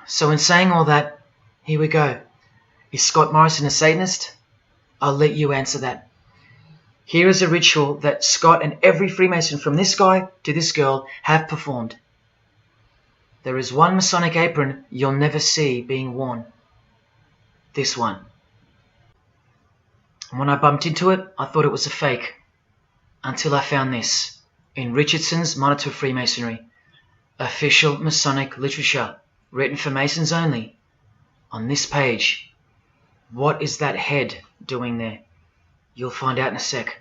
So in saying all that, here we go. Is Scott Morrison a Satanist? I'll let you answer that. Here is a ritual that Scott and every Freemason from this guy to this girl have performed. There is one Masonic apron you'll never see being worn. This one. And when I bumped into it, I thought it was a fake. Until I found this in Richardson's Monitor of Freemasonry, official Masonic literature, written for Masons only. On this page, what is that head doing there? You'll find out in a sec.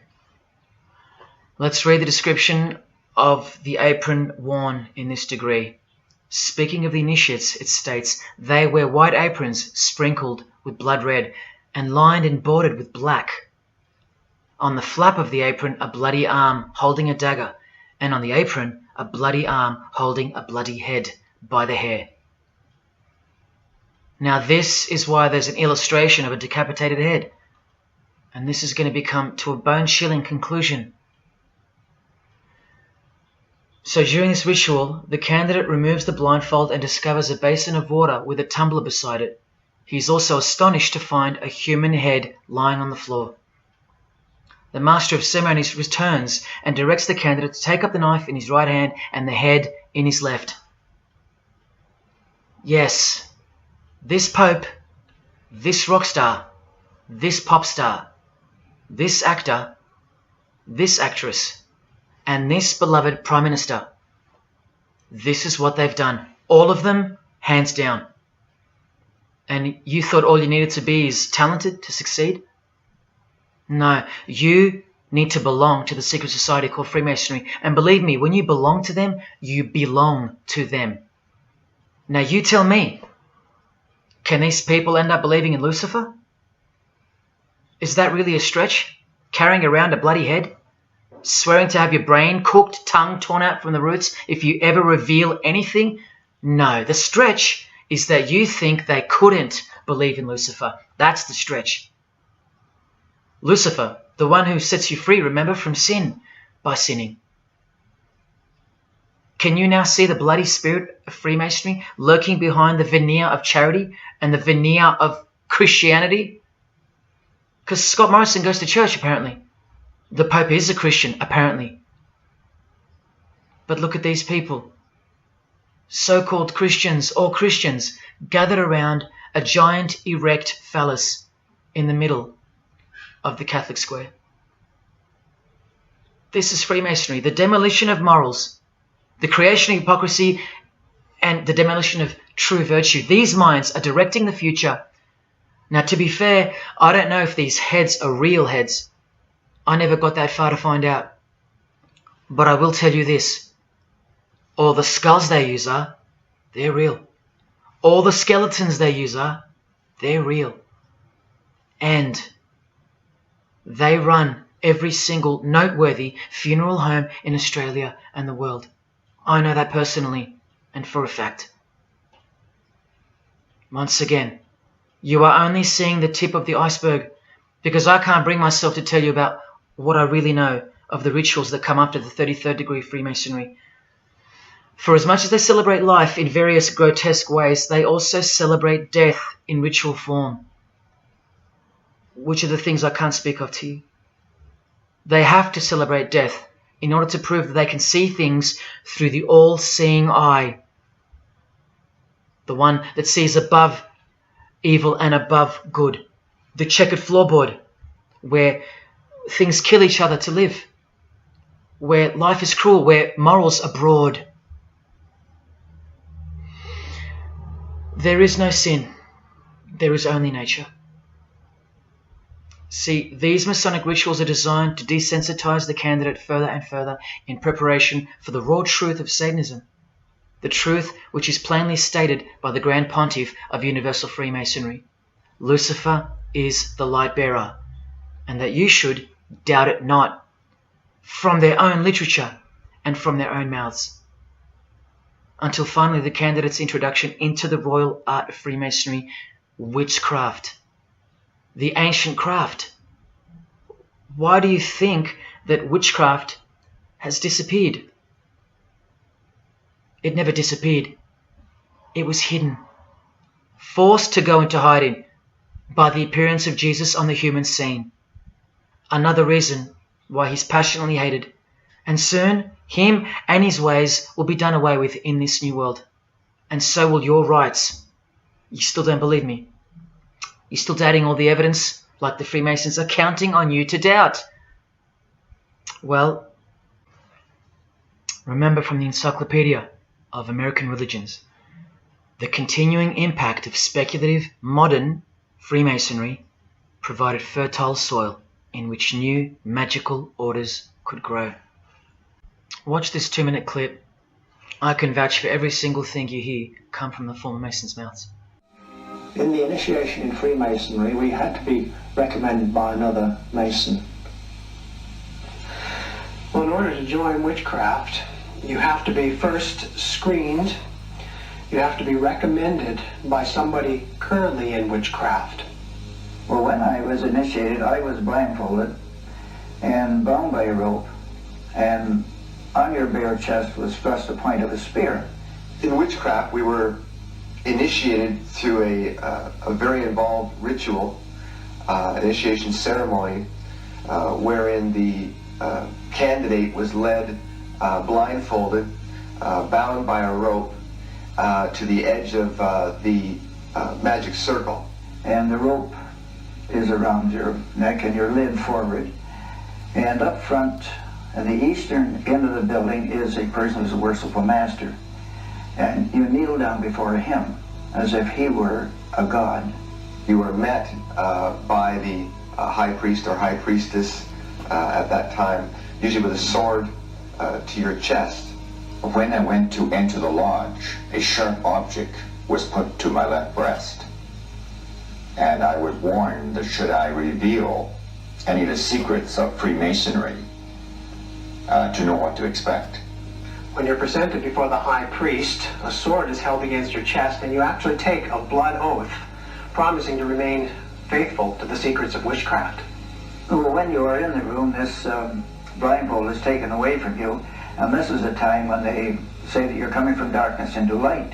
Let's read the description of the apron worn in this degree. Speaking of the initiates, it states, they wear white aprons sprinkled with blood red and lined and bordered with black. On the flap of the apron, a bloody arm holding a dagger, and on the apron, a bloody arm holding a bloody head by the hair. Now this is why there's an illustration of a decapitated head. And this is going to become to a bone-chilling conclusion. So during this ritual, the candidate removes the blindfold and discovers a basin of water with a tumbler beside it. He is also astonished to find a human head lying on the floor. The master of ceremonies returns and directs the candidate to take up the knife in his right hand and the head in his left. Yes, this pope, this rock star, this pop star, this actor, this actress, and this beloved Prime Minister. This is what they've done. All of them, hands down. And you thought all you needed to be is talented to succeed? No, you need to belong to the secret society called Freemasonry. And believe me, when you belong to them, you belong to them. Now you tell me, can these people end up believing in Lucifer? Is that really a stretch? Carrying around a bloody head? Swearing to have your brain cooked, tongue torn out from the roots if you ever reveal anything? No, the stretch is that you think they couldn't believe in Lucifer. That's the stretch. Lucifer, the one who sets you free, remember, from sin by sinning. Can you now see the bloody spirit of Freemasonry lurking behind the veneer of charity and the veneer of Christianity? Because Scott Morrison goes to church, apparently. The Pope is a Christian, apparently. But look at these people. So-called Christians, or Christians, gathered around a giant erect phallus in the middle of the Catholic square. This is Freemasonry, the demolition of morals, the creation of hypocrisy, and the demolition of true virtue. These minds are directing the future. Now, to be fair, I don't know if these heads are real heads. I never got that far to find out. But I will tell you this. All the skulls they use they're real. All the skeletons they use they're real. And they run every single noteworthy funeral home in Australia and the world. I know that personally and for a fact. Once again, you are only seeing the tip of the iceberg because I can't bring myself to tell you about what I really know of the rituals that come after the 33rd degree Freemasonry. For as much as they celebrate life in various grotesque ways, they also celebrate death in ritual form, which are the things I can't speak of to you. They have to celebrate death in order to prove that they can see things through the all-seeing eye, the one that sees above evil and above good, the checkered floorboard, where things kill each other to live, where life is cruel, where morals are broad. There is no sin. There is only nature. See, these Masonic rituals are designed to desensitize the candidate further and further in preparation for the raw truth of Satanism, the truth which is plainly stated by the Grand Pontiff of Universal Freemasonry. Lucifer is the light bearer, and that you should doubt it not, from their own literature and from their own mouths. Until finally the candidate's introduction into the royal art of Freemasonry, witchcraft, the ancient craft. Why do you think that witchcraft has disappeared? It never disappeared. It was hidden. forced to go into hiding by the appearance of Jesus on the human scene. Another reason why he's passionately hated, and soon him and his ways will be done away with in this new world. And so will your rights. You still don't believe me? You're still doubting all the evidence, like the Freemasons are counting on you to doubt. Well, remember from the Encyclopedia of American Religions, the continuing impact of speculative modern Freemasonry provided fertile soil in which new magical orders could grow. Watch this 2-minute clip. I can vouch for every single thing you hear come from the former Masons' mouths. In the initiation in Freemasonry, we had to be recommended by another Mason. Well, in order to join witchcraft, you have to be first screened. You have to be recommended by somebody currently in witchcraft. Well, when I was initiated, I was blindfolded and bound by a rope, and on your bare chest was thrust the point of a spear. In witchcraft, we were initiated through a very involved ritual, initiation ceremony, wherein the candidate was led blindfolded, bound by a rope, to the edge of the magic circle. And the rope is around your neck and you're led forward. And up front, at the eastern end of the building, is a person who's a worshipful master. And you kneel down before him as if he were a god. You were met by the high priest or high priestess at that time, usually with a sword to your chest. When I went to enter the lodge, a sharp object was put to my left breast. And I was warned that should I reveal any of the secrets of Freemasonry, to know what to expect. When you're presented before the high priest, a sword is held against your chest, and you actually take a blood oath, promising to remain faithful to the secrets of witchcraft. Well, when you are in the room, this blindfold is taken away from you, and this is a time when they say that you're coming from darkness into light.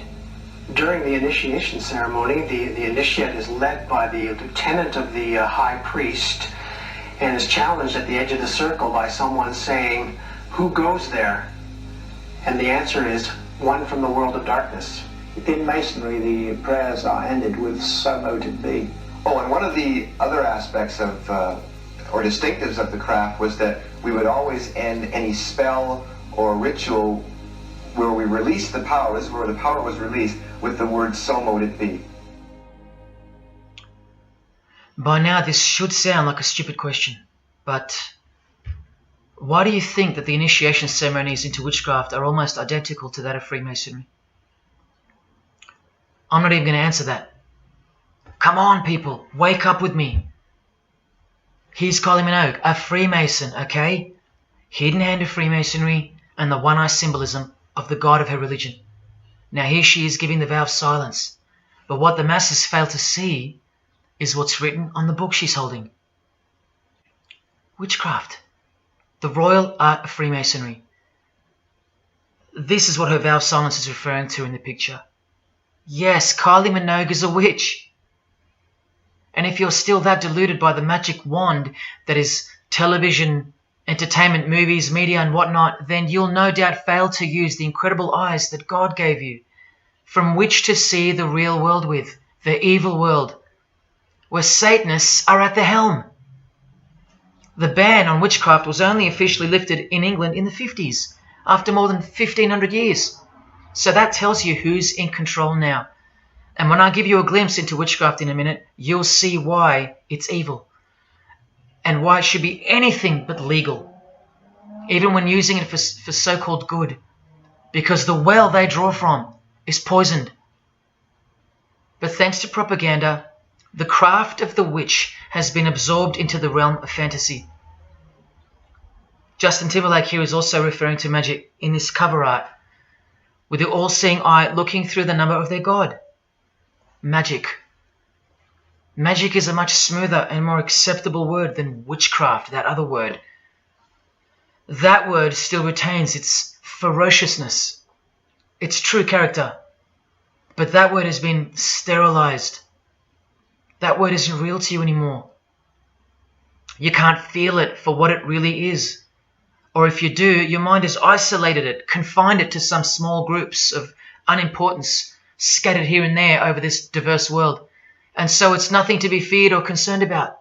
During the initiation ceremony, the initiate is led by the lieutenant of the high priest and is challenged at the edge of the circle by someone saying, "Who goes there?" And the answer is, "One from the world of darkness." In Masonry, the prayers are ended with "So mote be." Oh, and one of the other aspects of, or distinctives of the craft was that we would always end any spell or ritual where we released the power, this is where the power was released, with the word "So mote it be." By now this should sound like a stupid question, but why do you think that the initiation ceremonies into witchcraft are almost identical to that of Freemasonry? I'm not even going to answer that. Come on, people, wake up with me. Here's Kylie Minogue, a Freemason, okay? Hidden hand of Freemasonry and the one-eye symbolism of the god of her religion. Now here she is giving the vow of silence, but what the masses fail to see is what's written on the book she's holding. Witchcraft, the royal art of Freemasonry. This is what her vow of silence is referring to in the picture. Yes, Kylie Minogue is a witch. And if you're still that deluded by the magic wand that is television, entertainment, movies, media and whatnot, then you'll no doubt fail to use the incredible eyes that God gave you, from which to see the real world with, the evil world, where Satanists are at the helm. The ban on witchcraft was only officially lifted in England in the 50s, after more than 1500 years. So that tells you who's in control now. And when I give you a glimpse into witchcraft in a minute, you'll see why it's evil and why it should be anything but legal, even when using it for so-called good, because the well they draw from is poisoned. But thanks to propaganda, the craft of the witch has been absorbed into the realm of fantasy. Justin Timberlake here is also referring to magic in this cover art, with the all-seeing eye looking through the number of their god. Magic. Magic is a much smoother and more acceptable word than witchcraft, that other word. That word still retains its ferociousness, its true character. But that word has been sterilized. That word isn't real to you anymore. You can't feel it for what it really is. Or if you do, your mind has isolated it, confined it to some small groups of unimportance scattered here and there over this diverse world. And so it's nothing to be feared or concerned about.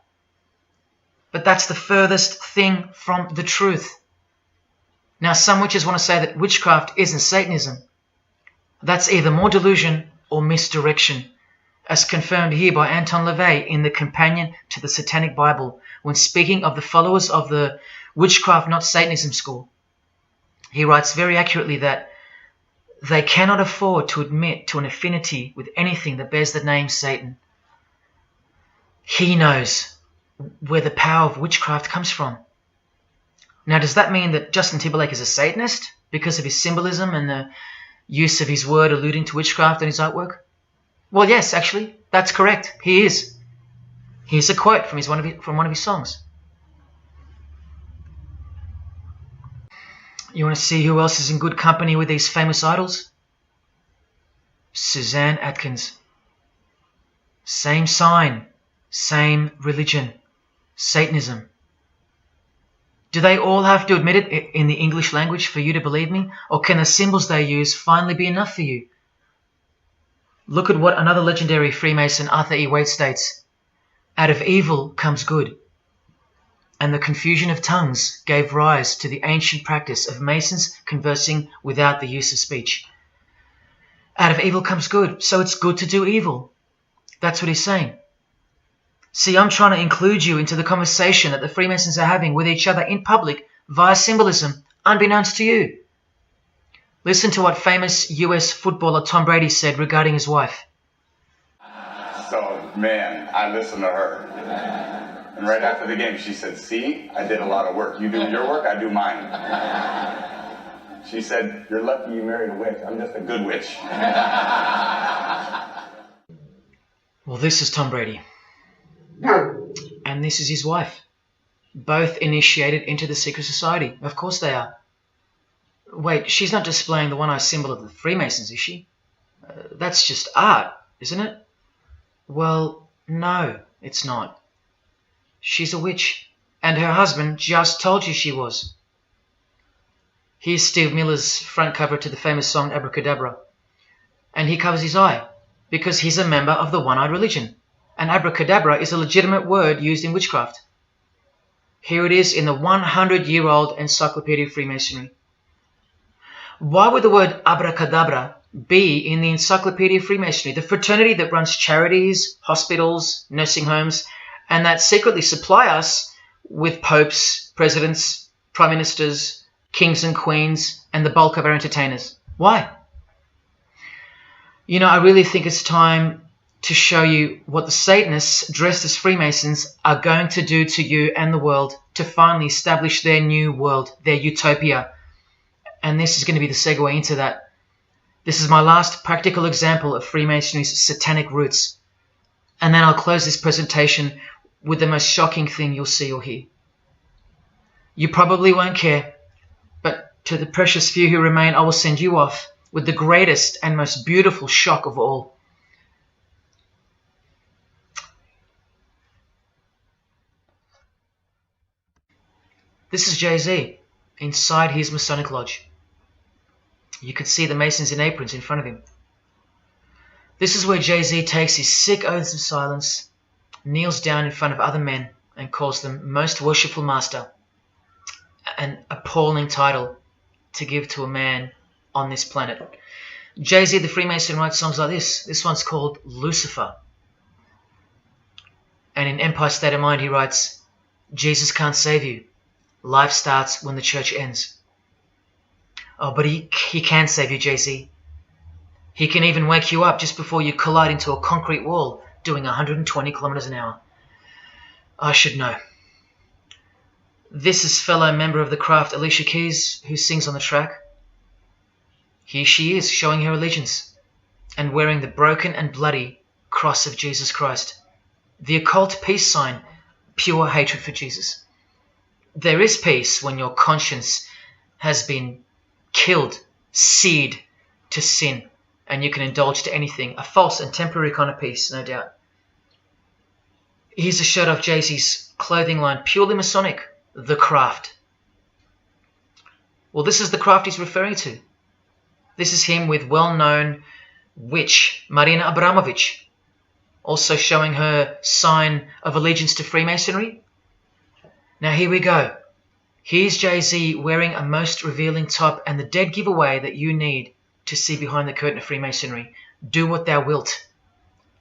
But that's the furthest thing from the truth. Now, some witches want to say that witchcraft isn't Satanism. That's either more delusion or misdirection, as confirmed here by Anton LaVey in the Companion to the Satanic Bible, when speaking of the followers of the Witchcraft Not Satanism school. He writes very accurately that they cannot afford to admit to an affinity with anything that bears the name Satan. He knows where the power of witchcraft comes from. Now, does that mean that Justin Timberlake is a Satanist because of his symbolism and the use of his word alluding to witchcraft in his artwork? Well, yes, actually, that's correct. He is. Here's a quote from one of his songs. You want to see who else is in good company with these famous idols? Suzanne Atkins. Same sign, same religion, Satanism. Do they all have to admit it in the English language for you to believe me? Or can the symbols they use finally be enough for you? Look at what another legendary Freemason, Arthur E. Waite, states. Out of evil comes good. And the confusion of tongues gave rise to the ancient practice of Masons conversing without the use of speech. Out of evil comes good, so it's good to do evil. That's what he's saying. See, I'm trying to include you into the conversation that the Freemasons are having with each other in public via symbolism, unbeknownst to you. Listen to what famous US footballer Tom Brady said regarding his wife. So, man, I listened to her. And right after the game, she said, see, I did a lot of work. You do your work, I do mine. She said, you're lucky you married a witch. I'm just a good witch. Well, this is Tom Brady. And this is his wife. Both initiated into the secret society. Of course they are. Wait, she's not displaying the one-eye symbol of the Freemasons, is she? That's just art, isn't it? Well, no, it's not. She's a witch, and her husband just told you she was. Here's Steve Miller's front cover to the famous song Abracadabra. And he covers his eye, because he's a member of the one-eyed religion. And abracadabra is a legitimate word used in witchcraft. Here it is in the 100-year-old Encyclopedia of Freemasonry. Why would the word abracadabra be in the Encyclopedia of Freemasonry, the fraternity that runs charities, hospitals, nursing homes, and that secretly supply us with popes, presidents, prime ministers, kings and queens, and the bulk of our entertainers? Why? You know, I really think it's time to show you what the Satanists dressed as Freemasons are going to do to you and the world to finally establish their new world, their utopia. And this is going to be the segue into that. This is my last practical example of Freemasonry's satanic roots. And then I'll close this presentation with the most shocking thing you'll see or hear. You probably won't care, but to the precious few who remain, I will send you off with the greatest and most beautiful shock of all. This is Jay-Z inside his Masonic Lodge. You can see the Masons in aprons in front of him. This is where Jay-Z takes his sick oaths of silence, kneels down in front of other men, and calls them Most Worshipful Master, an appalling title to give to a man on this planet. Jay-Z the Freemason writes songs like this. This one's called Lucifer. And in Empire State of Mind he writes, Jesus can't save you. Life starts when the church ends. Oh, but he can save you, Jay-Z. He can even wake you up just before you collide into a concrete wall doing 120 kilometers an hour. I should know. This is fellow member of the craft Alicia Keys, who sings on the track. Here she is, showing her allegiance and wearing the broken and bloody cross of Jesus Christ, the occult peace sign, pure hatred for Jesus. There is peace when your conscience has been killed, seared to sin, and you can indulge to anything. A false and temporary kind of peace, no doubt. Here's a shot of Jay-Z's clothing line, purely Masonic, The Craft. Well, this is the craft he's referring to. This is him with well-known witch, Marina Abramovich, also showing her sign of allegiance to Freemasonry. Now here we go. Here's Jay-Z wearing a most revealing top and the dead giveaway that you need to see behind the curtain of Freemasonry. Do what thou wilt.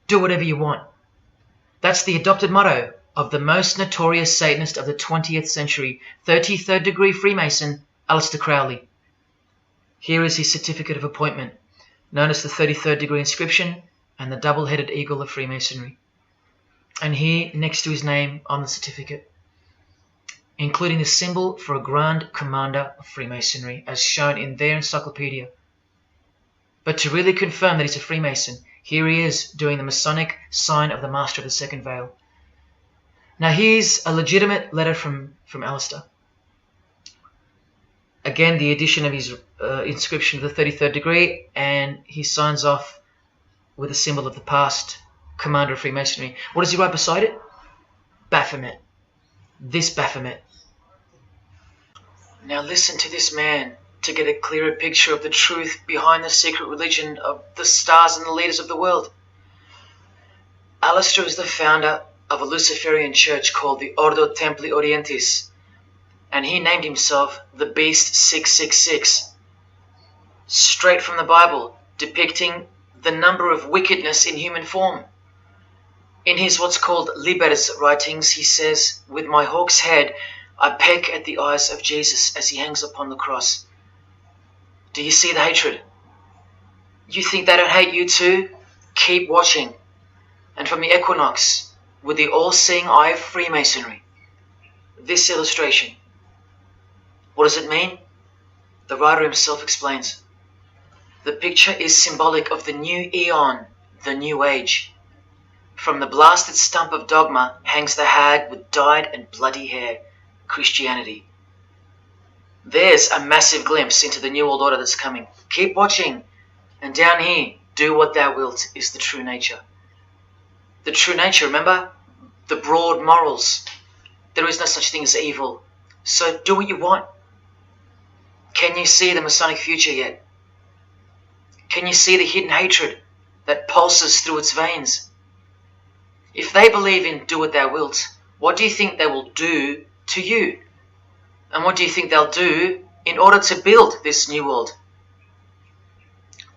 Do whatever you want. That's the adopted motto of the most notorious Satanist of the 20th century, 33rd degree Freemason, Aleister Crowley. Here is his certificate of appointment, known as the 33rd degree inscription and the double-headed eagle of Freemasonry. And here, next to his name on the certificate, including the symbol for a Grand Commander of Freemasonry, as shown in their encyclopedia. But to really confirm that he's a Freemason, here he is doing the Masonic sign of the Master of the Second Veil. Now here's a legitimate letter from Aleister. Again, the addition of his inscription of the 33rd degree, and he signs off with a symbol of the past Commander of Freemasonry. What does he write beside it? Baphomet. This Baphomet. Now listen to this man to get a clearer picture of the truth behind the secret religion of the stars and the leaders of the world. Aleister is the founder of a Luciferian church called the Ordo Templi Orientis, and he named himself the Beast 666, straight from the Bible, depicting the number of wickedness in human form. In his what's called Liber's writings, he says, "With my hawk's head, I peck at the eyes of Jesus as he hangs upon the cross." Do you see the hatred? You think they don't hate you too? Keep watching. And from the equinox, with the all-seeing eye of Freemasonry, this illustration. What does it mean? The writer himself explains. The picture is symbolic of the new eon, the new age. From the blasted stump of dogma hangs the hag with dyed and bloody hair, Christianity. There's a massive glimpse into the new world order that's coming. Keep watching. And down here, do what thou wilt is the true nature. The true nature, remember? The broad morals. There is no such thing as evil. So do what you want. Can you see the Masonic future yet? Can you see the hidden hatred that pulses through its veins? If they believe in do what thou wilt, what do you think they will do to you? And what do you think they'll do in order to build this new world?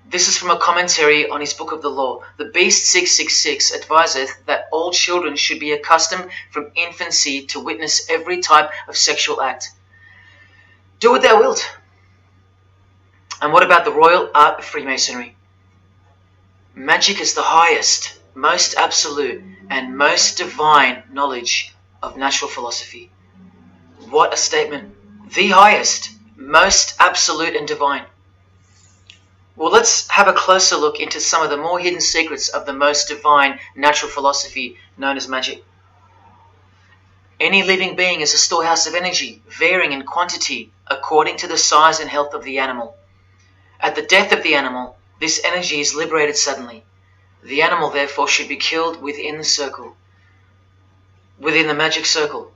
This is from a commentary on his Book of the Law. The Beast 666 adviseth that all children should be accustomed from infancy to witness every type of sexual act. Do what thou wilt. And what about the royal art of Freemasonry? Magic is the highest, most absolute, and most divine knowledge of natural philosophy. What a statement. The highest, most absolute and divine. Well, let's have a closer look into some of the more hidden secrets of the most divine natural philosophy known as magic. Any living being is a storehouse of energy, varying in quantity according to the size and health of the animal. At the death of the animal, this energy is liberated suddenly. The animal, therefore, should be killed within the circle, within the magic circle,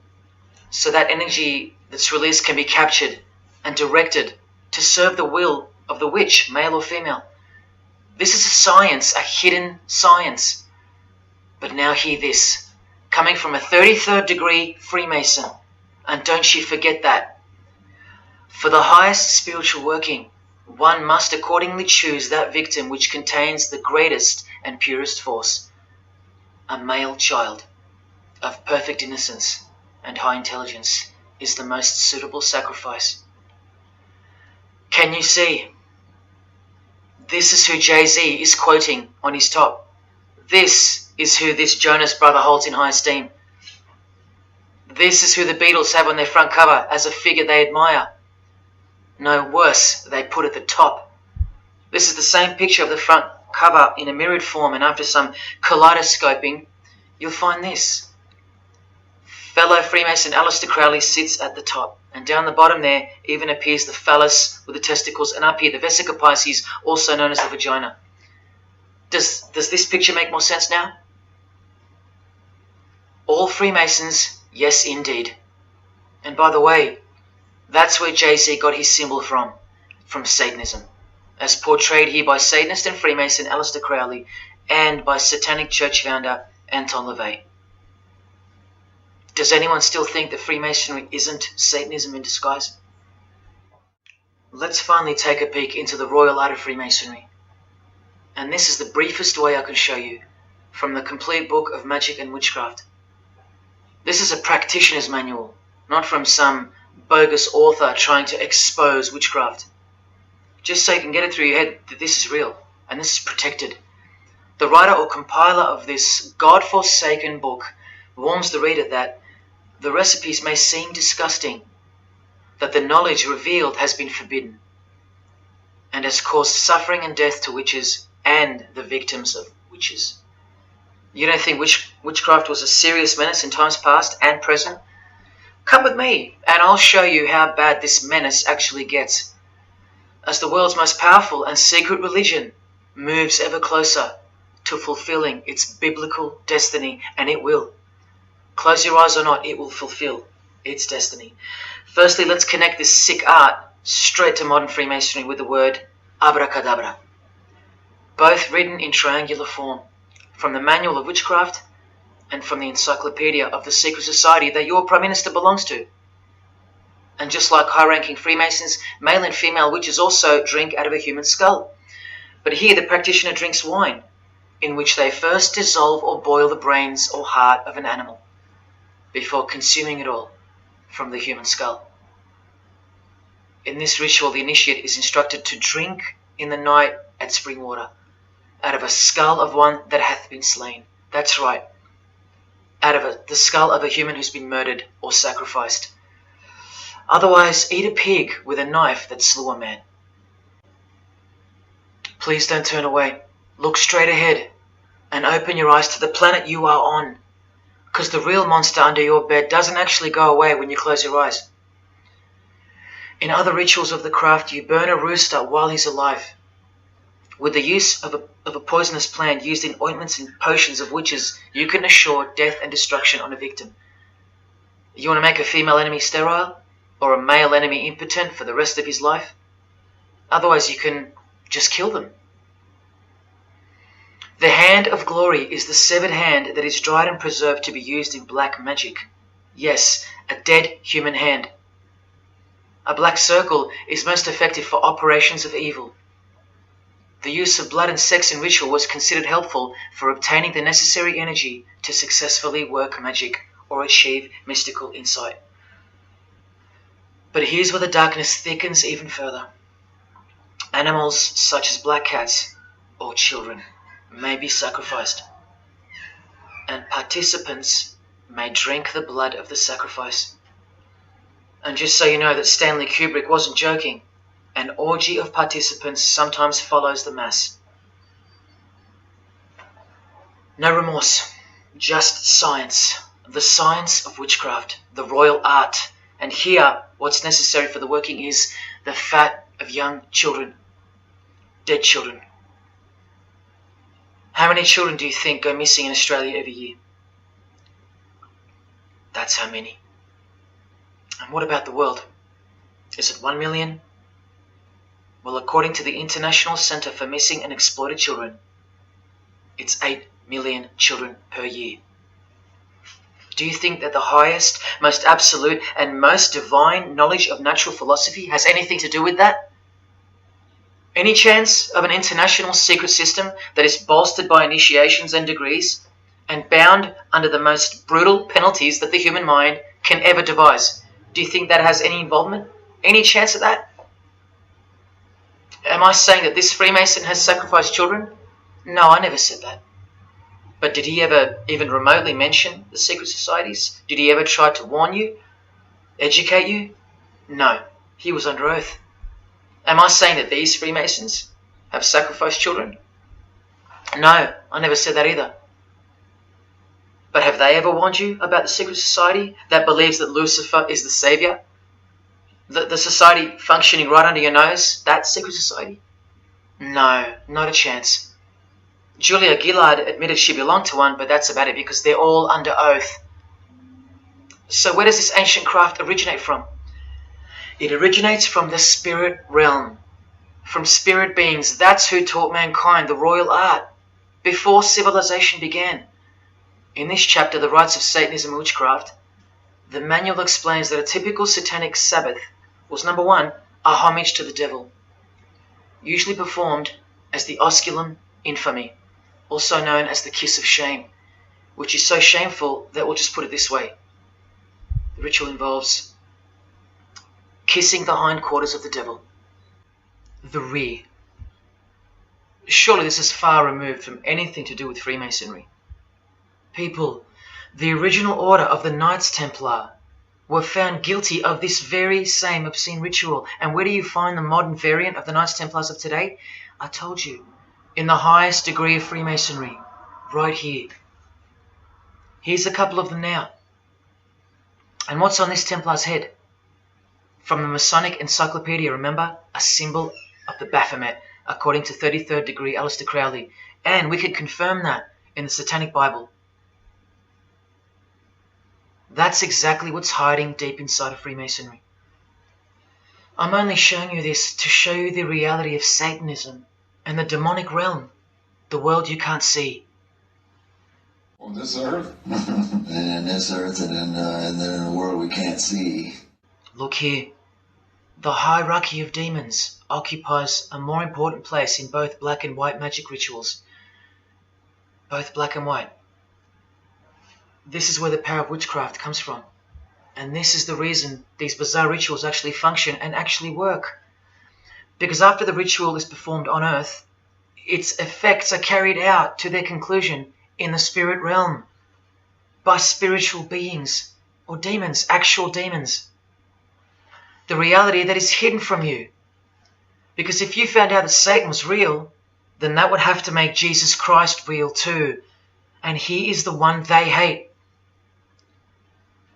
so that energy that's released can be captured and directed to serve the will of the witch, male or female. This is a science, a hidden science. But now hear this, coming from a 33rd degree Freemason, and don't you forget that. For the highest spiritual working, one must accordingly choose that victim which contains the greatest and purest force, a male child of perfect innocence and high intelligence is the most suitable sacrifice. Can you see? This is who Jay-Z is quoting on his top. This is who this Jonas brother holds in high esteem. This is who the Beatles have on their front cover as a figure they admire. No, worse, they put at the top. This is the same picture of the front cover in a mirrored form, and after some kaleidoscoping, you'll find this. Fellow Freemason Aleister Crowley sits at the top, and down the bottom there even appears the phallus with the testicles, and up here the vesica piscis, also known as the vagina. Does this picture make more sense now? All Freemasons, yes indeed. And by the way, that's where Jay-Z got his symbol from Satanism, as portrayed here by Satanist and Freemason Aleister Crowley and by Satanic Church founder Anton LaVey. Does anyone still think that Freemasonry isn't Satanism in disguise? Let's finally take a peek into the royal art of Freemasonry. And this is the briefest way I can show you from the complete book of magic and witchcraft. This is a practitioner's manual, not from some bogus author trying to expose witchcraft. Just so you can get it through your head that this is real and this is protected. The writer or compiler of this God-forsaken book warns the reader that the recipes may seem disgusting, that the knowledge revealed has been forbidden, and has caused suffering and death to witches and the victims of witches. You don't think witchcraft was a serious menace in times past and present? Come with me, and I'll show you how bad this menace actually gets, as the world's most powerful and secret religion moves ever closer to fulfilling its biblical destiny, and it will. Close your eyes or not, it will fulfill its destiny. Firstly, let's connect this sick art straight to modern Freemasonry with the word abracadabra, both written in triangular form from the Manual of Witchcraft and from the Encyclopedia of the Secret Society that your Prime Minister belongs to. And just like high-ranking Freemasons, male and female witches also drink out of a human skull. But here the practitioner drinks wine, in which they first dissolve or boil the brains or heart of an animal, before consuming it all from the human skull. In this ritual, the initiate is instructed to drink in the night at spring water, out of a skull of one that hath been slain. That's right, out of the skull of a human who's been murdered or sacrificed. Otherwise, eat a pig with a knife that slew a man. Please don't turn away. Look straight ahead and open your eyes to the planet you are on, because the real monster under your bed doesn't actually go away when you close your eyes. In other rituals of the craft, you burn a rooster while he's alive. With the use of a poisonous plant used in ointments and potions of witches, you can assure death and destruction on a victim. You want to make a female enemy sterile, or a male enemy impotent for the rest of his life? Otherwise, you can just kill them. The hand of glory is the severed hand that is dried and preserved to be used in black magic. Yes, a dead human hand. A black circle is most effective for operations of evil. The use of blood and sex in ritual was considered helpful for obtaining the necessary energy to successfully work magic or achieve mystical insight. But here's where the darkness thickens even further. Animals such as black cats or children may be sacrificed, and participants may drink the blood of the sacrifice. And just so you know that Stanley Kubrick wasn't joking, an orgy of participants sometimes follows the mass. No remorse, just science, the science of witchcraft, the royal art. And here, what's necessary for the working is the fat of young children, dead children. How many children do you think go missing in Australia every year? That's how many. And what about the world? Is it 1 million? Well, according to the International Centre for Missing and Exploited Children, it's 8 million children per year. Do you think that the highest, most absolute, and most divine knowledge of natural philosophy has anything to do with that? Any chance of an international secret system that is bolstered by initiations and degrees, and bound under the most brutal penalties that the human mind can ever devise? Do you think that has any involvement? Any chance of that? Am I saying that this Freemason has sacrificed children? No, I never said that. But did he ever even remotely mention the secret societies? Did he ever try to warn you? Educate you? No, he was under oath. Am I saying that these Freemasons have sacrificed children? No, I never said that either. But have they ever warned you about the secret society that believes that Lucifer is the savior? The society functioning right under your nose, that secret society? No, not a chance. Julia Gillard admitted she belonged to one, but that's about it because they're all under oath. So where does this ancient craft originate from? It originates from the spirit realm, from spirit beings. That's who taught mankind the royal art before civilization began. In this chapter, The Rites of Satanism and Witchcraft, the manual explains that a typical satanic Sabbath was, number one, a homage to the devil, usually performed as the osculum infami, also known as the kiss of shame, which is so shameful that we'll just put it this way. The ritual involves kissing the hindquarters of the devil, the rear. Surely this is far removed from anything to do with Freemasonry. People, the original order of the Knights Templar were found guilty of this very same obscene ritual. And where do you find the modern variant of the Knights Templars of today? I told you, in the highest degree of Freemasonry, right here. Here's a couple of them now. And what's on this Templar's head? From the Masonic Encyclopedia, remember? A symbol of the Baphomet, according to 33rd degree Aleister Crowley. And we could confirm that in the Satanic Bible. That's exactly what's hiding deep inside of Freemasonry. I'm only showing you this to show you the reality of Satanism and the demonic realm, the world you can't see. On this earth? And in this earth and then in the world we can't see. Look here. The hierarchy of demons occupies a more important place in both black and white magic rituals. Both black and white. This is where the power of witchcraft comes from. And this is the reason these bizarre rituals actually function and actually work. Because after the ritual is performed on earth, its effects are carried out to their conclusion in the spirit realm by spiritual beings or demons, actual demons. The reality that is hidden from you. Because if you found out that Satan was real, then that would have to make Jesus Christ real too. And he is the one they hate.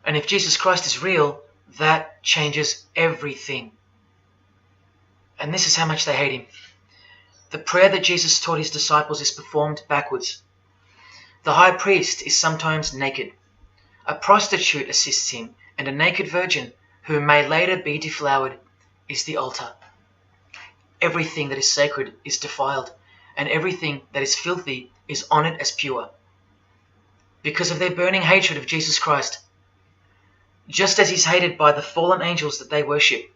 And if Jesus Christ is real, that changes everything. And this is how much they hate him. The prayer that Jesus taught his disciples is performed backwards. The high priest is sometimes naked. A prostitute assists him, and a naked virgin, who may later be deflowered, is the altar. Everything that is sacred is defiled, and everything that is filthy is honored as pure. Because of their burning hatred of Jesus Christ, just as he's hated by the fallen angels that they worship.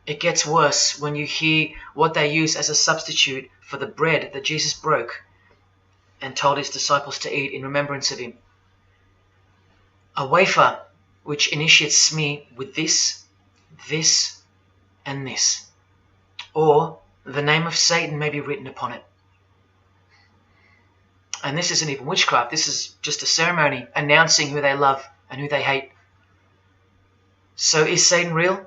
It gets worse when you hear what they use as a substitute for the bread that Jesus broke and told his disciples to eat in remembrance of him. A wafer which initiates me with this, this, and this. Or the name of Satan may be written upon it. And this isn't even witchcraft. This is just a ceremony announcing who they love and who they hate. So is Satan real?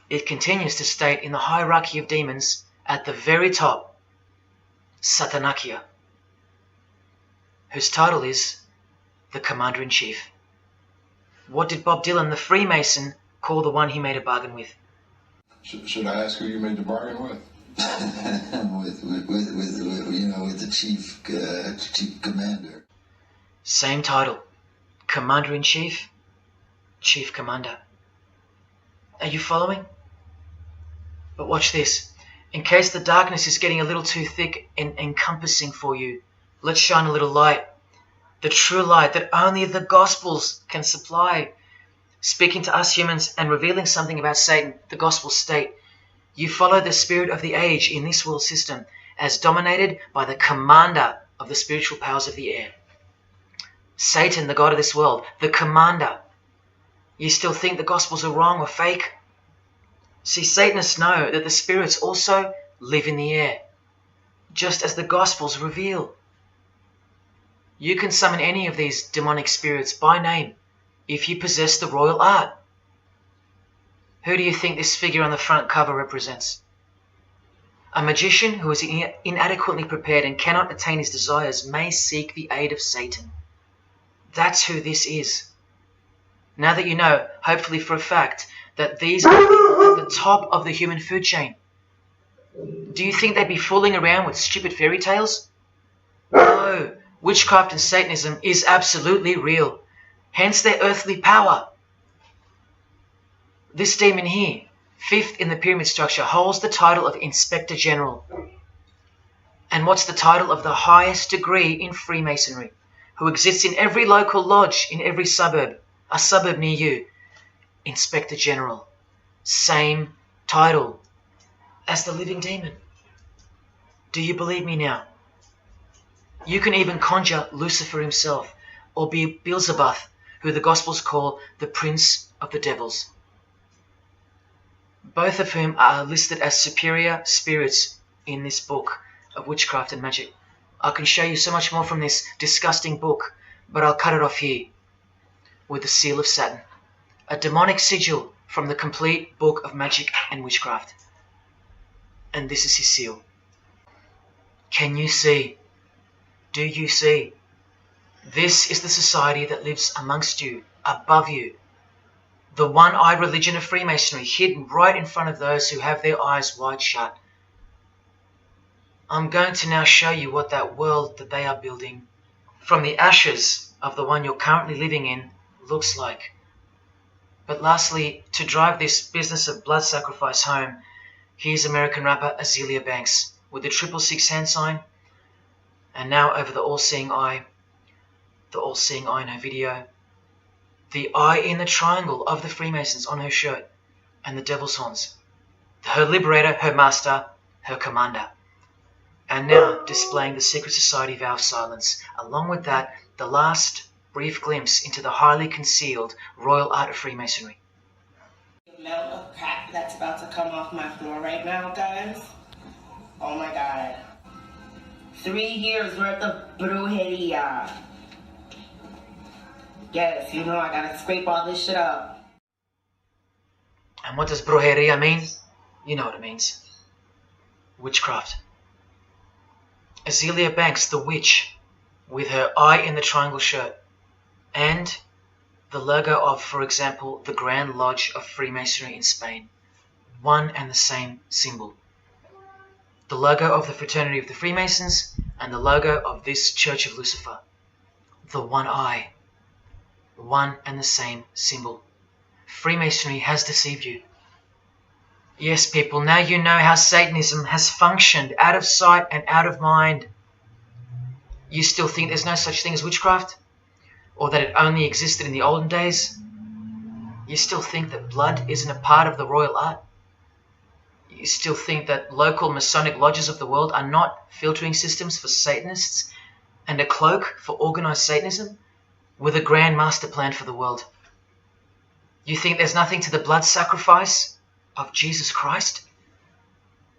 It continues to state in the hierarchy of demons at the very top, Satanakia, whose title is the Commander-in-Chief. What did Bob Dylan, the Freemason, call the one he made a bargain with? Should I ask who you made the bargain with? with the chief commander. Same title, Commander-in-Chief, Chief Commander. Are you following? But watch this. In case the darkness is getting a little too thick and encompassing for you, let's shine a little light. The true light that only the Gospels can supply. Speaking to us humans and revealing something about Satan, the Gospels state, you follow the spirit of the age in this world system as dominated by the commander of the spiritual powers of the air. Satan, the god of this world, the commander. You still think the Gospels are wrong or fake? See, Satanists know that the spirits also live in the air, just as the Gospels reveal. You can summon any of these demonic spirits by name if you possess the royal art. Who do you think this figure on the front cover represents? A magician who is inadequately prepared and cannot attain his desires may seek the aid of Satan. That's who this is. Now that you know, hopefully for a fact, that these are at the top of the human food chain. Do you think they'd be fooling around with stupid fairy tales? No, witchcraft and Satanism is absolutely real, hence their earthly power. This demon here, fifth in the pyramid structure, holds the title of Inspector General. And what's the title of the highest degree in Freemasonry, who exists in every local lodge in every suburb, a suburb near you? Inspector General. Same title as the living demon. Do you believe me now? You can even conjure Lucifer himself, or be Beelzebub, who the Gospels call the Prince of the Devils. Both of whom are listed as superior spirits in this book of witchcraft and magic. I can show you so much more from this disgusting book, but I'll cut it off here with the seal of Saturn, a demonic sigil from the complete book of magic and witchcraft. And this is his seal. Can you see? Do you see? This is the society that lives amongst you, above you. The one-eyed religion of Freemasonry, hidden right in front of those who have their eyes wide shut. I'm going to now show you what that world that they are building from the ashes of the one you're currently living in looks like. But lastly, to drive this business of blood sacrifice home, here's American rapper Azealia Banks with the 666 hand sign, and now over the all-seeing eye in her video, the eye in the triangle of the Freemasons on her shirt, and the devil's horns, her liberator, her master, her commander. And now displaying the secret society vow of silence. Along with that, the last brief glimpse into the highly concealed royal art of Freemasonry. The amount of crap that's about to come off my floor right now, guys. Oh my god. 3 years worth of brujeria. Yes, you know I gotta scrape all this shit up. And what does brujeria mean? You know what it means. Witchcraft. Azealia Banks, the witch, with her eye in the triangle shirt, and the logo of, for example, the Grand Lodge of Freemasonry in Spain. One and the same symbol. The logo of the Fraternity of the Freemasons and the logo of this Church of Lucifer. The one eye. One and the same symbol. Freemasonry has deceived you. Yes, people, now you know how Satanism has functioned out of sight and out of mind. You still think there's no such thing as witchcraft? Or that it only existed in the olden days? You still think that blood isn't a part of the royal art? You still think that local Masonic lodges of the world are not filtering systems for Satanists and a cloak for organized Satanism with a grand master plan for the world? You think there's nothing to the blood sacrifice of Jesus Christ?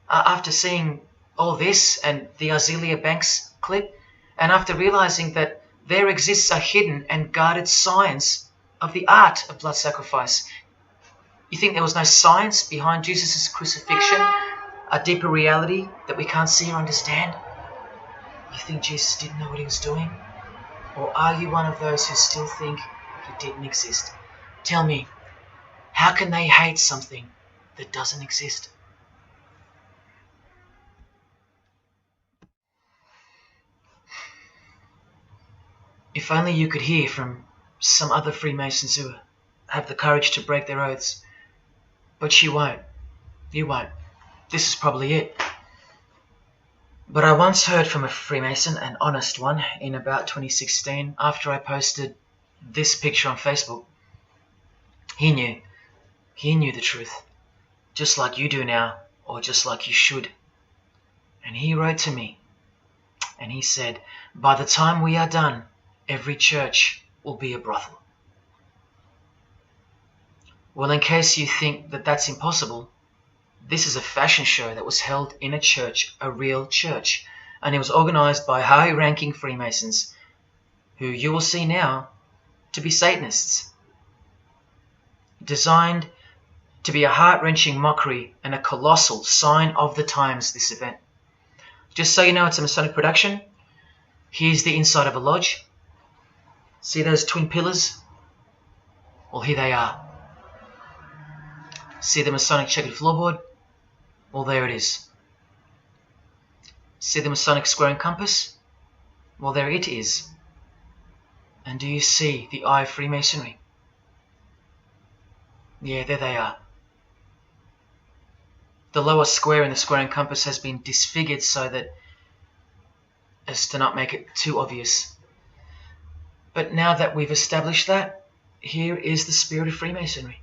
After seeing all this and the Azealia Banks clip, and after realizing that there exists a hidden and guarded science of the art of blood sacrifice, you think there was no science behind Jesus' crucifixion, a deeper reality that we can't see or understand? You think Jesus didn't know what he was doing? Or are you one of those who still think he didn't exist? Tell me, how can they hate something that doesn't exist? If only you could hear from some other Freemasons who have the courage to break their oaths. But you won't. You won't. This is probably it. But I once heard from a Freemason, an honest one, in about 2016, after I posted this picture on Facebook. He knew the truth, just like you do now, or just like you should. And he wrote to me, and he said, by the time we are done, every church will be a brothel. Well, in case you think that that's impossible, this is a fashion show that was held in a church, a real church, and it was organized by high-ranking Freemasons, who you will see now to be Satanists. Designed to be a heart-wrenching mockery and a colossal sign of the times, this event. Just so you know, it's a Masonic production. Here's the inside of a lodge. See those twin pillars? Well, here they are. See the Masonic checkered floorboard? Well, there it is. See the Masonic square and compass? Well, there it is. And do you see the eye of Freemasonry? Yeah, there they are. The lower square in the square and compass has been disfigured so that as to not make it too obvious. But now that we've established that, here is the spirit of Freemasonry,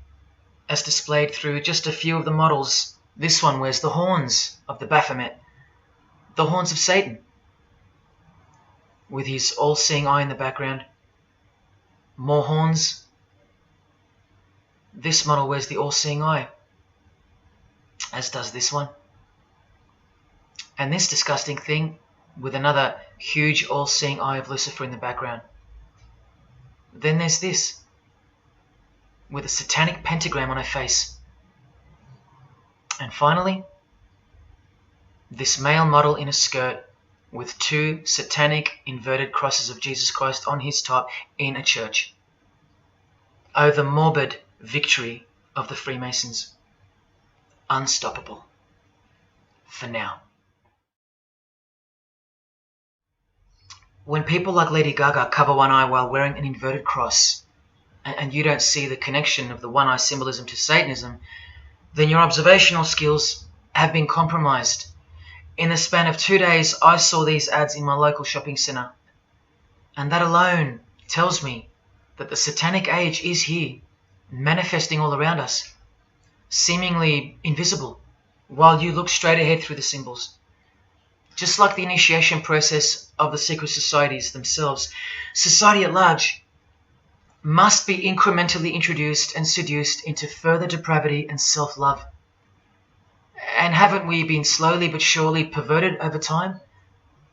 as displayed through just a few of the models. This one wears the horns of the Baphomet, the horns of Satan, with his all-seeing eye in the background. More horns. This model wears the all-seeing eye, as does this one. And this disgusting thing with another huge all-seeing eye of Lucifer in the background. Then there's this, with a satanic pentagram on her face. And finally, this male model in a skirt with two satanic inverted crosses of Jesus Christ on his top in a church. Oh, the morbid victory of the Freemasons. Unstoppable. For now. When people like Lady Gaga cover one eye while wearing an inverted cross, and you don't see the connection of the one eye symbolism to Satanism, then your observational skills have been compromised. In the span of 2 days, I saw these ads in my local shopping centre. And that alone tells me that the satanic age is here, manifesting all around us, seemingly invisible, while you look straight ahead through the symbols. Just like the initiation process of the secret societies themselves, society at large must be incrementally introduced and seduced into further depravity and self-love. And haven't we been slowly but surely perverted over time,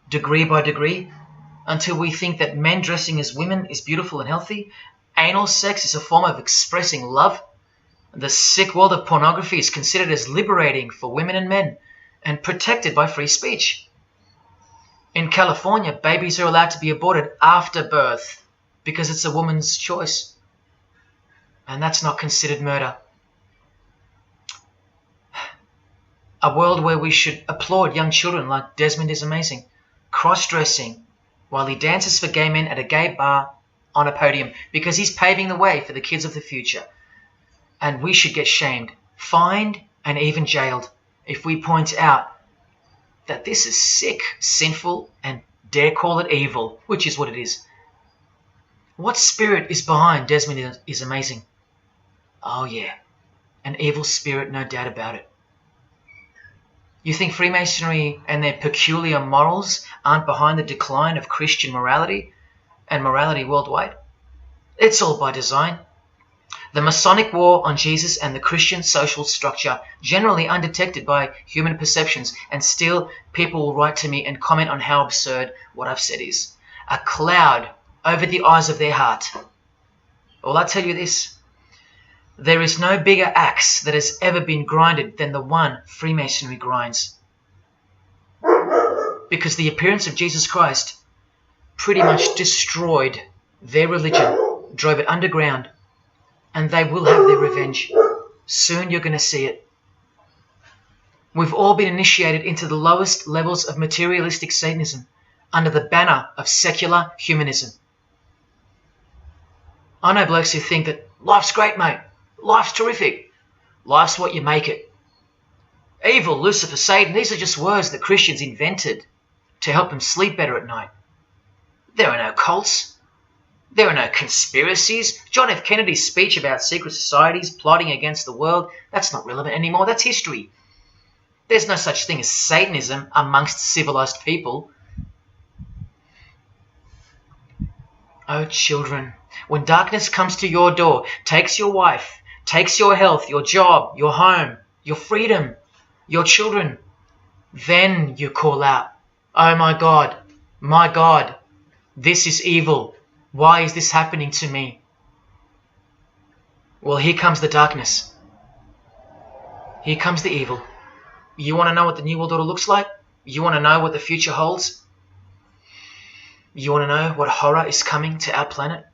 degree by degree, until we think that men dressing as women is beautiful and healthy, anal sex is a form of expressing love, the sick world of pornography is considered as liberating for women and men, and protected by free speech. In California, babies are allowed to be aborted after birth because it's a woman's choice, and that's not considered murder. A world where we should applaud young children like Desmond is amazing, cross-dressing while he dances for gay men at a gay bar on a podium because he's paving the way for the kids of the future. And we should get shamed, fined, and even jailed if we point out that this is sick, sinful, and dare call it evil, which is what it is. What spirit is behind Desmond is amazing? Oh yeah, an evil spirit, no doubt about it. You think Freemasonry and their peculiar morals aren't behind the decline of Christian morality and morality worldwide? It's all by design. The Masonic war on Jesus and the Christian social structure, generally undetected by human perceptions, and still people will write to me and comment on how absurd what I've said is. A cloud over the eyes of their heart. Well, I tell you this, there is no bigger axe that has ever been grinded than the one Freemasonry grinds. Because the appearance of Jesus Christ pretty much destroyed their religion, drove it underground, and they will have their revenge. Soon you're going to see it. We've all been initiated into the lowest levels of materialistic Satanism under the banner of secular humanism. I know blokes who think that life's great, mate. Life's terrific. Life's what you make it. Evil, Lucifer, Satan, these are just words that Christians invented to help them sleep better at night. There are no cults. There are no conspiracies. John F. Kennedy's speech about secret societies plotting against the world, that's not relevant anymore. That's history. There's no such thing as Satanism amongst civilized people. Oh, children, when darkness comes to your door, takes your wife, takes your health, your job, your home, your freedom, your children, then you call out, oh my God, this is evil. Why is this happening to me? Well, here comes the darkness. Here comes the evil. You want to know what the New World Order looks like? You want to know what the future holds? You want to know what horror is coming to our planet?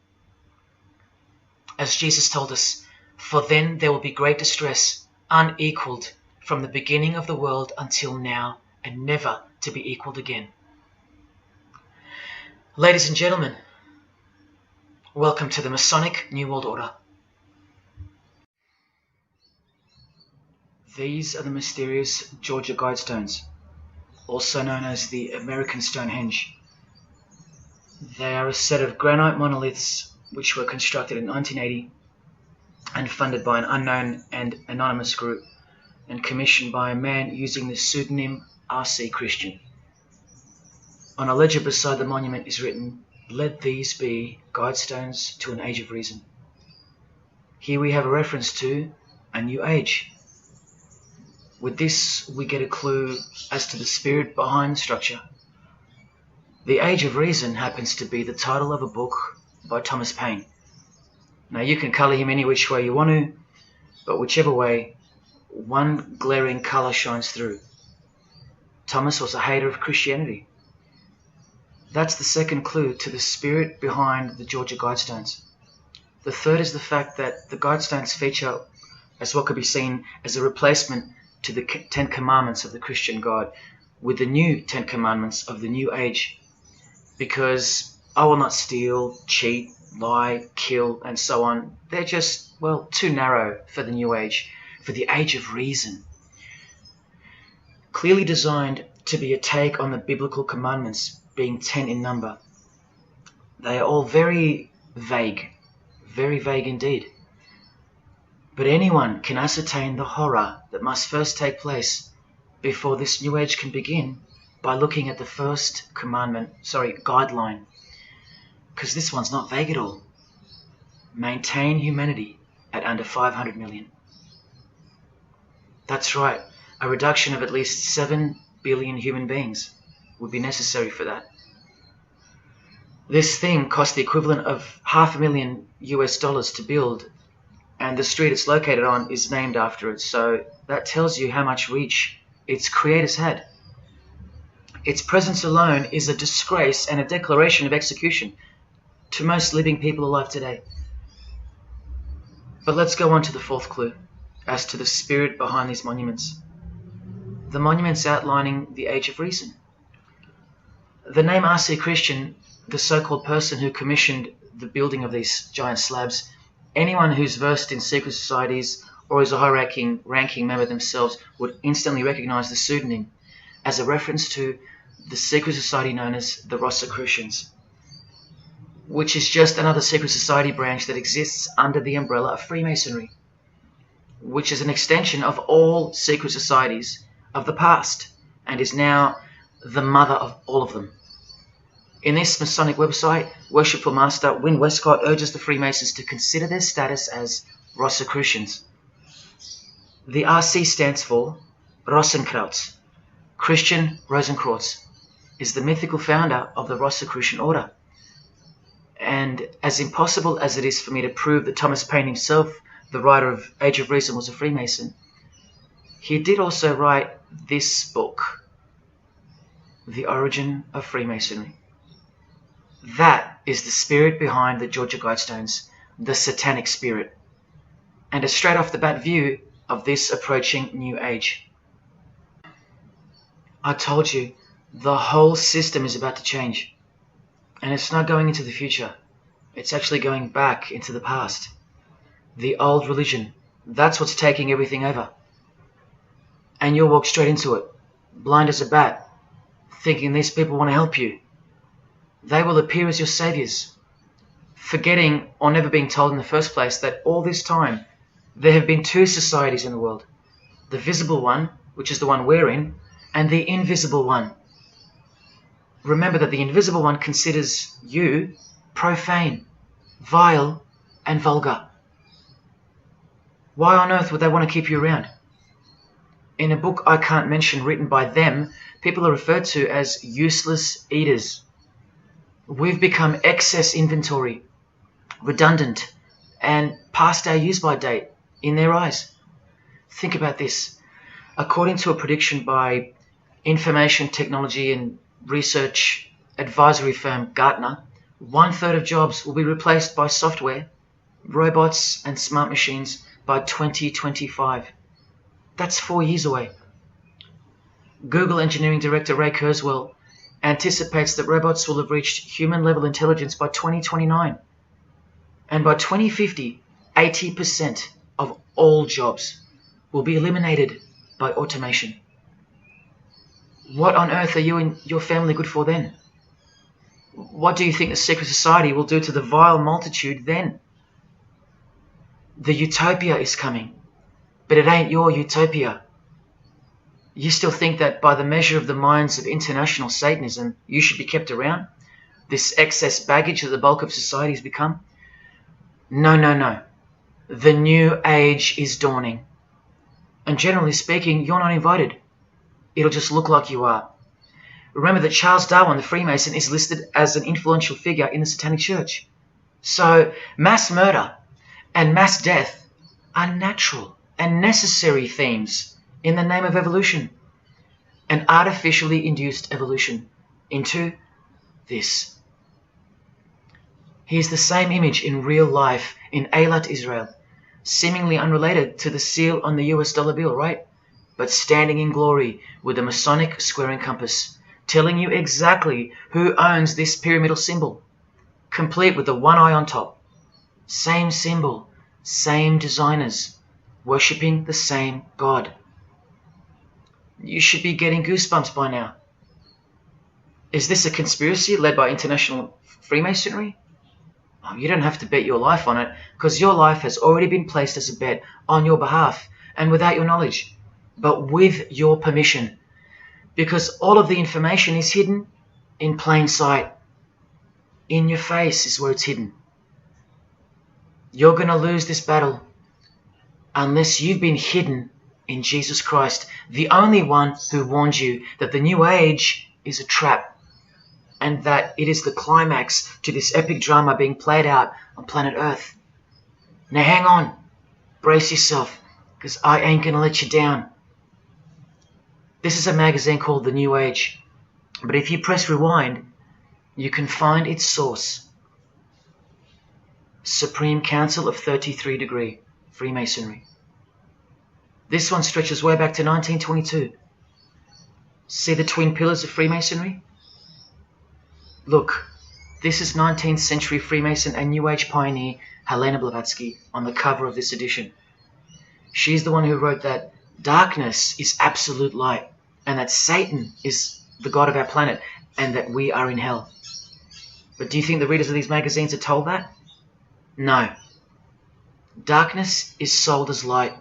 As Jesus told us, for then there will be great distress, unequaled from the beginning of the world until now, and never to be equaled again. Ladies and gentlemen, welcome to the Masonic New World Order. These are the mysterious Georgia Guidestones, also known as the American Stonehenge. They are a set of granite monoliths which were constructed in 1980 and funded by an unknown and anonymous group and commissioned by a man using the pseudonym R.C. Christian. On a ledger beside the monument is written, "Let these be guidestones to an age of reason." Here we have a reference to a new age. With this, we get a clue as to the spirit behind the structure. The Age of Reason happens to be the title of a book by Thomas Paine. Now you can colour him any which way you want to, but whichever way, one glaring colour shines through. Thomas was a hater of Christianity. That's the second clue to the spirit behind the Georgia Guidestones. The third is the fact that the Guidestones feature as what could be seen as a replacement to the Ten Commandments of the Christian God with the new Ten Commandments of the New Age. Because I will not steal, cheat, lie, kill, and so on. They're just, well, too narrow for the New Age, for the Age of Reason. Clearly designed to be a take on the biblical commandments, being 10 in number. They are all very vague indeed. But anyone can ascertain the horror that must first take place before this New Age can begin by looking at the first guideline. Because this one's not vague at all. Maintain humanity at under 500 million. That's right, a reduction of at least 7 billion human beings would be necessary for that. This thing cost the equivalent of $500,000 to build, and the street it's located on is named after it, so that tells you how much reach its creators had. Its presence alone is a disgrace and a declaration of execution to most living people alive today. But let's go on to the fourth clue, as to the spirit behind these monuments. The monuments outlining the Age of Reason. The name R.C. Christian, the so-called person who commissioned the building of these giant slabs, anyone who's versed in secret societies or is a high-ranking member themselves would instantly recognize the pseudonym as a reference to the secret society known as the Rosicrucians, which is just another secret society branch that exists under the umbrella of Freemasonry, which is an extension of all secret societies of the past and is now the mother of all of them. In this Masonic website, Worshipful Master Win Westcott urges the Freemasons to consider their status as Rosicrucians. The RC stands for Rosenkreuz. Christian Rosenkreuz is the mythical founder of the Rosicrucian order. And as impossible as it is for me to prove that Thomas Paine himself, the writer of Age of Reason, was a Freemason, he did also write this book, The Origin of Freemasonry. That is the spirit behind the Georgia Guidestones, the satanic spirit, and a straight off the bat view of this approaching New Age. I told you, the whole system is about to change. And it's not going into the future. It's actually going back into the past. The old religion, that's what's taking everything over. And you'll walk straight into it, blind as a bat, thinking these people want to help you. They will appear as your saviors, forgetting or never being told in the first place that all this time there have been two societies in the world. The visible one, which is the one we're in, and the invisible one. Remember that the invisible one considers you profane, vile, and vulgar. Why on earth would they want to keep you around? In a book I can't mention written by them, people are referred to as useless eaters. We've become excess inventory, redundant, and past our use-by date in their eyes. Think about this. According to a prediction by information technology and research advisory firm Gartner, 1/3 of jobs will be replaced by software, robots, and smart machines by 2025. That's 4 years away. Google engineering director Ray Kurzweil anticipates that robots will have reached human-level intelligence by 2029. And by 2050, 80% of all jobs will be eliminated by automation. What on earth are you and your family good for then? What do you think the secret society will do to the vile multitude then? The utopia is coming, but it ain't your utopia. You still think that by the measure of the minds of international Satanism, you should be kept around? This excess baggage that the bulk of society has become? No, no, no. The new age is dawning. And generally speaking, you're not invited. It'll just look like you are. Remember that Charles Darwin, the Freemason, is listed as an influential figure in the Satanic Church. So mass murder and mass death are natural and necessary themes in the name of evolution, an artificially induced evolution into this. Here's the same image in real life in Eilat, Israel, seemingly unrelated to the seal on the US dollar bill, right? But standing in glory with a Masonic square and compass, telling you exactly who owns this pyramidal symbol, complete with the one eye on top. Same symbol, same designers, worshipping the same God. You should be getting goosebumps by now. Is this a conspiracy led by international Freemasonry? Oh, you don't have to bet your life on it, because your life has already been placed as a bet on your behalf and without your knowledge, but with your permission, because all of the information is hidden in plain sight. In your face is where it's hidden. You're going to lose this battle unless you've been hidden in Jesus Christ, the only one who warned you that the new age is a trap and that it is the climax to this epic drama being played out on planet Earth. Now hang on, brace yourself, because I ain't going to let you down. This is a magazine called The New Age, but if you press rewind, you can find its source. Supreme Council of 33 Degree, Freemasonry. This one stretches way back to 1922. See the twin pillars of Freemasonry? Look, this is 19th century Freemason and New Age pioneer Helena Blavatsky on the cover of this edition. She's the one who wrote that darkness is absolute light and that Satan is the god of our planet and that we are in hell. But do you think the readers of these magazines are told that? No. Darkness is sold as light.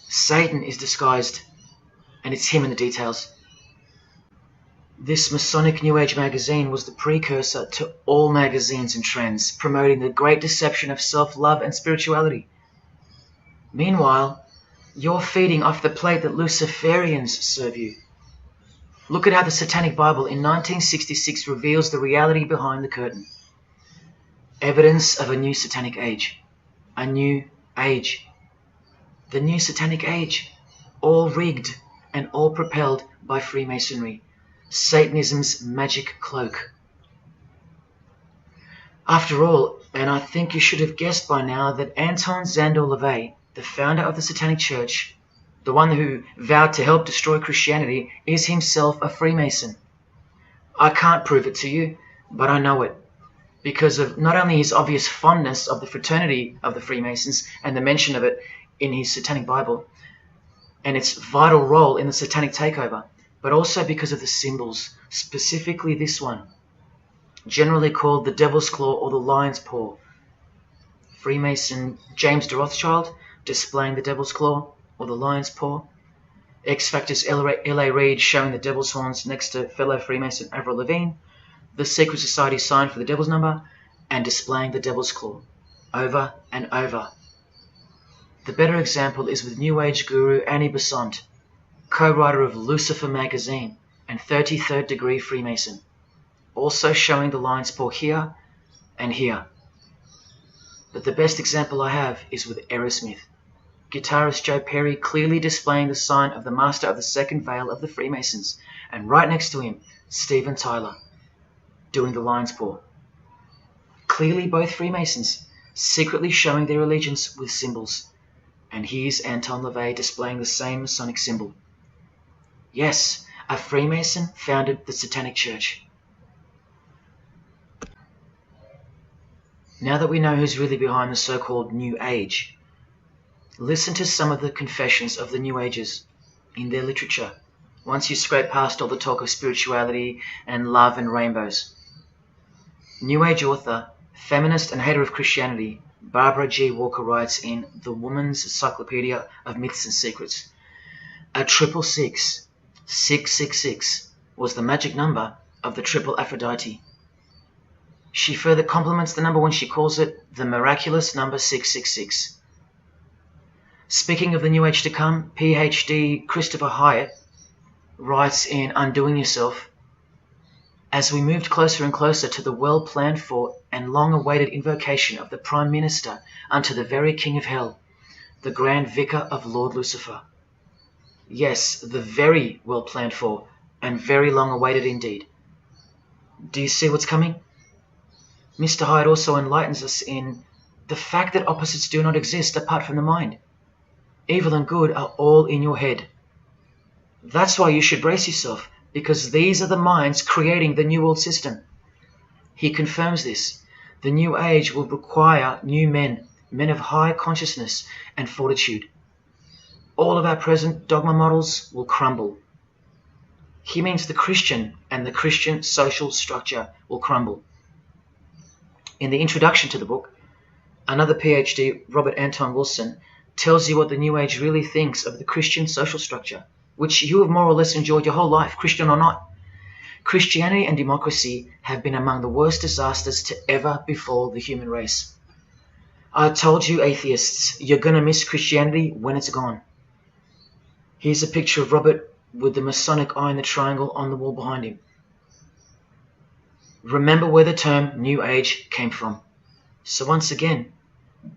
Satan is disguised, and it's him in the details. This Masonic New Age magazine was the precursor to all magazines and trends, promoting the great deception of self-love and spirituality. Meanwhile, you're feeding off the plate that Luciferians serve you. Look at how the Satanic Bible in 1966 reveals the reality behind the curtain. Evidence of a new Satanic age. A new age. The new Satanic age. All rigged and all propelled by Freemasonry. Satanism's magic cloak. After all, and I think you should have guessed by now that Anton Szandor LaVey, the founder of the Satanic Church, the one who vowed to help destroy Christianity, is himself a Freemason. I can't prove it to you, but I know it, because of not only his obvious fondness of the fraternity of the Freemasons and the mention of it in his Satanic Bible, and its vital role in the Satanic takeover, but also because of the symbols, specifically this one, generally called the Devil's Claw or the Lion's Paw. Freemason James de Rothschild displaying the Devil's Claw or the Lion's Paw. X-Factor's L.A. Reid showing the Devil's Horns next to fellow Freemason Avril Lavigne. The Secret Society sign for the Devil's Number, and displaying the Devil's Claw over and over. The better example is with New Age guru Annie Besant, co-writer of Lucifer magazine and 33rd Degree Freemason, also showing the Lion's Paw here and here. But the best example I have is with Aerosmith, guitarist Joe Perry clearly displaying the sign of the Master of the Second Veil of the Freemasons, and right next to him, Steven Tyler, doing the Lion's Paw. Clearly both Freemasons, secretly showing their allegiance with symbols. And here's Anton LaVey displaying the same Masonic symbol. Yes, A Freemason founded the Satanic Church. Now that we know who's really behind the so-called New Age, listen to some of the confessions of the New Agers in their literature, once you scrape past all the talk of spirituality and love and rainbows. New Age author, feminist and hater of Christianity, Barbara G. Walker writes in The Woman's Encyclopedia of Myths and Secrets, "A 666, 666, was the magic number of the triple Aphrodite." She further compliments the number when she calls it the miraculous number 666. Speaking of the New Age to come, PhD Christopher Hyatt writes in Undoing Yourself, "As we moved closer and closer to the well-planned for and long-awaited invocation of the Prime Minister unto the very King of Hell, the Grand Vicar of Lord Lucifer." Yes, the very well-planned for and very long-awaited indeed. Do you see what's coming? Mr. Hyde also enlightens us in the fact that opposites do not exist apart from the mind. Evil and good are all in your head. That's why you should brace yourself, because these are the minds creating the New World System. He confirms this. The New Age will require new men, men of high consciousness and fortitude. All of our present dogma models will crumble. He means the Christian and the Christian social structure will crumble. In the introduction to the book, another PhD, Robert Anton Wilson, tells you what the New Age really thinks of the Christian social structure, which you have more or less enjoyed your whole life, Christian or not. Christianity and democracy have been among the worst disasters to ever befall the human race. I told you, atheists, you're going to miss Christianity when it's gone. Here's a picture of Robert with the Masonic eye in the triangle on the wall behind him. Remember where the term New Age came from. So once again,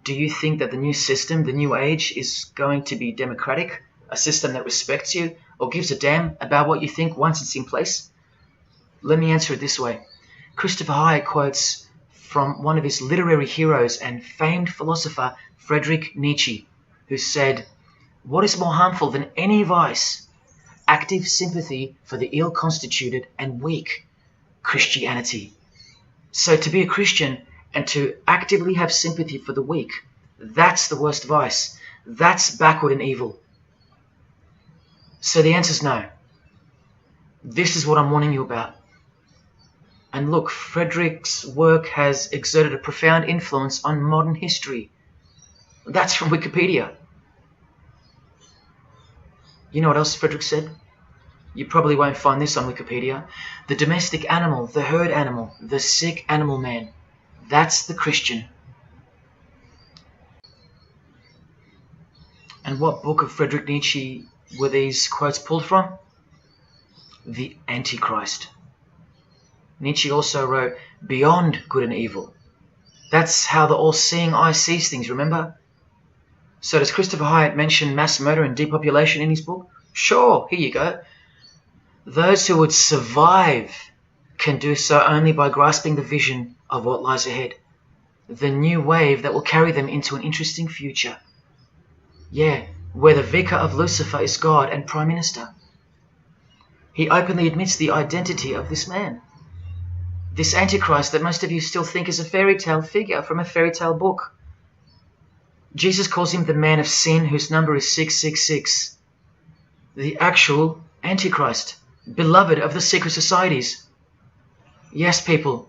do you think that the new system, the New Age, is going to be democratic, a system that respects you or gives a damn about what you think once it's in place? Let me answer it this way. Christopher Hyatt quotes from one of his literary heroes and famed philosopher, Friedrich Nietzsche, who said, "What is more harmful than any vice? Active sympathy for the ill-constituted and weak. Christianity." So to be a Christian and to actively have sympathy for the weak, that's the worst vice. That's backward and evil. So the answer's no. This is what I'm warning you about. And look, Friedrich's work has exerted a profound influence on modern history. That's from Wikipedia. You know what else Friedrich said? You probably won't find this on Wikipedia. The domestic animal, the herd animal, the sick animal man. That's the Christian. And what book of Friedrich Nietzsche were these quotes pulled from? The Antichrist. Nietzsche also wrote Beyond Good and Evil. That's how the all-seeing eye sees things, remember? So does Christopher Hyatt mention mass murder and depopulation in his book? Sure, here you go. Those who would survive can do so only by grasping the vision of what lies ahead. The new wave that will carry them into an interesting future. Yeah, where the Vicar of Lucifer is God and Prime Minister. He openly admits the identity of this man. This Antichrist that most of you still think is a fairy tale figure from a fairy tale book. Jesus calls him the man of sin whose number is 666. The actual Antichrist, beloved of the secret societies. Yes, people,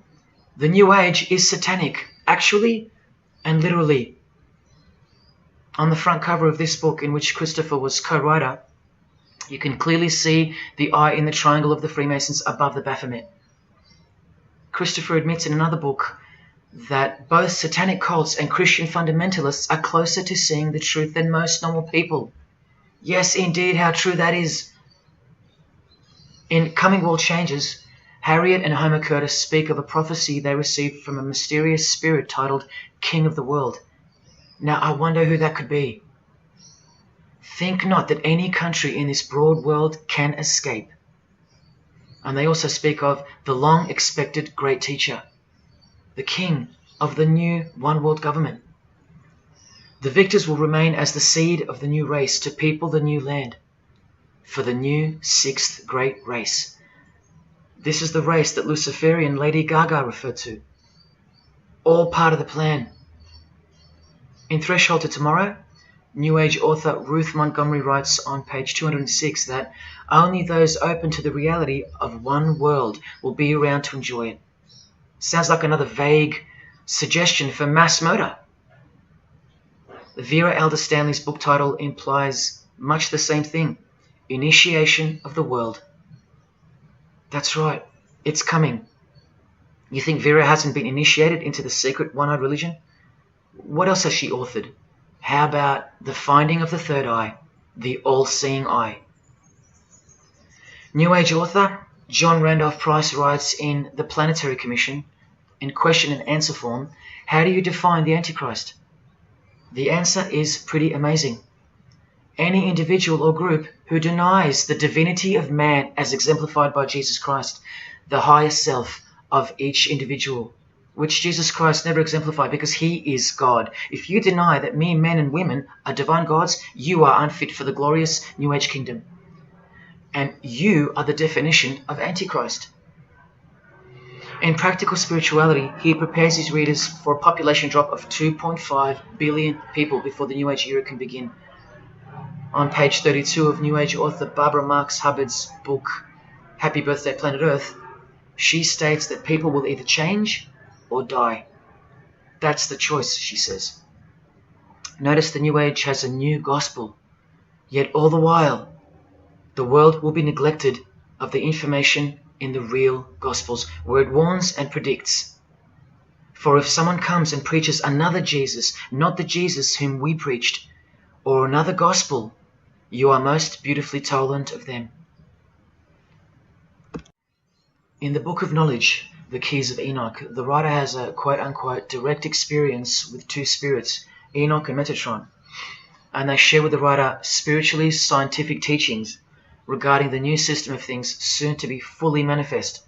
the New Age is satanic, actually and literally. On the front cover of this book, in which Christopher was co-writer, you can clearly see the eye in the triangle of the Freemasons above the Baphomet. Christopher admits in another book that both satanic cults and Christian fundamentalists are closer to seeing the truth than most normal people. Yes, indeed, how true that is. In Coming World Changes, Harriet and Homer Curtis speak of a prophecy they received from a mysterious spirit titled King of the World. Now, I wonder who that could be. Think not that any country in this broad world can escape. And they also speak of the long-expected great teacher, the king of the new one-world government. The victors will remain as the seed of the new race to people the new land. for the new sixth great race. This is the race that Luciferian Lady Gaga referred to. All part of the plan. In Threshold to Tomorrow, New Age author Ruth Montgomery writes on page 206 that only those open to the reality of one world will be around to enjoy it. Sounds like another vague suggestion for mass murder. Vera Elder Stanley's book title implies much the same thing. Initiation of the world. That's right, it's coming. You think Vera hasn't been initiated into the secret one-eyed religion? What else has she authored? How about The Finding of the Third Eye, the All-Seeing Eye? New Age author John Randolph Price writes in The Planetary Commission, in question and answer form, how do you define the Antichrist? The answer is pretty amazing. Any individual or group who denies the divinity of man as exemplified by Jesus Christ, the highest self of each individual, which Jesus Christ never exemplified because he is God. If you deny that mere men and women are divine gods, you are unfit for the glorious New Age kingdom. And you are the definition of Antichrist. In Practical Spirituality, he prepares his readers for a population drop of 2.5 billion people before the New Age era can begin. On page 32 of New Age author Barbara Marx Hubbard's book, Happy Birthday Planet Earth, she states that people will either change or die. That's the choice, she says. Notice the New Age has a new gospel, yet all the while, the world will be neglected of the information in the real Gospels, where it warns and predicts. For if someone comes and preaches another Jesus, not the Jesus whom we preached, or another gospel, you are most beautifully tolerant of them. In the Book of Knowledge, The Keys of Enoch, the writer has a quote-unquote direct experience with two spirits, Enoch and Metatron, and they share with the writer spiritually scientific teachings regarding the new system of things soon to be fully manifest.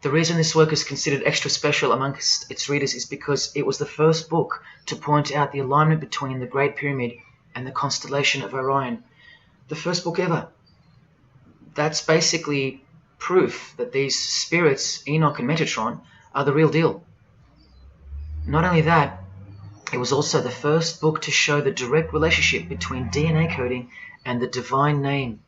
The reason this work is considered extra special amongst its readers is because it was the first book to point out the alignment between the Great Pyramid and the constellation of Orion. The first book ever. That's basically proof that these spirits, Enoch and Metatron, are the real deal. Not only that, it was also the first book to show the direct relationship between DNA coding and the divine name.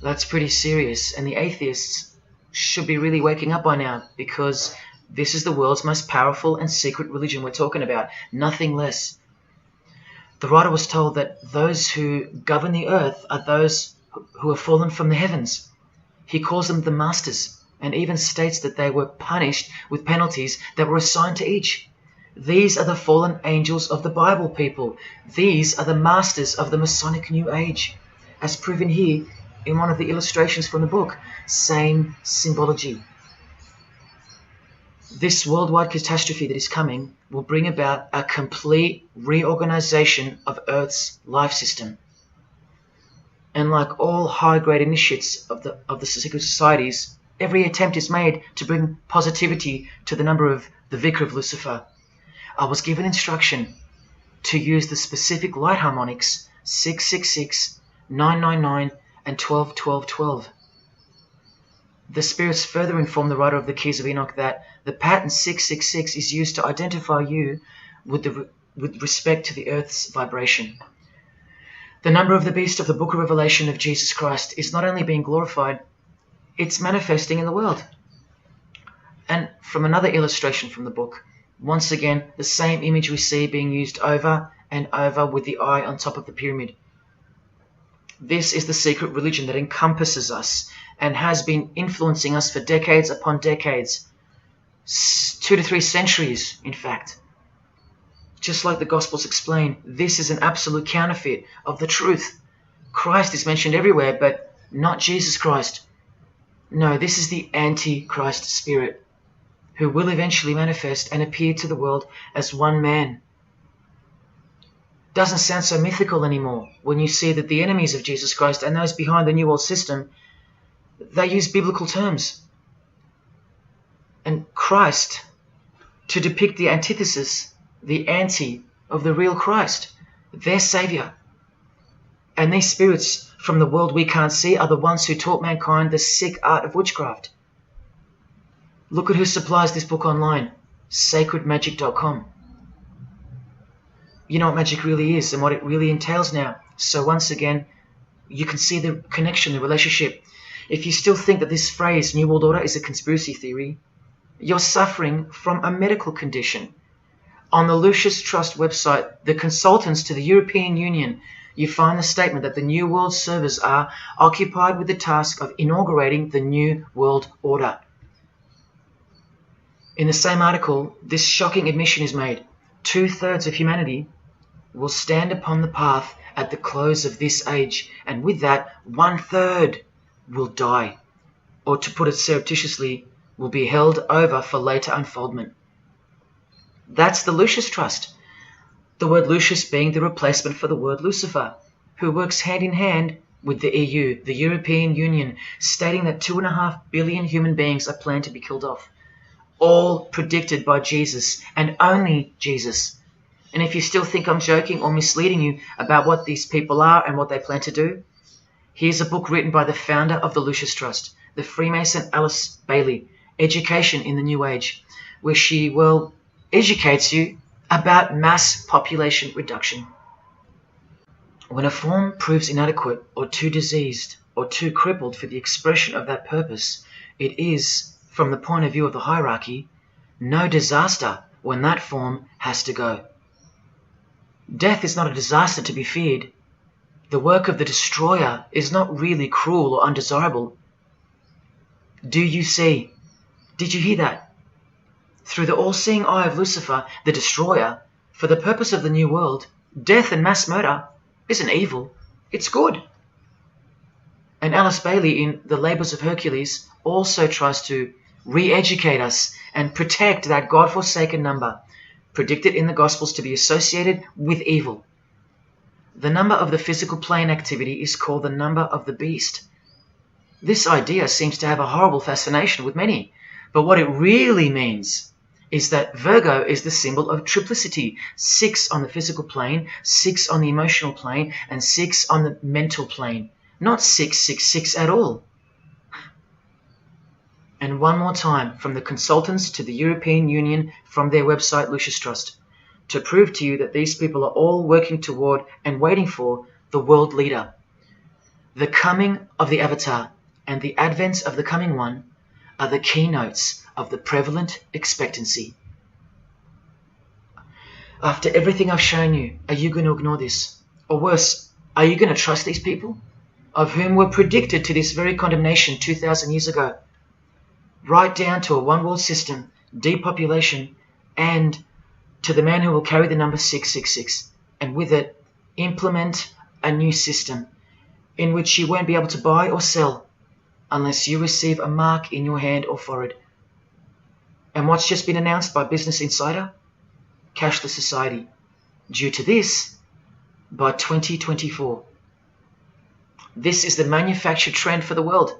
That's pretty serious, and the atheists should be really waking up by now, because this is the world's most powerful and secret religion we're talking about, nothing less. The writer was told that those who govern the earth are those who have fallen from the heavens. He calls them the masters, and even states that they were punished with penalties that were assigned to each. These are the fallen angels of the Bible, people. These are the masters of the Masonic New Age, as proven here in one of the illustrations from the book. Same symbology. This worldwide catastrophe that is coming will bring about a complete reorganization of Earth's life system. And like all high-grade initiates of the secret societies, every attempt is made to bring positivity to the number of the Vicar of Lucifer. I was given instruction to use the specific light harmonics 666, 999, and 12-12-12. The spirits further inform the writer of the Keys of Enoch that the pattern 666 is used to identify you with respect to the Earth's vibration. The number of the beast of the Book of Revelation of Jesus Christ is not only being glorified, it's manifesting in the world. And from another illustration from the book, once again, the same image we see being used over and over with the eye on top of the pyramid. This is the secret religion that encompasses us and has been influencing us for decades upon decades, 2 to 3 centuries, in fact. Just like the Gospels explain, this is an absolute counterfeit of the truth. Christ is mentioned everywhere, but not Jesus Christ. No, this is the Antichrist spirit, who will eventually manifest and appear to the world as one man. Doesn't sound so mythical anymore when you see that the enemies of Jesus Christ and those behind the New World System, they use biblical terms. And Christ, to depict the antithesis, the anti of the real Christ, their Savior. And these spirits from the world we can't see are the ones who taught mankind the sick art of witchcraft. Look at who supplies this book online, sacredmagic.com. You know what magic really is and what it really entails now. So once again, you can see the connection, the relationship. If you still think that this phrase, New World Order, is a conspiracy theory, you're suffering from a medical condition. On the Lucius Trust website, the consultants to the European Union, you find the statement that the New World servers are occupied with the task of inaugurating the New World Order. In the same article, this shocking admission is made. 2/3 of humanity will stand upon the path at the close of this age, and with that, 1/3 will die, or to put it surreptitiously, will be held over for later unfoldment. That's the Lucius Trust. The word Lucius being the replacement for the word Lucifer, who works hand in hand with the EU, the European Union, stating that 2.5 billion human beings are planned to be killed off. All predicted by Jesus, and only Jesus. And if you still think I'm joking or misleading you about what these people are and what they plan to do, here's a book written by the founder of the Lucius Trust, the Freemason Alice Bailey, Education in the New Age, where she, educates you about mass population reduction. When a form proves inadequate or too diseased or too crippled for the expression of that purpose, it is, from the point of view of the hierarchy, no disaster when that form has to go. Death is not a disaster to be feared. The work of the destroyer is not really cruel or undesirable. Do you see? Did you hear that? Through the all-seeing eye of Lucifer, the destroyer, for the purpose of the new world, death and mass murder isn't evil, it's good. And Alice Bailey in The Labours of Hercules also tries to re-educate us and protect that God-forsaken number, predicted in the Gospels to be associated with evil. The number of the physical plane activity is called the number of the beast. This idea seems to have a horrible fascination with many, but what it really means is that Virgo is the symbol of triplicity, 6 on the physical plane, 6 on the emotional plane, and 6 on the mental plane, not 666 at all. And one more time, from the consultants to the European Union, from their website Lucius Trust, to prove to you that these people are all working toward and waiting for the world leader. The coming of the Avatar and the advent of the coming one are the keynotes of the prevalent expectancy. After everything I've shown you, are you going to ignore this? Or worse, are you going to trust these people, of whom were predicted to this very condemnation 2,000 years ago? Right down to a one-world system, depopulation, and to the man who will carry the number 666, and with it, implement a new system in which you won't be able to buy or sell unless you receive a mark in your hand or forehead. And what's just been announced by Business Insider? Cashless society. Due to this, by 2024. This is the manufactured trend for the world.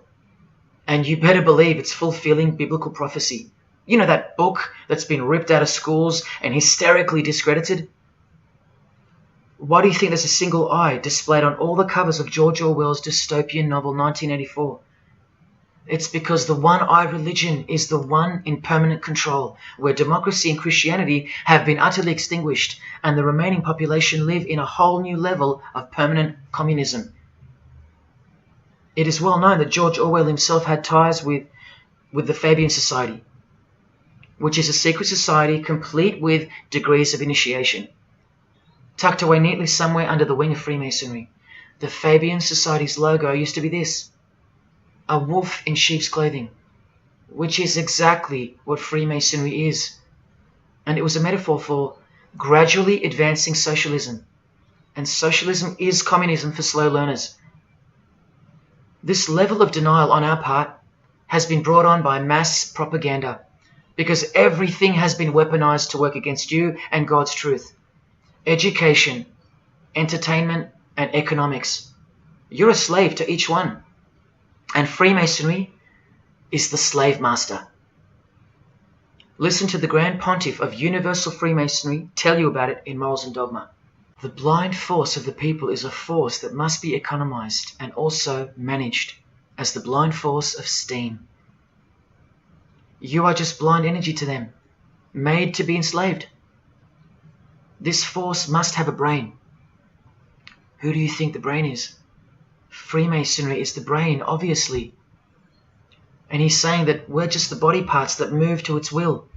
And you better believe it's fulfilling biblical prophecy. You know that book that's been ripped out of schools and hysterically discredited? Why do you think there's a single eye displayed on all the covers of George Orwell's dystopian novel 1984? It's because the one-eye religion is the one in permanent control, where democracy and Christianity have been utterly extinguished and the remaining population live in a whole new level of permanent communism. It is well known that George Orwell himself had ties with the Fabian Society, which is a secret society complete with degrees of initiation. Tucked away neatly somewhere under the wing of Freemasonry, the Fabian Society's logo used to be this: a wolf in sheep's clothing, which is exactly what Freemasonry is. And it was a metaphor for gradually advancing socialism. And socialism is communism for slow learners. This level of denial on our part has been brought on by mass propaganda, because everything has been weaponized to work against you and God's truth. Education, entertainment, and economics. You're a slave to each one. And Freemasonry is the slave master. Listen to the Grand Pontiff of Universal Freemasonry tell you about it in Morals and Dogma. The blind force of the people is a force that must be economized and also managed as the blind force of steam. You are just blind energy to them, made to be enslaved. This force must have a brain. Who do you think the brain is? Freemasonry is the brain, obviously. And he's saying that we're just the body parts that move to its will.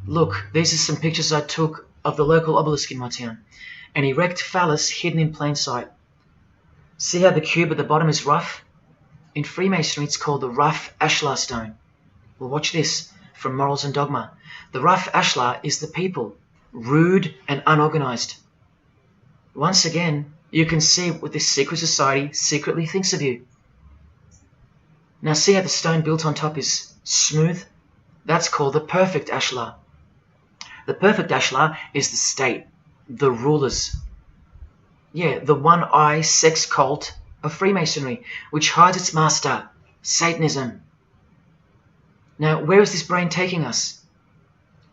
Look, these are some pictures I took of the local obelisk in my town. An erect phallus hidden in plain sight. See how the cube at the bottom is rough? In Freemasonry it's called the rough ashlar stone. Well, watch this from Morals and Dogma. The rough ashlar is the people, rude and unorganized. Once again, you can see what this secret society secretly thinks of you. Now see how the stone built on top is smooth? That's called the perfect ashlar. The perfect ashlar is the state, the rulers. Yeah, the one-eye sex cult of Freemasonry, which hides its master, Satanism. Now, where is this brain taking us?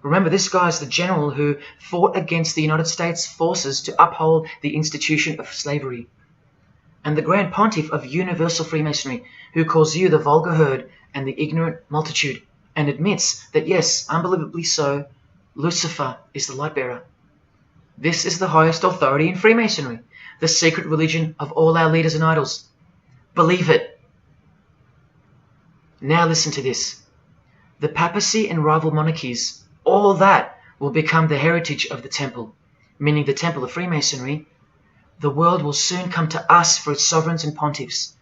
Remember, this guy is the general who fought against the United States forces to uphold the institution of slavery. And the Grand Pontiff of Universal Freemasonry, who calls you the vulgar herd and the ignorant multitude, and admits that, yes, unbelievably so, Lucifer is the light bearer. This is the highest authority in Freemasonry, the secret religion of all our leaders and idols. Believe it. Now listen to this. The papacy and rival monarchies, all that will become the heritage of the temple, meaning the temple of Freemasonry. The world will soon come to us for its sovereigns and pontiffs.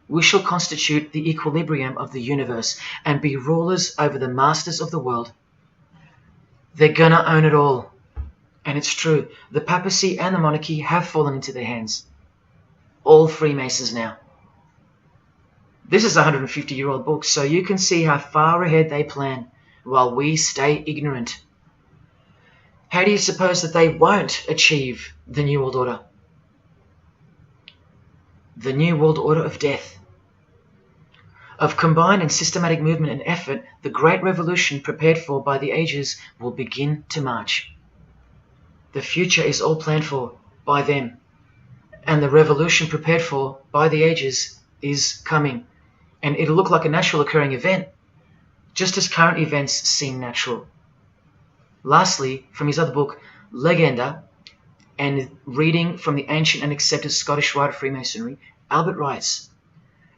We shall constitute the equilibrium of the universe and be rulers over the masters of the world. They're gonna own it all. And it's true, the papacy and the monarchy have fallen into their hands. All Freemasons now. This is a 150-year-old book, so you can see how far ahead they plan, while we stay ignorant. How do you suppose that they won't achieve the New World Order? The New World Order of death. Of combined and systematic movement and effort, the great revolution prepared for by the ages will begin to march. The future is all planned for by them, and the revolution prepared for by the ages is coming, and it'll look like a natural occurring event, just as current events seem natural. Lastly, from his other book, Legenda, and reading from the ancient and accepted Scottish rite of Freemasonry, Albert writes,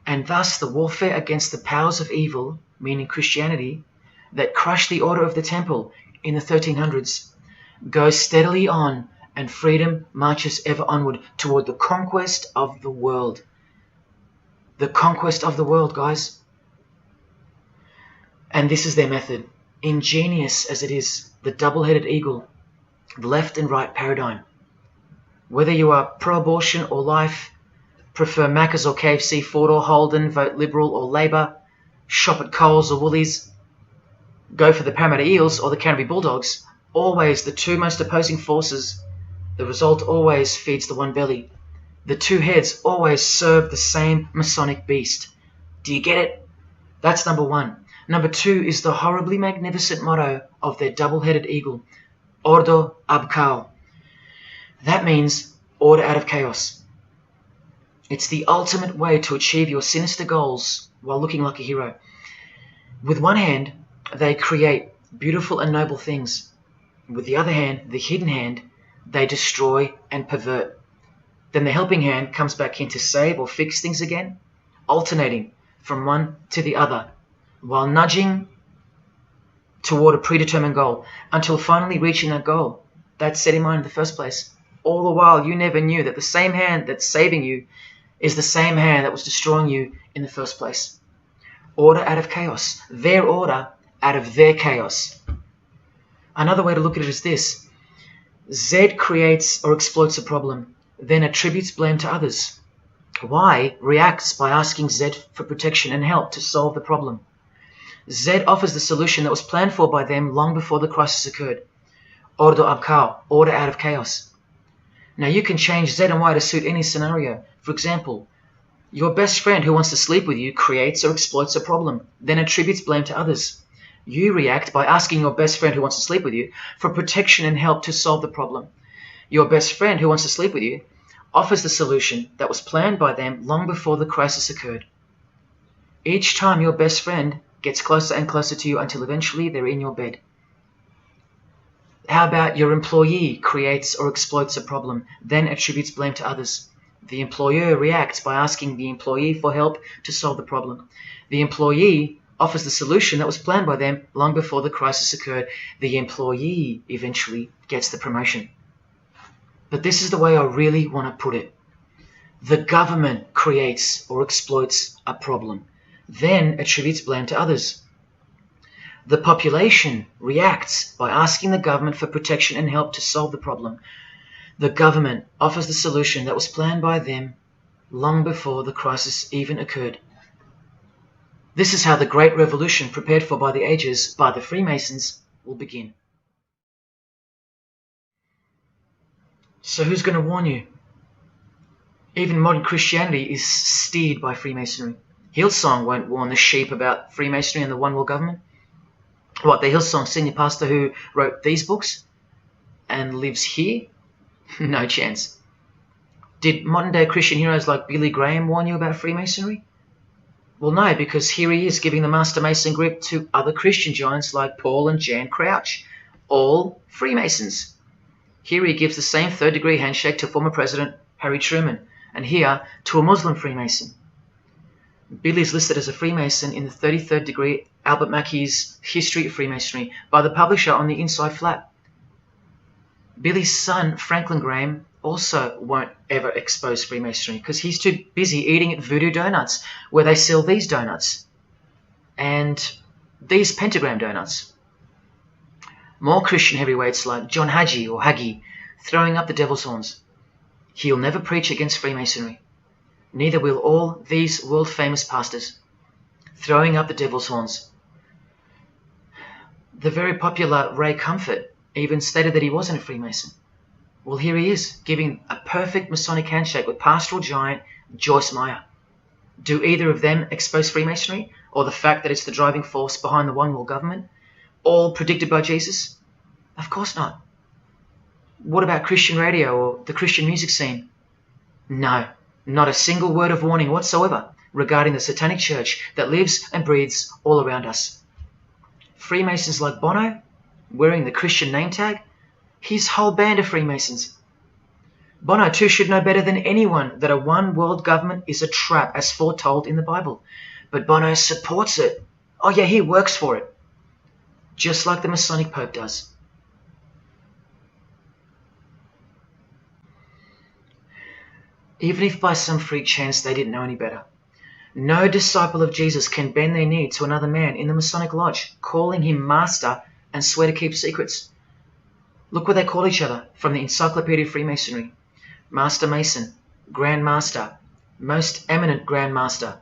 "And thus the warfare against the powers of evil, meaning Christianity, that crushed the order of the temple in the 1300s, goes steadily on, and freedom marches ever onward toward the conquest of the world." The conquest of the world, guys. And this is their method. Ingenious as it is, the double-headed eagle, the left and right paradigm. Whether you are pro-abortion or life, prefer Macca's or KFC, Ford or Holden, vote Liberal or Labour, shop at Coles or Woolies, go for the Parramatta Eels or the Canterbury Bulldogs, always the two most opposing forces, the result always feeds the one belly. The two heads always serve the same Masonic beast. Do you get it? That's number one. Number two is the horribly magnificent motto of their double-headed eagle, Ordo ab Chaos. That means order out of chaos. It's the ultimate way to achieve your sinister goals while looking like a hero. With one hand, they create beautiful and noble things. With the other hand, the hidden hand, they destroy and pervert. Then the helping hand comes back in to save or fix things again, alternating from one to the other, while nudging toward a predetermined goal, until finally reaching that goal that's set in mind in the first place. All the while, you never knew that the same hand that's saving you is the same hand that was destroying you in the first place. Order out of chaos. Their order out of their chaos. Another way to look at it is this. Z creates or exploits a problem, then attributes blame to others. Y reacts by asking Z for protection and help to solve the problem. Z offers the solution that was planned for by them long before the crisis occurred. Ordo ab Chaos, order out of chaos. Now you can change Z and Y to suit any scenario. For example, your best friend who wants to sleep with you creates or exploits a problem, then attributes blame to others. You react by asking your best friend who wants to sleep with you for protection and help to solve the problem. Your best friend who wants to sleep with you offers the solution that was planned by them long before the crisis occurred. Each time your best friend gets closer and closer to you until eventually they're in your bed. How about your employee creates or exploits a problem, then attributes blame to others? The employer reacts by asking the employee for help to solve the problem. The employee offers the solution that was planned by them long before the crisis occurred. The employee eventually gets the promotion. But this is the way I really want to put it. The government creates or exploits a problem, then attributes blame to others. The population reacts by asking the government for protection and help to solve the problem. The government offers the solution that was planned by them long before the crisis even occurred. This is how the Great Revolution, prepared for by the ages by the Freemasons, will begin. So who's going to warn you? Even modern Christianity is steered by Freemasonry. Hillsong won't warn the sheep about Freemasonry and the one world government. What, the Hillsong senior pastor who wrote these books and lives here? No chance. Did modern day Christian heroes like Billy Graham warn you about Freemasonry? Well, no, because here he is giving the Master Mason grip to other Christian giants like Paul and Jan Crouch, all Freemasons. Here he gives the same third-degree handshake to former President Harry Truman, and here to a Muslim Freemason. Billy is listed as a Freemason in the 33rd degree Albert Mackey's History of Freemasonry by the publisher on the inside flap. Billy's son, Franklin Graham, also won't ever expose Freemasonry because he's too busy eating at Voodoo Donuts, where they sell these donuts and these pentagram donuts. More Christian heavyweights like John Hagee or Hagee throwing up the devil's horns. He'll never preach against Freemasonry. Neither will all these world-famous pastors throwing up the devil's horns. The very popular Ray Comfort even stated that he wasn't a Freemason. Well, here he is, giving a perfect Masonic handshake with pastoral giant Joyce Meyer. Do either of them expose Freemasonry, or the fact that it's the driving force behind the one world government, all predicted by Jesus? Of course not. What about Christian radio or the Christian music scene? No, not a single word of warning whatsoever regarding the satanic church that lives and breathes all around us. Freemasons like Bono, wearing the Christian name tag, his whole band of Freemasons. Bono too should know better than anyone that a one world government is a trap as foretold in the Bible. But Bono supports it. Oh yeah, he works for it. Just like the Masonic Pope does. Even if by some freak chance they didn't know any better. No disciple of Jesus can bend their knee to another man in the Masonic Lodge, calling him master and swear to keep secrets. Look what they call each other from the Encyclopedia of Freemasonry. Master Mason, Grand Master, Most Eminent Grand Master,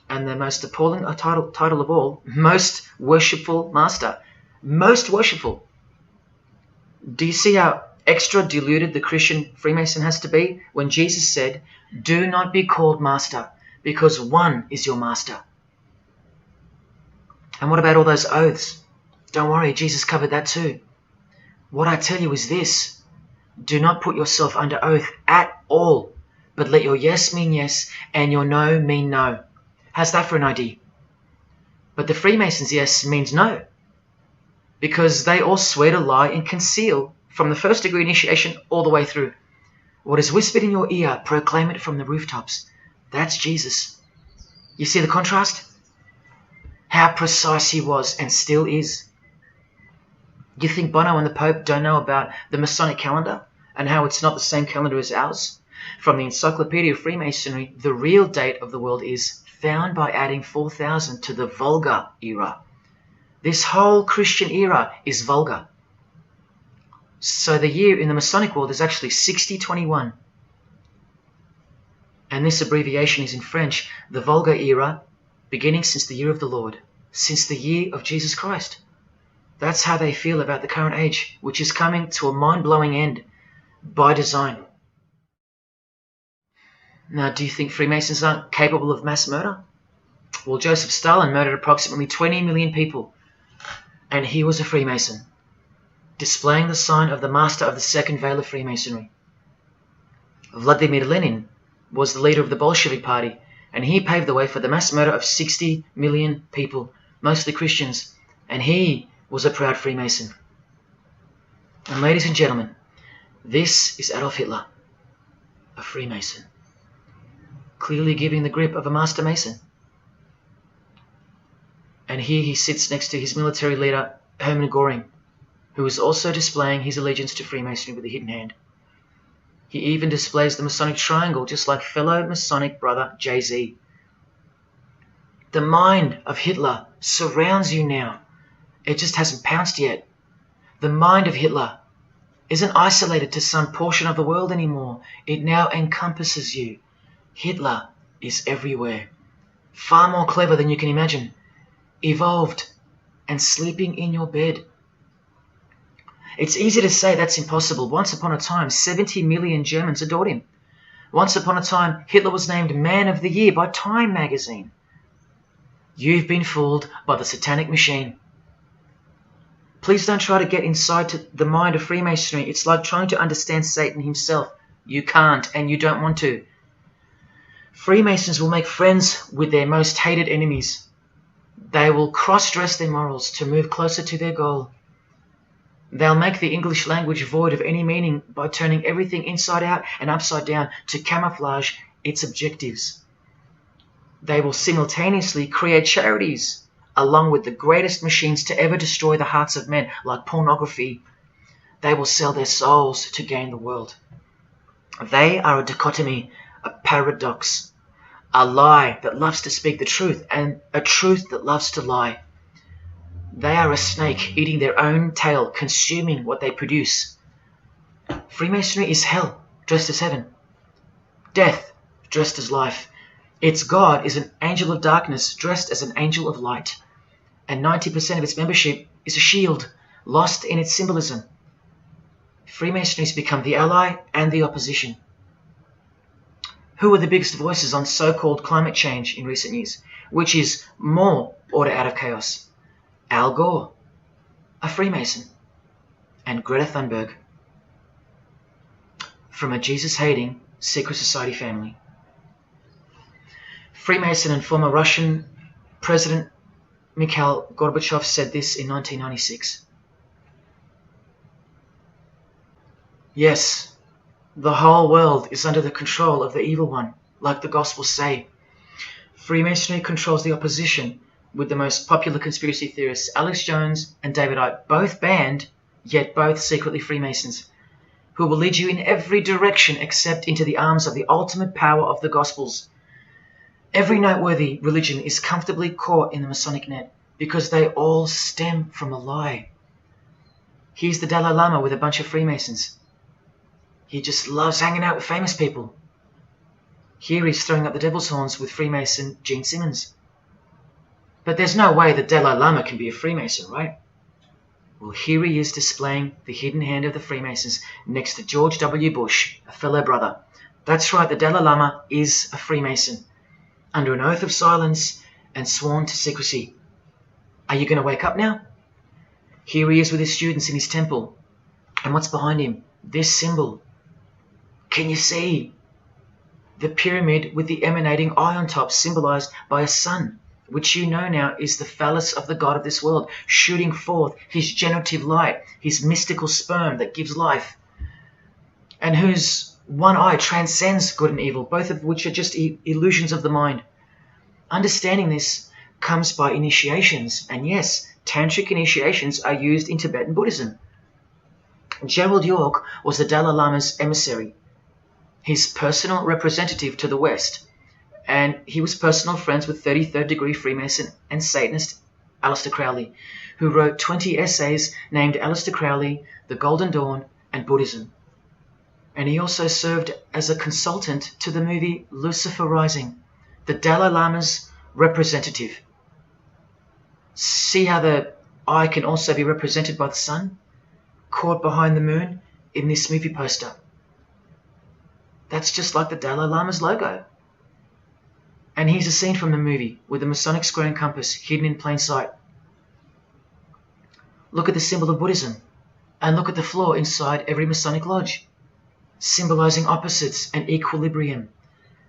and the most appalling title of all, Most Worshipful Master. Most worshipful. Do you see how extra diluted the Christian Freemason has to be when Jesus said, "Do not be called master, because one is your master"? And what about all those oaths? Don't worry, Jesus covered that too. What I tell you is this: do not put yourself under oath at all, but let your yes mean yes and your no mean no. How's that for an idea? But the Freemasons' yes means no, because they all swear to lie and conceal from the first degree initiation all the way through. What is whispered in your ear, proclaim it from the rooftops. That's Jesus. You see the contrast? How precise he was and still is. You think Bono and the Pope don't know about the Masonic calendar and how it's not the same calendar as ours? From the Encyclopedia of Freemasonry, the real date of the world is found by adding 4000 to the Vulgar era. This whole Christian era is vulgar. So the year in the Masonic world is actually 6021. And this abbreviation is in French, the Vulgar era, beginning since the year of the Lord, since the year of Jesus Christ. That's how they feel about the current age, which is coming to a mind-blowing end by design. Now, do you think Freemasons aren't capable of mass murder? Well, Joseph Stalin murdered approximately 20 million people, and he was a Freemason, displaying the sign of the master of the second veil of Freemasonry. Vladimir Lenin was the leader of the Bolshevik Party, and he paved the way for the mass murder of 60 million people, mostly Christians, and he was a proud Freemason. And ladies and gentlemen, this is Adolf Hitler, a Freemason, clearly giving the grip of a Master Mason. And here he sits next to his military leader, Hermann Göring, who is also displaying his allegiance to Freemasonry with a hidden hand. He even displays the Masonic triangle, just like fellow Masonic brother Jay-Z. The mind of Hitler surrounds you now. It just hasn't pounced yet. The mind of Hitler isn't isolated to some portion of the world anymore. It now encompasses you. Hitler is everywhere. Far more clever than you can imagine. Evolved and sleeping in your bed. It's easy to say that's impossible. Once upon a time, 70 million Germans adored him. Once upon a time, Hitler was named Man of the Year by Time magazine. You've been fooled by the satanic machine. Please don't try to get inside to the mind of Freemasonry. It's like trying to understand Satan himself. You can't, and you don't want to. Freemasons will make friends with their most hated enemies. They will cross-dress their morals to move closer to their goal. They'll make the English language void of any meaning by turning everything inside out and upside down to camouflage its objectives. They will simultaneously create charities along with the greatest machines to ever destroy the hearts of men, like pornography. They will sell their souls to gain the world. They are a dichotomy, a paradox, a lie that loves to speak the truth and a truth that loves to lie. They are a snake eating their own tail, consuming what they produce. Freemasonry is hell dressed as heaven, death dressed as life. Its God is an angel of darkness dressed as an angel of light, and 90% of its membership is a shield, lost in its symbolism. Freemasonry has become the ally and the opposition. Who are the biggest voices on so-called climate change in recent years? Which is more order out of chaos? Al Gore, a Freemason, and Greta Thunberg, from a Jesus-hating secret society family. Freemason and former Russian President Mikhail Gorbachev said this in 1996. Yes, the whole world is under the control of the evil one, like the Gospels say. Freemasonry controls the opposition, with the most popular conspiracy theorists, Alex Jones and David Icke, both banned, yet both secretly Freemasons, who will lead you in every direction except into the arms of the ultimate power of the Gospels. Every noteworthy religion is comfortably caught in the Masonic net, because they all stem from a lie. Here's the Dalai Lama with a bunch of Freemasons. He just loves hanging out with famous people. Here he's throwing up the devil's horns with Freemason Gene Simmons. But there's no way the Dalai Lama can be a Freemason, right? Well, here he is displaying the hidden hand of the Freemasons next to George W. Bush, a fellow brother. That's right, the Dalai Lama is a Freemason, under an oath of silence and sworn to secrecy. Are you going to wake up now? Here he is with his students in his temple. And what's behind him? This symbol. Can you see? The pyramid with the emanating eye on top, symbolized by a sun, which you know now is the phallus of the god of this world, shooting forth his generative light, his mystical sperm that gives life, and whose one eye transcends good and evil, both of which are just illusions of the mind. Understanding this comes by initiations, and yes, tantric initiations are used in Tibetan Buddhism. Gerald York was the Dalai Lama's emissary, his personal representative to the West, and he was personal friends with 33rd degree Freemason and Satanist Aleister Crowley, who wrote 20 essays named Aleister Crowley, The Golden Dawn, and Buddhism. And he also served as a consultant to the movie Lucifer Rising, the Dalai Lama's representative. See how the eye can also be represented by the sun, caught behind the moon in this movie poster. That's just like the Dalai Lama's logo. And here's a scene from the movie with the Masonic square and compass hidden in plain sight. Look at the symbol of Buddhism, and look at the floor inside every Masonic lodge. symbolizing opposites and equilibrium,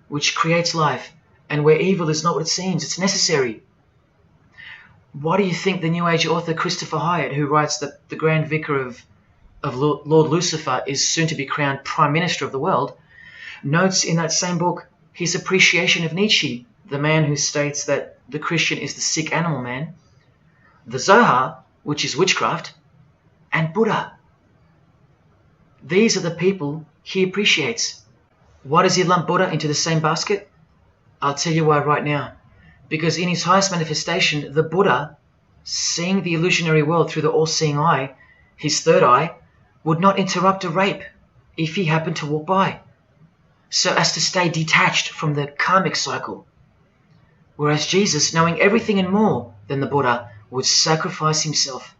which creates life, and where evil is not what it seems, it's necessary. Why do you think the New Age author Christopher Hyatt, who writes that the Grand Vicar of Lord Lucifer is soon to be crowned Prime Minister of the world, notes in that same book his appreciation of Nietzsche, the man who states that the Christian is the sick animal man, the Zohar, which is witchcraft, and Buddha. These are the people he appreciates. Why does he lump Buddha into the same basket? I'll tell you why right now. Because in his highest manifestation, the Buddha, seeing the illusionary world through the all-seeing eye, his third eye, would not interrupt a rape if he happened to walk by, so as to stay detached from the karmic cycle. Whereas Jesus, knowing everything and more than the Buddha, would sacrifice himself,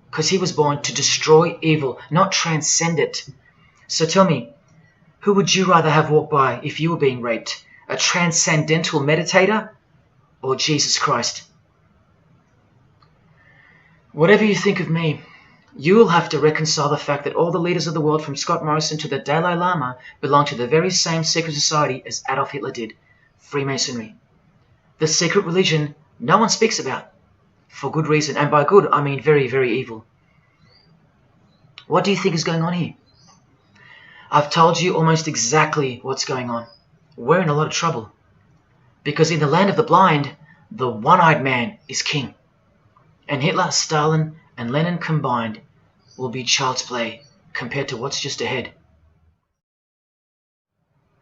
because he was born to destroy evil, not transcend it. So tell me, who would you rather have walk by if you were being raped? A transcendental meditator or Jesus Christ? Whatever you think of me, you will have to reconcile the fact that all the leaders of the world, from Scott Morrison to the Dalai Lama, belong to the very same secret society as Adolf Hitler did, Freemasonry. The secret religion no one speaks about, for good reason, and by good I mean very, very evil. What do you think is going on here? I've told you almost exactly what's going on. We're in a lot of trouble, because in the land of the blind, the one-eyed man is king, and Hitler, Stalin, and Lenin combined will be child's play compared to what's just ahead.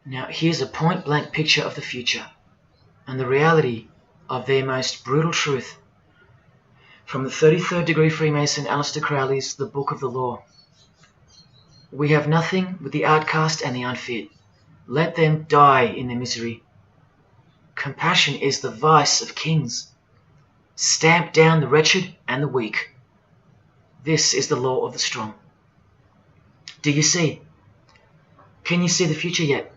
Now here's a point-blank picture of the future and the reality of their most brutal truth from the 33rd degree Freemason Aleister Crowley's The Book of the Law. We have nothing but the outcast and the unfit. Let them die in their misery. Compassion is the vice of kings. Stamp down the wretched and the weak. This is the law of the strong. Do you see? Can you see the future yet?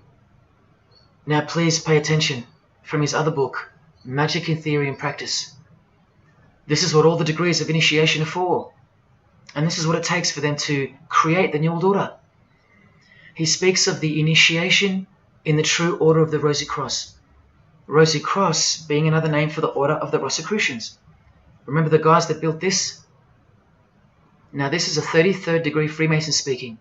Now please pay attention from his other book, Magic in Theory and Practice. This is what all the degrees of initiation are for. And this is what it takes for them to create the New World Order. He speaks of the initiation in the true order of the Rosy Cross. Rosy Cross being another name for the Order of the Rosicrucians. Remember the guys that built this? Now this is a 33rd degree Freemason speaking.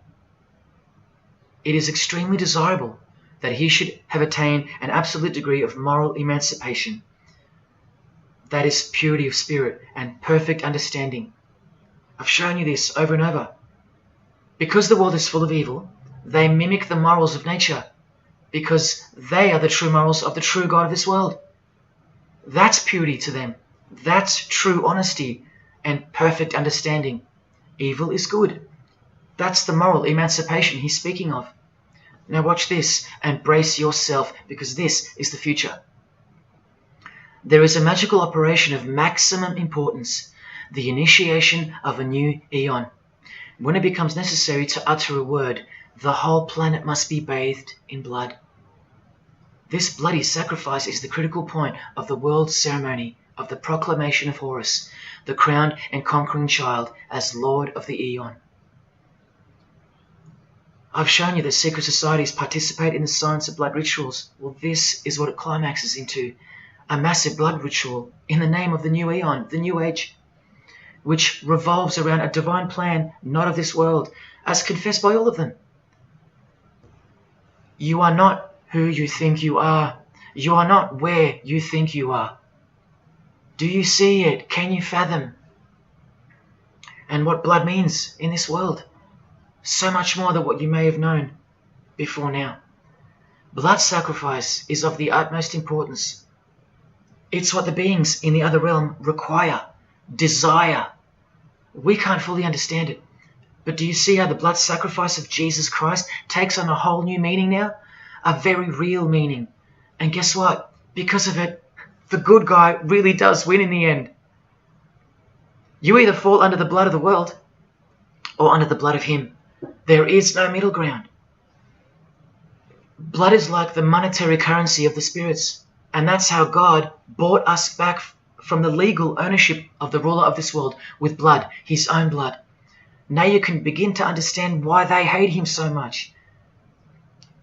It is extremely desirable that he should have attained an absolute degree of moral emancipation. That is purity of spirit and perfect understanding. I've shown you this over and over. Because the world is full of evil, they mimic the morals of nature, because they are the true morals of the true God of this world. That's purity to them. That's true honesty and perfect understanding. Evil is good. That's the moral emancipation he's speaking of. Now watch this and brace yourself, because this is the future. There is a magical operation of maximum importance, the initiation of a new eon. When it becomes necessary to utter a word, the whole planet must be bathed in blood. This bloody sacrifice is the critical point of the world ceremony of the proclamation of Horus, the crowned and conquering child, as Lord of the Eon. I've shown you that secret societies participate in the science of blood rituals. Well, this is what it climaxes into, a massive blood ritual in the name of the new Eon, the New Age, which revolves around a divine plan not of this world, as confessed by all of them. You are not who you think you are. You are not where you think you are. Do you see it? Can you fathom? And what blood means in this world? So much more than what you may have known before now. Blood sacrifice is of the utmost importance. It's what the beings in the other realm require, desire. We can't fully understand it. But do you see how the blood sacrifice of Jesus Christ takes on a whole new meaning now? A very real meaning. And guess what? Because of it, the good guy really does win in the end. You either fall under the blood of the world or under the blood of him. There is no middle ground. Blood is like the monetary currency of the spirits. And that's how God bought us back from the legal ownership of the ruler of this world with blood, his own blood. Now you can begin to understand why they hate him so much.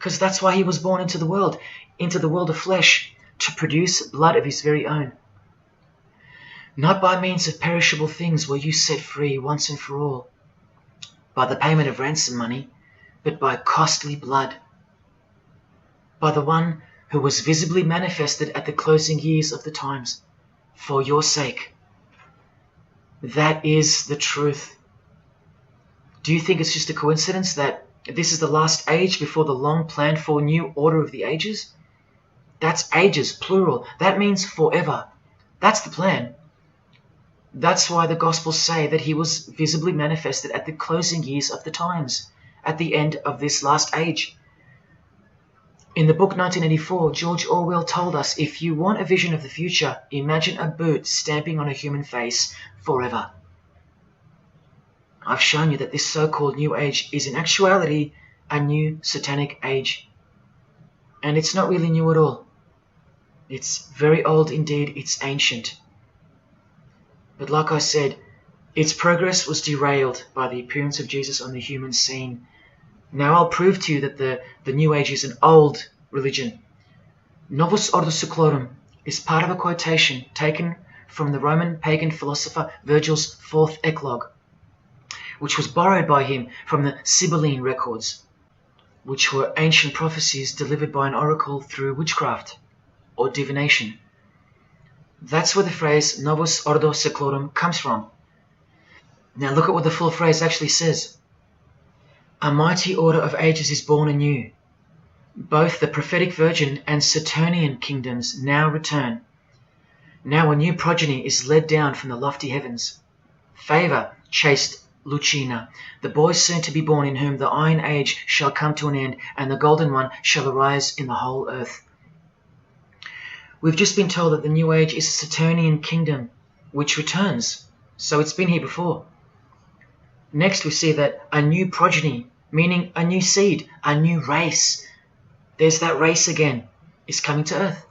because that's why he was born into the world of flesh, to produce blood of his very own. Not by means of perishable things were you set free once and for all, by the payment of ransom money, but by costly blood, by the one who was visibly manifested at the closing years of the times, for your sake. That is the truth. Do you think it's just a coincidence that this is the last age before the long planned for new order of the ages? That's ages, plural. That means forever. That's the plan. That's why the Gospels say that he was visibly manifested at the closing years of the times, at the end of this last age. In the book 1984, George Orwell told us, if you want a vision of the future, imagine a boot stamping on a human face forever. I've shown you that this so-called New Age is in actuality a new satanic age. And it's not really new at all. It's very old indeed, it's ancient. But like I said, its progress was derailed by the appearance of Jesus on the human scene. Now I'll prove to you that the New Age is an old religion. Novus Ordo Seclorum is part of a quotation taken from the Roman pagan philosopher Virgil's 4th Eclogue, which was borrowed by him from the Sibylline records, which were ancient prophecies delivered by an oracle through witchcraft or divination. That's where the phrase Novus Ordo Seclorum comes from. Now look at what the full phrase actually says. A mighty order of ages is born anew. Both the prophetic virgin and Saturnian kingdoms now return. Now a new progeny is led down from the lofty heavens. Favour, chaste Lucina, the boy soon to be born, in whom the iron age shall come to an end, and the golden one shall arise in the whole earth. We've just been told that the New Age is a Saturnian kingdom which returns, so it's been here before. Next we see that a new progeny, meaning a new seed, a new race, there's that race again, is coming to earth.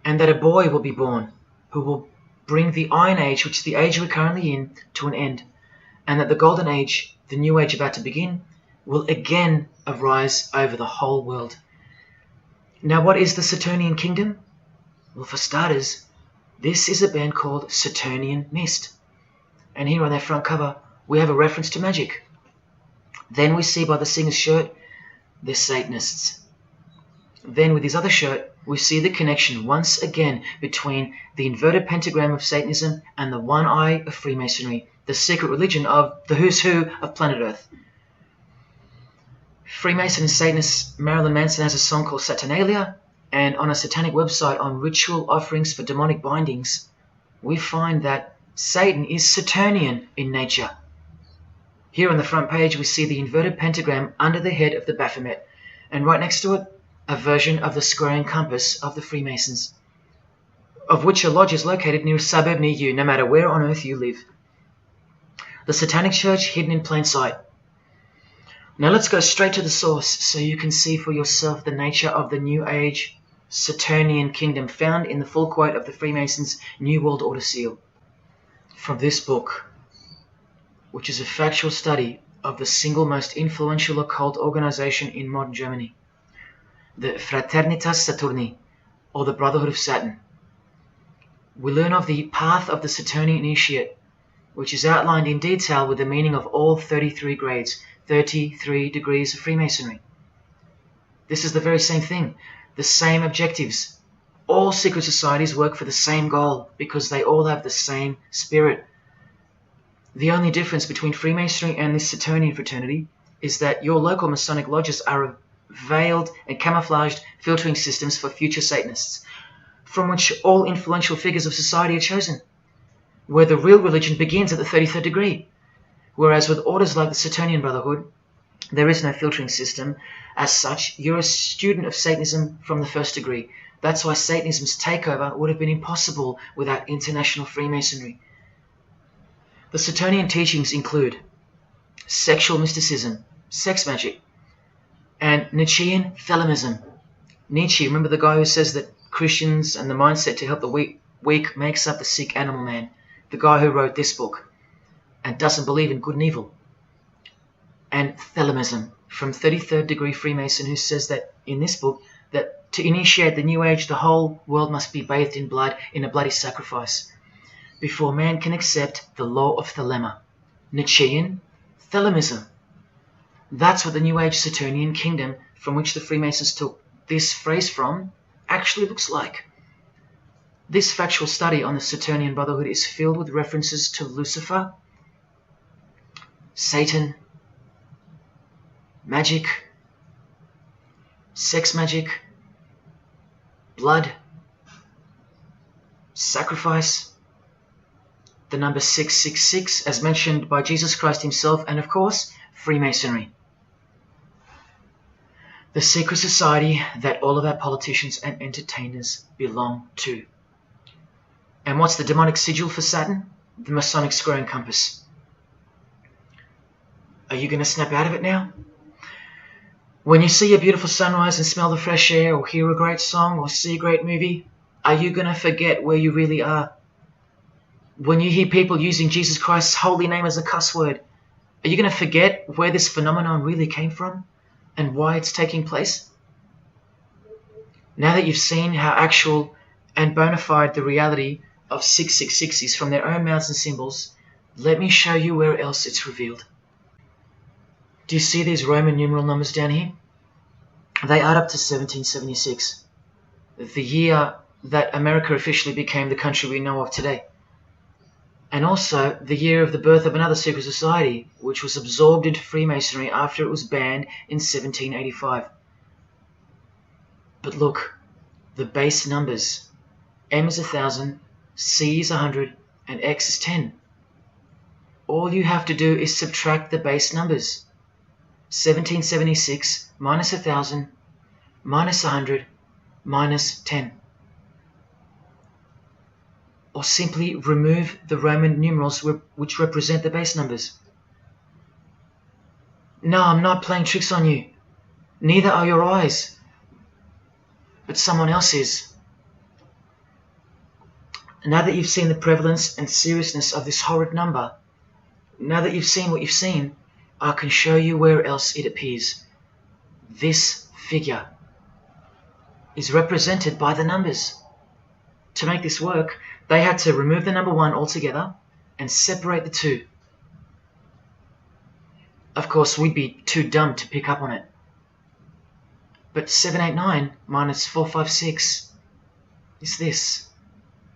And that a boy will be born who will bring the Iron Age, which is the age we're currently in, to an end. And that the Golden Age, the New Age about to begin, will again arise over the whole world. Now what is the Saturnian kingdom? Well, for starters, this is a band called Saturnian Mist. And here on their front cover, we have a reference to magic. Then we see by the singer's shirt, they're Satanists. Then with his other shirt, we see the connection once again between the inverted pentagram of Satanism and the one eye of Freemasonry, the secret religion of the who's who of planet Earth. Freemason and Satanist Marilyn Manson has a song called Saturnalia, and on a satanic website on ritual offerings for demonic bindings, we find that Satan is Saturnian in nature. Here on the front page we see the inverted pentagram under the head of the Baphomet, and right next to it, a version of the square and compass of the Freemasons, of which a lodge is located near a suburb near you, no matter where on earth you live. The Satanic Church hidden in plain sight. Now let's go straight to the source so you can see for yourself the nature of the New Age Saturnian kingdom found in the full quote of the Freemasons' New World Order seal. From this book, which is a factual study of the single most influential occult organization in modern Germany, the Fraternitas Saturni, or the Brotherhood of Saturn. We learn of the path of the Saturnian initiate, which is outlined in detail with the meaning of all 33 grades, 33 degrees of Freemasonry. This is the very same thing, the same objectives. All secret societies work for the same goal because they all have the same spirit. The only difference between Freemasonry and this Saturnian fraternity is that your local Masonic lodges are veiled and camouflaged filtering systems for future Satanists, from which all influential figures of society are chosen, where the real religion begins at the 33rd degree. Whereas with orders like the Saturnian Brotherhood, there is no filtering system. As such, you're a student of Satanism from the first degree. That's why Satanism's takeover would have been impossible without international Freemasonry. The Saturnian teachings include sexual mysticism, sex magic, and Nietzschean Thelimism. Nietzsche, remember the guy who says that Christians and the mindset to help the weak makes up the sick animal man? The guy who wrote this book and doesn't believe in good and evil. And Thelimism, from 33rd degree Freemason who says that in this book that to initiate the New Age, the whole world must be bathed in blood in a bloody sacrifice before man can accept the law of thelema, Nietzschean Thelemism. That's what the New Age Saturnian kingdom, from which the Freemasons took this phrase from, actually looks like. This factual study on the Saturnian Brotherhood is filled with references to Lucifer, Satan, magic, sex magic, blood, sacrifice, the number 666 as mentioned by Jesus Christ himself, and of course, Freemasonry. The secret society that all of our politicians and entertainers belong to. And what's the demonic sigil for Saturn? The Masonic square and compass. Are you going to snap out of it now? When you see a beautiful sunrise and smell the fresh air, or hear a great song, or see a great movie, are you going to forget where you really are? When you hear people using Jesus Christ's holy name as a cuss word, are you going to forget where this phenomenon really came from and why it's taking place? Now that you've seen how actual and bona fide the reality of 666 is from their own mouths and symbols, let me show you where else it's revealed. Do you see these Roman numeral numbers down here? They add up to 1776, the year that America officially became the country we know of today. And also the year of the birth of another secret society, which was absorbed into Freemasonry after it was banned in 1785. But look, the base numbers. M is 1,000, C is 100, and X is 10. All you have to do is subtract the base numbers. 1776 minus 1,000 minus 100 minus 10. Or simply remove the Roman numerals which represent the base numbers. No, I'm not playing tricks on you. Neither are your eyes. But someone else is. Now that you've seen the prevalence and seriousness of this horrid number, now that you've seen what you've seen, I can show you where else it appears. This figure is represented by the numbers. To make this work, they had to remove the number 1 altogether and separate the 2. Of course, we'd be too dumb to pick up on it. But 789 minus 456 is this,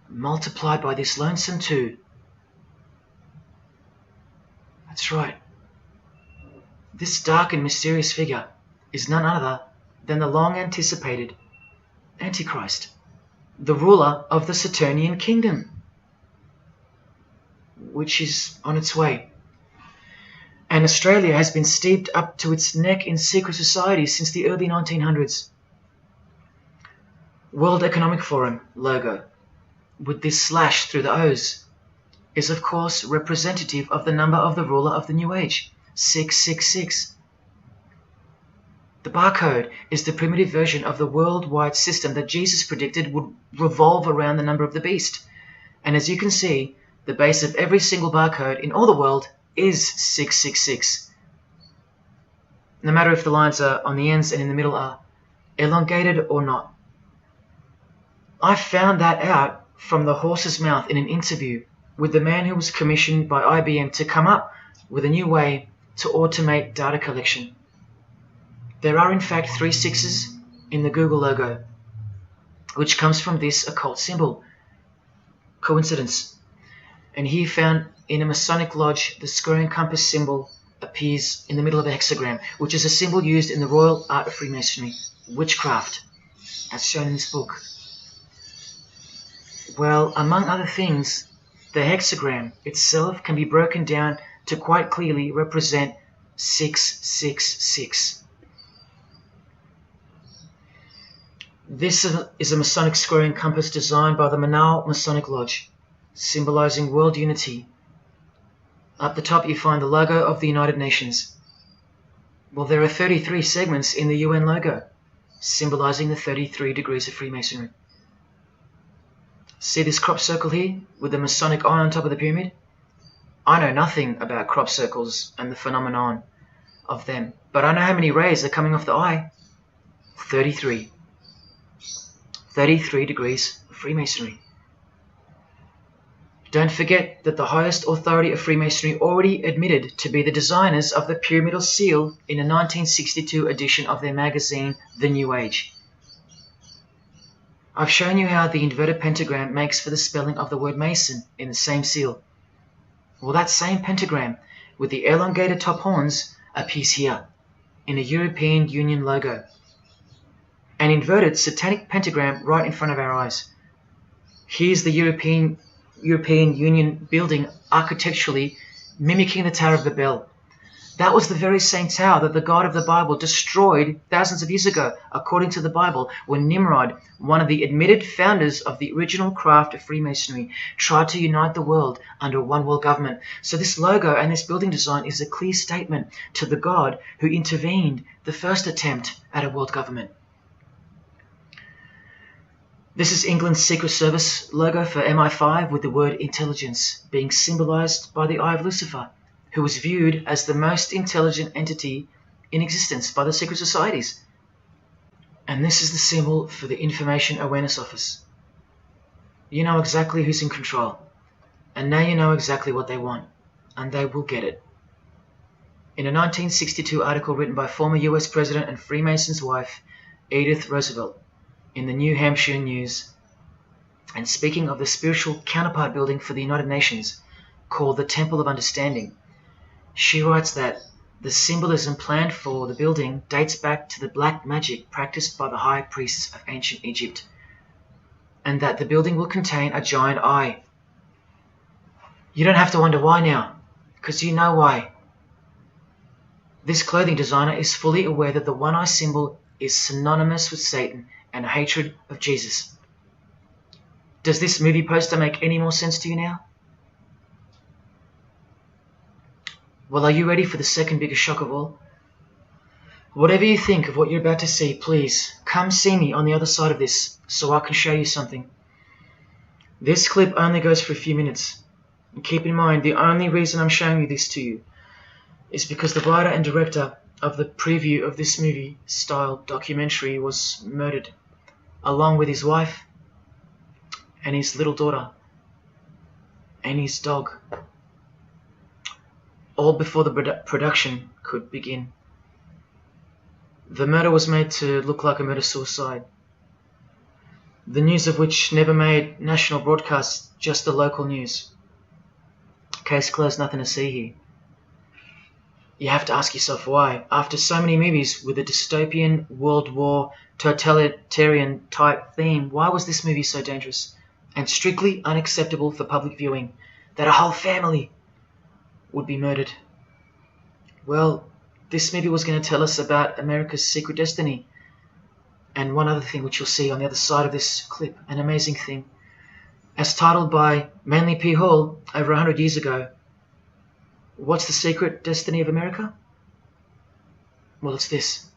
multiplied by this lonesome 2. That's right. This dark and mysterious figure is none other than the long-anticipated Antichrist, the ruler of the Saturnian kingdom, which is on its way. And Australia has been steeped up to its neck in secret societies since the early 1900s. World Economic Forum logo, with this slash through the O's, is of course representative of the number of the ruler of the New Age, 666. The barcode is the primitive version of the worldwide system that Jesus predicted would revolve around the number of the beast. And as you can see, the base of every single barcode in all the world is 666. No matter if the lines are on the ends and in the middle are elongated or not. I found that out from the horse's mouth in an interview with the man who was commissioned by IBM to come up with a new way to automate data collection. There are in fact 3 sixes in the Google logo, which comes from this occult symbol. Coincidence? And he found in a Masonic lodge the square and compass symbol appears in the middle of a hexagram, which is a symbol used in the royal art of Freemasonry, witchcraft, as shown in this book. Well, among other things, the hexagram itself can be broken down to quite clearly represent 666. This is a Masonic square and compass designed by the Manal Masonic Lodge, symbolizing world unity. Up the top you find the logo of the United Nations. Well, there are 33 segments in the UN logo, symbolizing the 33 degrees of Freemasonry. See this crop circle here with the Masonic eye on top of the pyramid? I know nothing about crop circles and the phenomenon. of them, but I know how many rays are coming off the eye. 33. 33 degrees of Freemasonry. Don't forget that the highest authority of Freemasonry already admitted to be the designers of the pyramidal seal in a 1962 edition of their magazine, The New Age. I've shown you how the inverted pentagram makes for the spelling of the word Mason in the same seal. Well, that same pentagram with the elongated top horns appears here in a European Union logo. An inverted satanic pentagram right in front of our eyes. Here's the European Union building architecturally mimicking the Tower of Babel. That was the very same tower that the God of the Bible destroyed thousands of years ago, according to the Bible, when Nimrod, one of the admitted founders of the original craft of Freemasonry, tried to unite the world under one world government. So this logo and this building design is a clear statement to the God who intervened the first attempt at a world government. This is England's Secret Service logo for MI5 with the word intelligence being symbolized by the eye of Lucifer, who was viewed as the most intelligent entity in existence by the secret societies. And this is the symbol for the Information Awareness Office. You know exactly who's in control, and now you know exactly what they want, and they will get it. In a 1962 article written by former US President and Freemason's wife, Edith Roosevelt, in the New Hampshire News, and speaking of the spiritual counterpart building for the United Nations called the Temple of Understanding, she writes that the symbolism planned for the building dates back to the black magic practiced by the high priests of ancient Egypt, and that the building will contain a giant eye. You don't have to wonder why now, because you know why. This clothing designer is fully aware that the one-eye symbol is synonymous with Satan and hatred of Jesus. Does this movie poster make any more sense to you now? Well, are you ready for the second biggest shock of all? Whatever you think of what you're about to see, please come see me on the other side of this so I can show you something. This clip only goes for a few minutes. And keep in mind, the only reason I'm showing you this to you is because the writer and director of the preview of this movie-style documentary was murdered, along with his wife and his little daughter and his dog, all before the production could begin. The murder was made to look like a murder-suicide, the news of which never made national broadcasts, just the local news. Case closed, nothing to see here. You have to ask yourself why, after so many movies with a dystopian, World War, totalitarian type theme, why was this movie so dangerous and strictly unacceptable for public viewing that a whole family would be murdered? Well, this movie was going to tell us about America's secret destiny. And one other thing which you'll see on the other side of this clip, an amazing thing. As titled by Manly P. Hall over 100 years ago, what's the secret destiny of America? Well, it's this.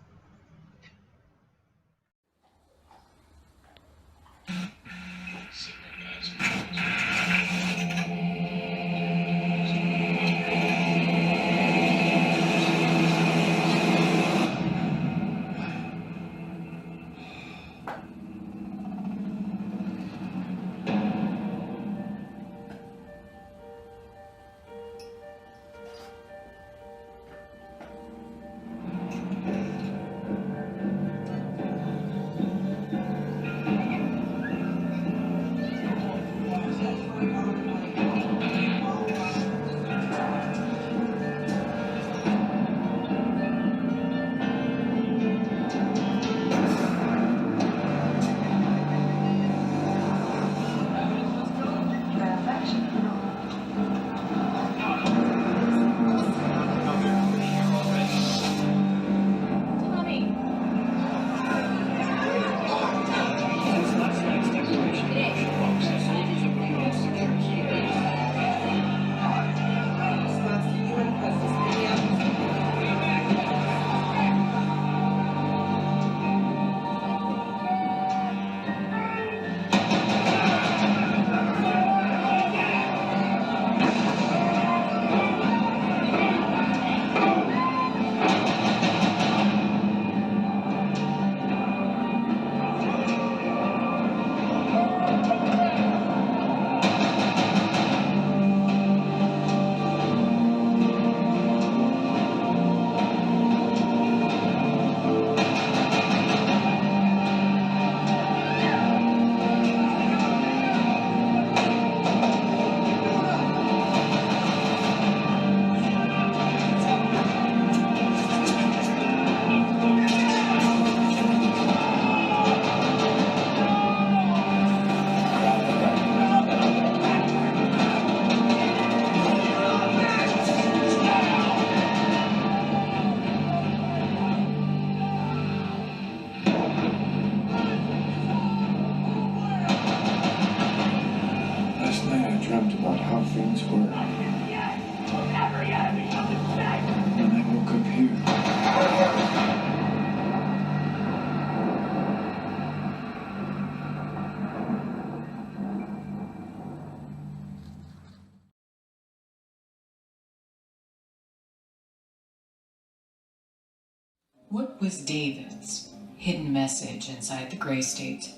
What was David's hidden message inside the Grey State?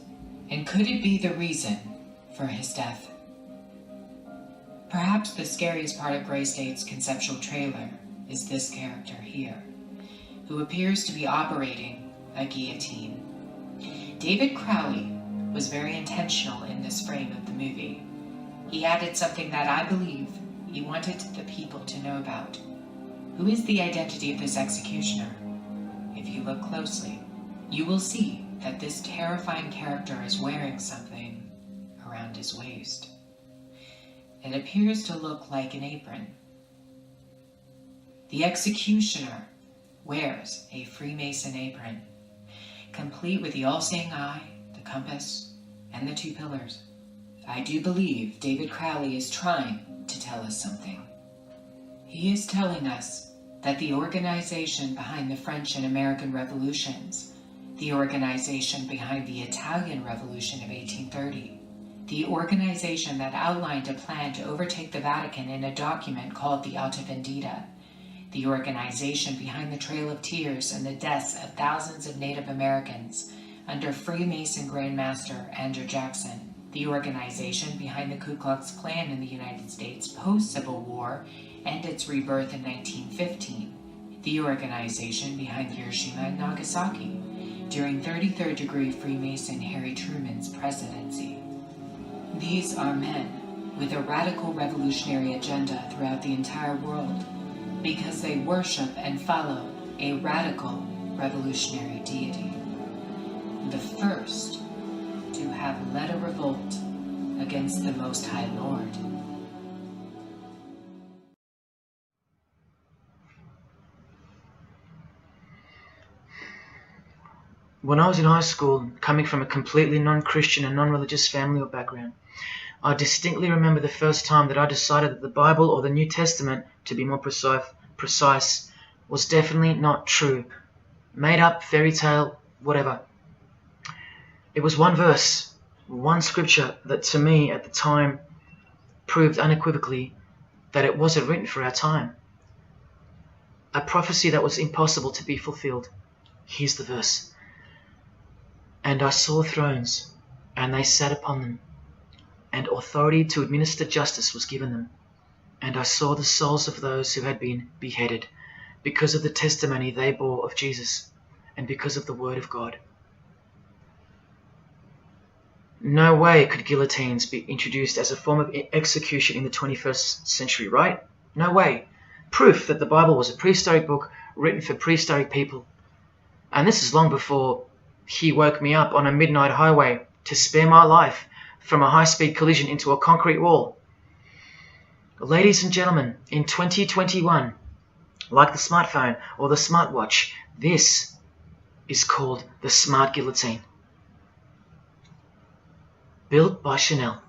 And could it be the reason for his death? Perhaps the scariest part of Grey State's conceptual trailer is this character here, who appears to be operating a guillotine. David Crowley was very intentional in this frame of the movie. He added something that I believe he wanted the people to know about. Who is the identity of this executioner? If you look closely, you will see that this terrifying character is wearing something around his waist. It appears to look like an apron. The executioner wears a Freemason apron, complete with the all-seeing eye, the compass, and the 2 pillars. I do believe David Crowley is trying to tell us something. He is telling us that the organization behind the French and American revolutions, the organization behind the Italian Revolution of 1830, the organization that outlined a plan to overtake the Vatican in a document called the Alta Vendita, the organization behind the Trail of Tears and the deaths of thousands of Native Americans under Freemason Grand Master Andrew Jackson, the organization behind the Ku Klux Klan in the United States post-Civil War and its rebirth in 1915, the organization behind Hiroshima and Nagasaki during 33rd degree Freemason Harry Truman's presidency. These are men with a radical revolutionary agenda throughout the entire world because they worship and follow a radical revolutionary deity, the first to have led a revolt against the Most High Lord. When I was in high school, coming from a completely non-Christian and non-religious family or background, I distinctly remember the first time that I decided that the Bible or the New Testament, to be more precise, was definitely not true. Made up, fairy tale, whatever. It was one verse, one scripture that to me at the time proved unequivocally that it wasn't written for our time. A prophecy that was impossible to be fulfilled. Here's the verse. And I saw thrones, and they sat upon them, and authority to administer justice was given them. And I saw the souls of those who had been beheaded, because of the testimony they bore of Jesus, and because of the word of God. No way could guillotines be introduced as a form of execution in the 21st century, right? No way. Proof that the Bible was a prehistoric book written for prehistoric people. And this is long before he woke me up on a midnight highway to spare my life from a high-speed collision into a concrete wall. Ladies and gentlemen, in 2021, like the smartphone or the smartwatch, this is called the smart guillotine. Built by Chanel.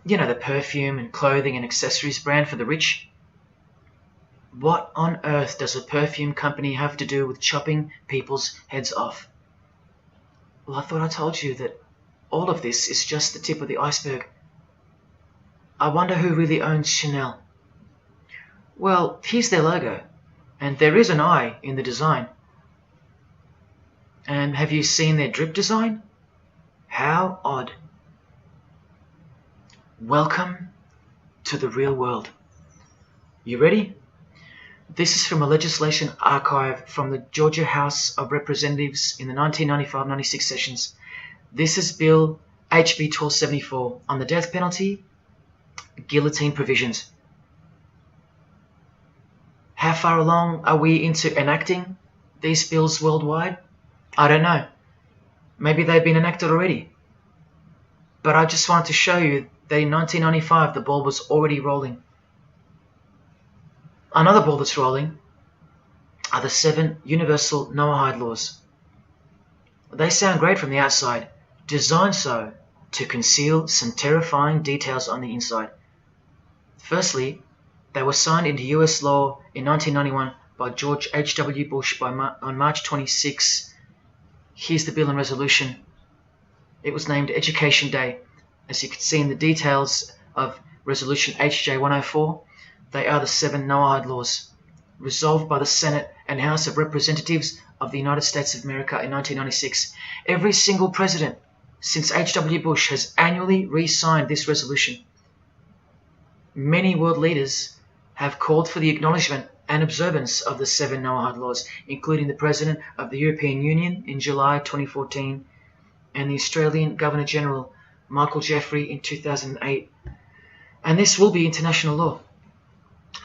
You know, the perfume and clothing and accessories brand for the rich. What on earth does a perfume company have to do with chopping people's heads off? Well, I thought I told you that all of this is just the tip of the iceberg. I wonder who really owns Chanel. Well, here's their logo, and there is an eye in the design. And have you seen their drip design? How odd. Welcome to the real world. You ready? This is from a legislation archive from the Georgia House of Representatives in the 1995-96 sessions. This is Bill HB 1274 on the death penalty, guillotine provisions. How far along are we into enacting these bills worldwide? I don't know. Maybe they've been enacted already. But I just wanted to show you that in 1995 the ball was already rolling. Another ball that's rolling are the 7 universal Noahide laws. They sound great from the outside, designed so to conceal some terrifying details on the inside. Firstly, they were signed into US law in 1991 by George H.W. Bush on March 26. Here's the bill and resolution. It was named Education Day. As you can see in the details of Resolution HJ 104, they are the 7 Noahide laws, resolved by the Senate and House of Representatives of the United States of America in 1996, every single president since H.W. Bush has annually re-signed this resolution. Many world leaders have called for the acknowledgement and observance of the 7 Noahide laws, including the President of the European Union in July 2014 and the Australian Governor-General Michael Jeffrey in 2008. And this will be international law.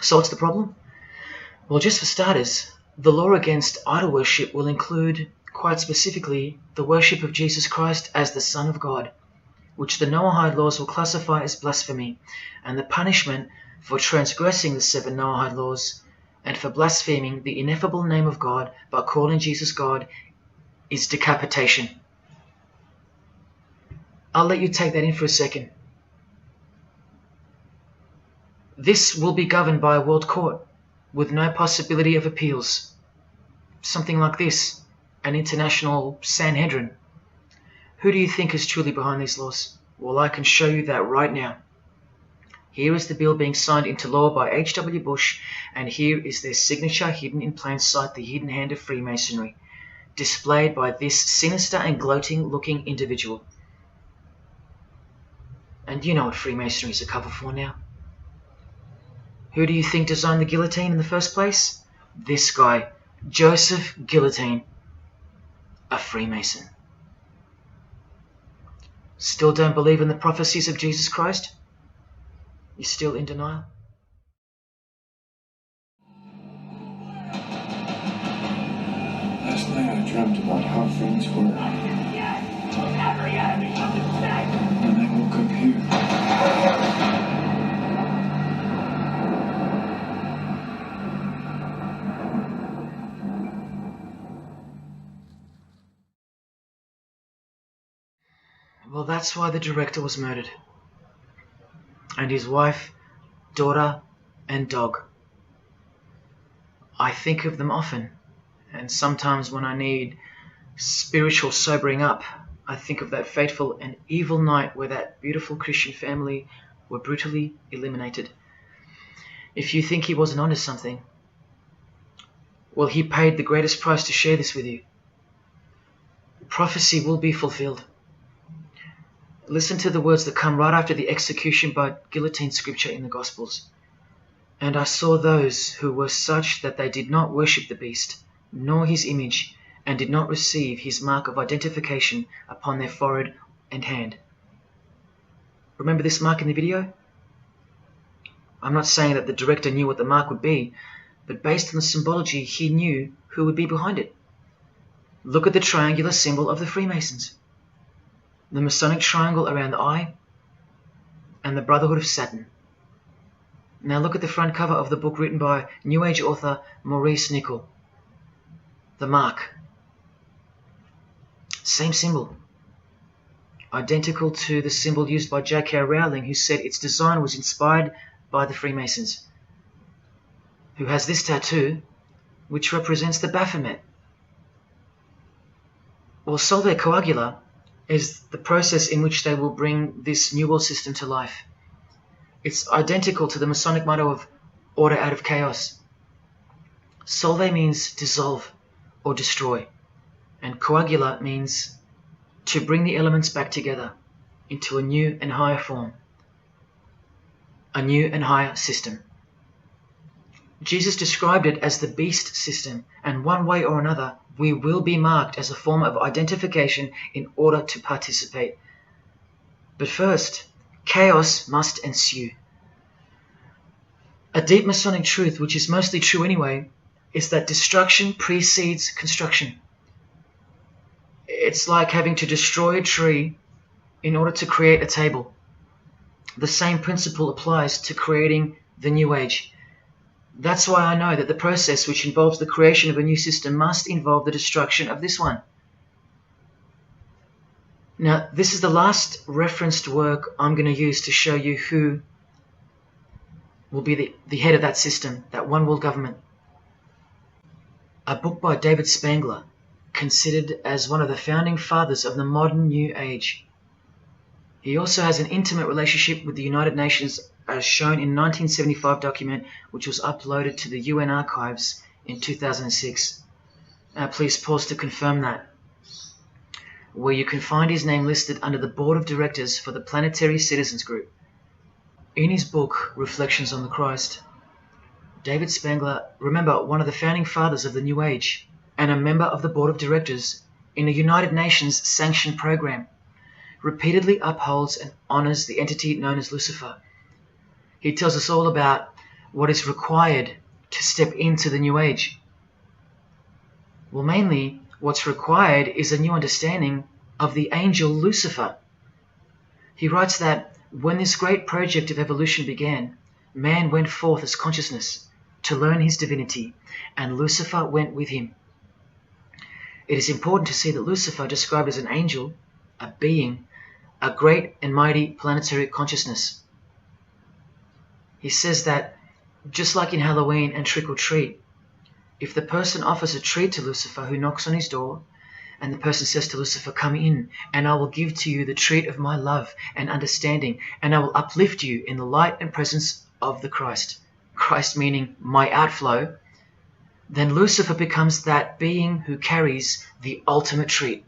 So what's the problem? Well, just for starters, the law against idol worship will include, quite specifically, the worship of Jesus Christ as the Son of God, which the Noahide laws will classify as blasphemy, and the punishment for transgressing the 7 Noahide laws and for blaspheming the ineffable name of God by calling Jesus God is decapitation. I'll let you take that in for a second. This will be governed by a world court with no possibility of appeals. Something like this, an international Sanhedrin. Who do you think is truly behind these laws? Well, I can show you that right now. Here is the bill being signed into law by H.W. Bush, and here is their signature hidden in plain sight, the hidden hand of Freemasonry, displayed by this sinister and gloating-looking individual. And you know what Freemasonry is a cover for now. Who do you think designed the guillotine in the first place? This guy, Joseph Guillotine, a Freemason. Still don't believe in the prophecies of Jesus Christ? You're still in denial? Last night I dreamt about how things were. And I woke up here. Well, that's why the director was murdered. And his wife, daughter, and dog. I think of them often, and sometimes when I need spiritual sobering up, I think of that fateful and evil night where that beautiful Christian family were brutally eliminated. If you think he wasn't onto something, well, he paid the greatest price to share this with you. Prophecy will be fulfilled. Listen to the words that come right after the execution by guillotine scripture in the Gospels. And I saw those who were such that they did not worship the beast, nor his image, and did not receive his mark of identification upon their forehead and hand. Remember this mark in the video? I'm not saying that the director knew what the mark would be, but based on the symbology, he knew who would be behind it. Look at the triangular symbol of the Freemasons. The Masonic triangle around the eye, and the Brotherhood of Saturn. Now look at the front cover of the book written by New Age author Maurice Nicoll. The mark. Same symbol. Identical to the symbol used by J.K. Rowling, who said its design was inspired by the Freemasons. Who has this tattoo, which represents the Baphomet. Well, Solve Coagula is the process in which they will bring this New World system to life. It's identical to the Masonic motto of order out of chaos. Solve means dissolve or destroy, and coagula means to bring the elements back together into a new and higher form, a new and higher system. Jesus described it as the beast system, and one way or another, we will be marked as a form of identification in order to participate. But first, chaos must ensue. A deep Masonic truth, which is mostly true anyway, is that destruction precedes construction. It's like having to destroy a tree in order to create a table. The same principle applies to creating the New Age. That's why I know that the process which involves the creation of a new system must involve the destruction of this one. Now, this is the last referenced work I'm going to use to show you who will be the head of that system, that one world government. A book by David Spangler, considered as one of the founding fathers of the modern New Age. He also has an intimate relationship with the United Nations, as shown in 1975 document which was uploaded to the UN archives in 2006. Please pause to confirm that. Where you can find his name listed under the Board of Directors for the Planetary Citizens Group. In his book, Reflections on the Christ, David Spangler, remember, one of the founding fathers of the New Age and a member of the Board of Directors in a United Nations sanctioned program, repeatedly upholds and honors the entity known as Lucifer. He tells us all about what is required to step into the New Age. Well, mainly, what's required is a new understanding of the angel Lucifer. He writes that when this great project of evolution began, man went forth as consciousness to learn his divinity, and Lucifer went with him. It is important to see that Lucifer, described as an angel, a being, a great and mighty planetary consciousness. He says that, just like in Halloween and trick or treat, if the person offers a treat to Lucifer who knocks on his door, and the person says to Lucifer, "Come in, and I will give to you the treat of my love and understanding, and I will uplift you in the light and presence of the Christ," Christ meaning my outflow, then Lucifer becomes that being who carries the ultimate treat,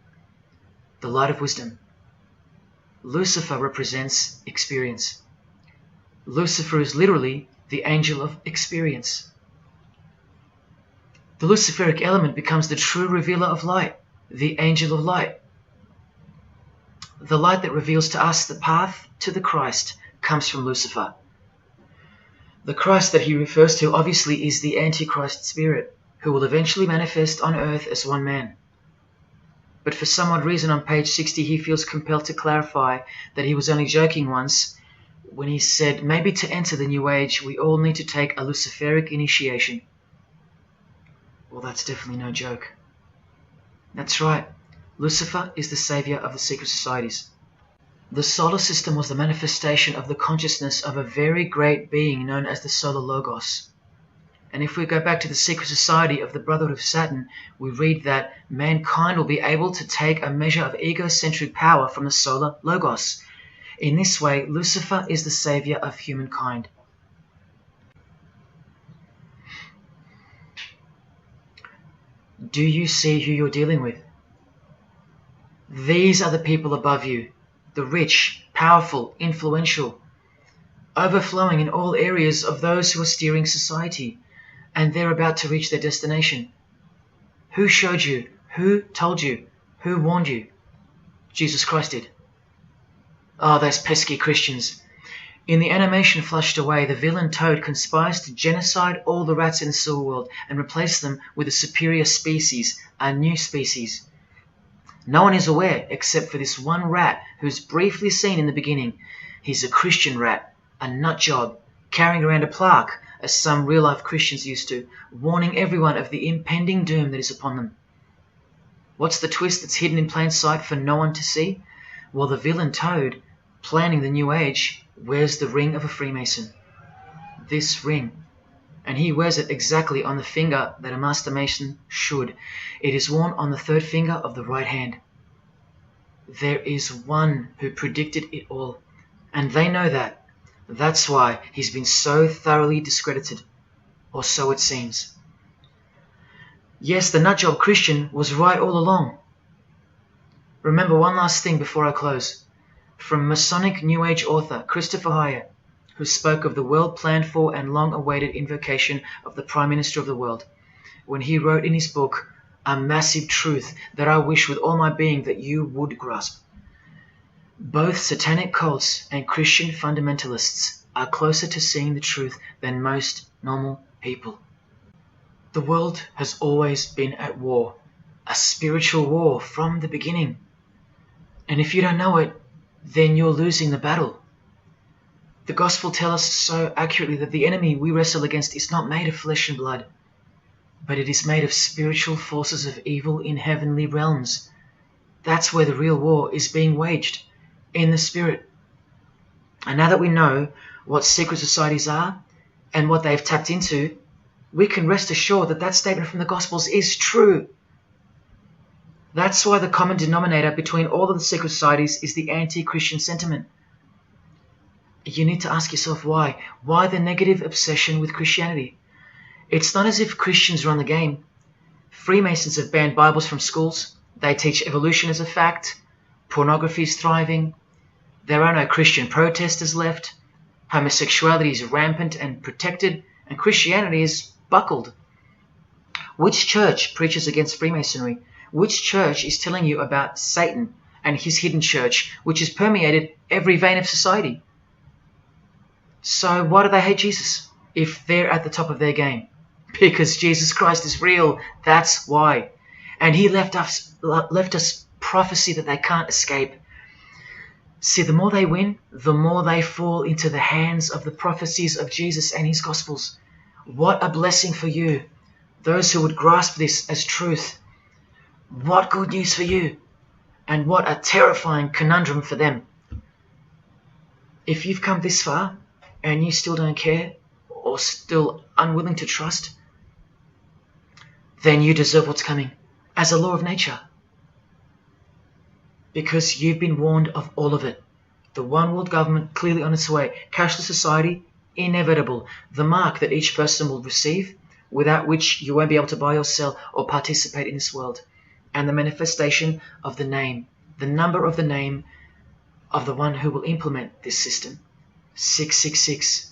the light of wisdom. Lucifer represents experience. Lucifer is literally the angel of experience. The Luciferic element becomes the true revealer of light, the angel of light. The light that reveals to us the path to the Christ comes from Lucifer. The Christ that he refers to obviously is the Antichrist spirit, who will eventually manifest on earth as one man. But for some odd reason on page 60 he feels compelled to clarify that he was only joking once when he said maybe to enter the New Age we all need to take a Luciferic initiation. Well, that's definitely no joke. That's right, Lucifer is the savior of the secret societies. The solar system was the manifestation of the consciousness of a very great being known as the Solar Logos. And if we go back to the secret society of the Brotherhood of Saturn, we read that mankind will be able to take a measure of egocentric power from the Solar Logos. In this way, Lucifer is the savior of humankind. Do you see who you're dealing with? These are the people above you, the rich, powerful, influential, overflowing in all areas of those who are steering society, and they're about to reach their destination. Who showed you? Who told you? Who warned you? Jesus Christ did. Oh, those pesky Christians. In the animation flushed away, the villain Toad conspires to genocide all the rats in the sewer world and replace them with a superior species, a new species. No one is aware except for this one rat who's briefly seen in the beginning. He's a Christian rat, a nut job, carrying around a plaque, as some real-life Christians used to, warning everyone of the impending doom that is upon them. What's the twist that's hidden in plain sight for no one to see? Well, the villain Toad, planning the New Age, wears the ring of a Freemason. This ring. And he wears it exactly on the finger that a Master Mason should. It is worn on the third finger of the right hand. There is one who predicted it all, and they know that. That's why he's been so thoroughly discredited, or so it seems. Yes, the nutjob Christian was right all along. Remember one last thing before I close. From Masonic New Age author Christopher Hyatt, who spoke of the well-planned-for and long-awaited invocation of the Prime Minister of the world, when he wrote in his book, "A massive truth that I wish with all my being that you would grasp. Both satanic cults and Christian fundamentalists are closer to seeing the truth than most normal people. The world has always been at war, a spiritual war from the beginning. And if you don't know it, then you're losing the battle. The Gospel tells us so accurately that the enemy we wrestle against is not made of flesh and blood, but it is made of spiritual forces of evil in heavenly realms. That's where the real war is being waged, in the spirit. And now that we know what secret societies are and what they've tapped into, we can rest assured that that statement from the Gospels is true. That's why the common denominator between all of the secret societies is the anti-Christian sentiment. You need to ask yourself why. Why the negative obsession with Christianity? It's not as if Christians run the game. Freemasons have banned Bibles from schools. They teach evolution as a fact. Pornography is thriving. There are no Christian protesters left. Homosexuality is rampant and protected, and Christianity is buckled. Which church preaches against Freemasonry? Which church is telling you about Satan and his hidden church, which has permeated every vein of society? So why do they hate Jesus if they're at the top of their game? Because Jesus Christ is real, that's why. And he left us prophecy that they can't escape. See, the more they win, the more they fall into the hands of the prophecies of Jesus and his Gospels. What a blessing for you, those who would grasp this as truth. What good news for you, and what a terrifying conundrum for them. If you've come this far and you still don't care, or still unwilling to trust, then you deserve what's coming as a law of nature. Because you've been warned of all of it. The one world government clearly on its way. Cashless society, inevitable. The mark that each person will receive, without which you won't be able to buy or sell or participate in this world. And the manifestation of the name, the number of the name of the one who will implement this system. 666.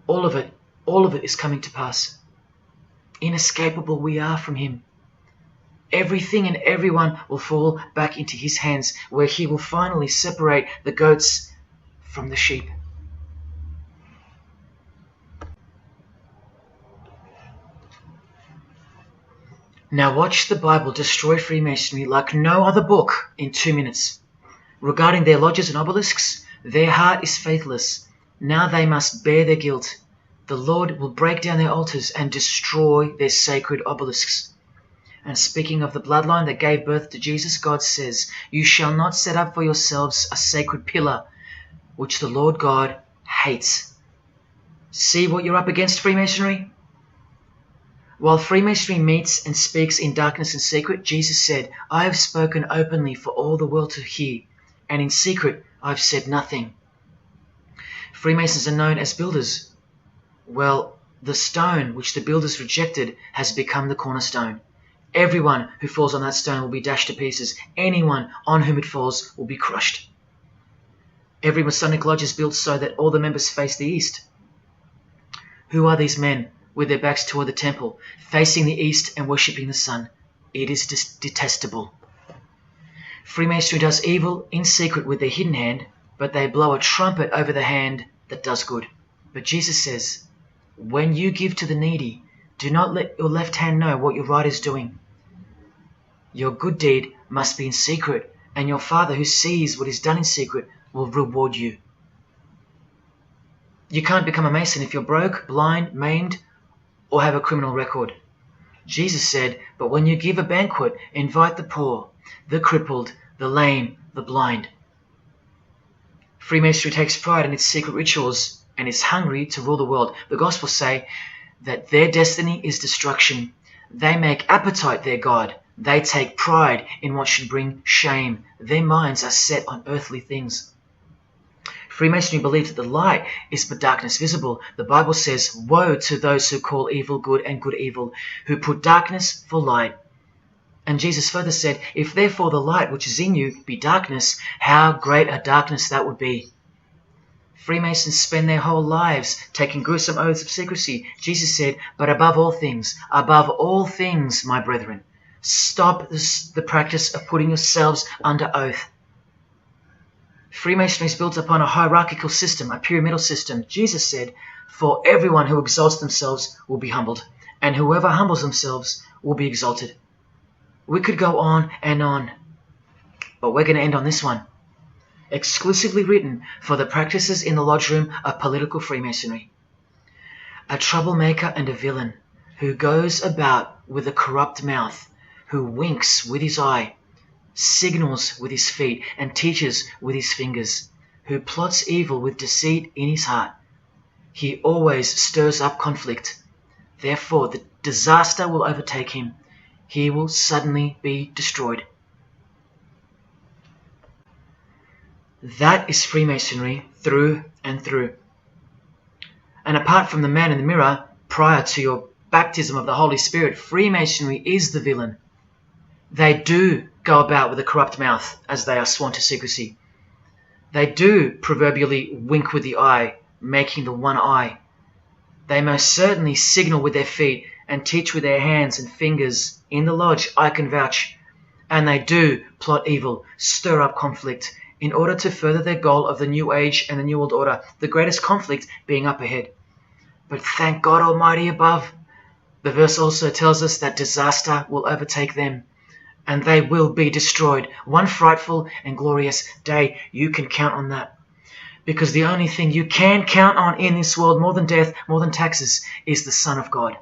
All of it is coming to pass. Inescapable we are from him. Everything and everyone will fall back into his hands, where he will finally separate the goats from the sheep. Now watch the Bible destroy Freemasonry like no other book in 2 minutes. Regarding their lodges and obelisks, their heart is faithless. Now they must bear their guilt. The Lord will break down their altars and destroy their sacred obelisks. And speaking of the bloodline that gave birth to Jesus, God says, "You shall not set up for yourselves a sacred pillar, which the Lord God hates." See what you're up against, Freemasonry? While Freemasonry meets and speaks in darkness and secret, Jesus said, "I have spoken openly for all the world to hear, and in secret I've said nothing." Freemasons are known as builders. Well, the stone which the builders rejected has become the cornerstone. Everyone who falls on that stone will be dashed to pieces. Anyone on whom it falls will be crushed. Every Masonic lodge is built so that all the members face the east. Who are these men with their backs toward the temple, facing the east and worshipping the sun? It is detestable. Freemasonry does evil in secret with their hidden hand, but they blow a trumpet over the hand that does good. But Jesus says, when you give to the needy, do not let your left hand know what your right is doing. Your good deed must be in secret, and your Father who sees what is done in secret will reward you. You can't become a Mason if you're broke, blind, maimed, or have a criminal record. Jesus said, but when you give a banquet, invite the poor, the crippled, the lame, the blind. Freemasonry takes pride in its secret rituals and is hungry to rule the world. The Gospels say that their destiny is destruction. They make appetite their God. They take pride in what should bring shame. Their minds are set on earthly things. Freemasonry believes that the light is but darkness visible. The Bible says, woe to those who call evil good and good evil, who put darkness for light. And Jesus further said, if therefore the light which is in you be darkness, how great a darkness that would be. Freemasons spend their whole lives taking gruesome oaths of secrecy. Jesus said, but above all things, my brethren, stop the practice of putting yourselves under oath. Freemasonry is built upon a hierarchical system, a pyramidal system. Jesus said, for everyone who exalts themselves will be humbled, and whoever humbles themselves will be exalted. We could go on, but we're going to end on this one. Exclusively written for the practices in the lodge room of political Freemasonry. A troublemaker and a villain who goes about with a corrupt mouth, who winks with his eye, signals with his feet, and teaches with his fingers, who plots evil with deceit in his heart. He always stirs up conflict. Therefore, the disaster will overtake him. He will suddenly be destroyed. That is Freemasonry through and through. And apart from the man in the mirror, prior to your baptism of the Holy Spirit, Freemasonry is the villain. They do go about with a corrupt mouth as they are sworn to secrecy. They do proverbially wink with the eye, making the one eye. They most certainly signal with their feet and teach with their hands and fingers. In the lodge, I can vouch. And they do plot evil, stir up conflict, in order to further their goal of the New Age and the New World Order, the greatest conflict being up ahead. But thank God Almighty above, the verse also tells us that disaster will overtake them, and they will be destroyed. One frightful and glorious day. You can count on that. Because the only thing you can count on in this world, more than death, more than taxes, is the Son of God.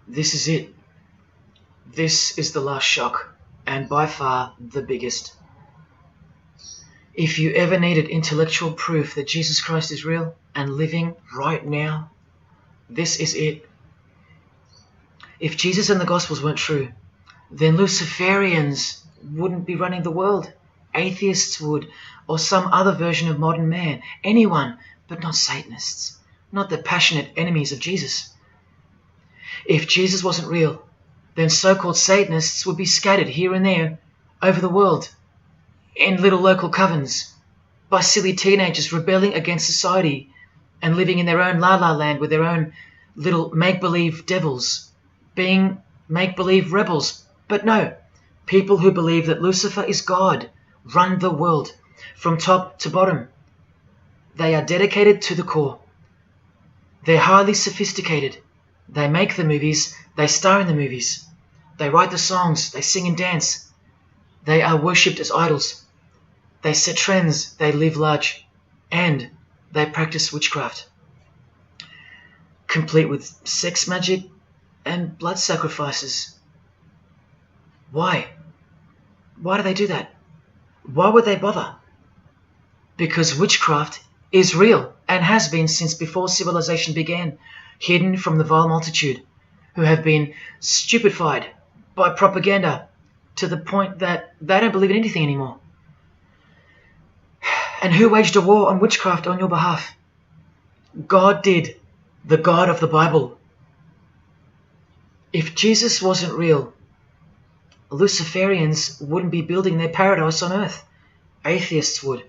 This is it. This is the last shock, and by far the biggest. If you ever needed intellectual proof that Jesus Christ is real and living right now, this is it. If Jesus and the Gospels weren't true, then Luciferians wouldn't be running the world. Atheists would, or some other version of modern man. Anyone, but not Satanists, not the passionate enemies of Jesus. If Jesus wasn't real, then so-called Satanists would be scattered here and there over the world in little local covens by silly teenagers rebelling against society and living in their own la-la land with their own little make-believe devils, being make-believe rebels. But no, people who believe that Lucifer is God run the world from top to bottom. They are dedicated to the core. They're highly sophisticated. They make the movies, they star in the movies. They write the songs, they sing and dance. They are worshipped as idols. They set trends, they live large, and they practice witchcraft, complete with sex magic and blood sacrifices. Why? Why do they do that? Why would they bother? Because witchcraft is real and has been since before civilization began, hidden from the vile multitude who have been stupefied by propaganda to the point that they don't believe in anything anymore. And who waged a war on witchcraft on your behalf? God did, the God of the Bible. If Jesus wasn't real, Luciferians wouldn't be building their paradise on earth. Atheists would.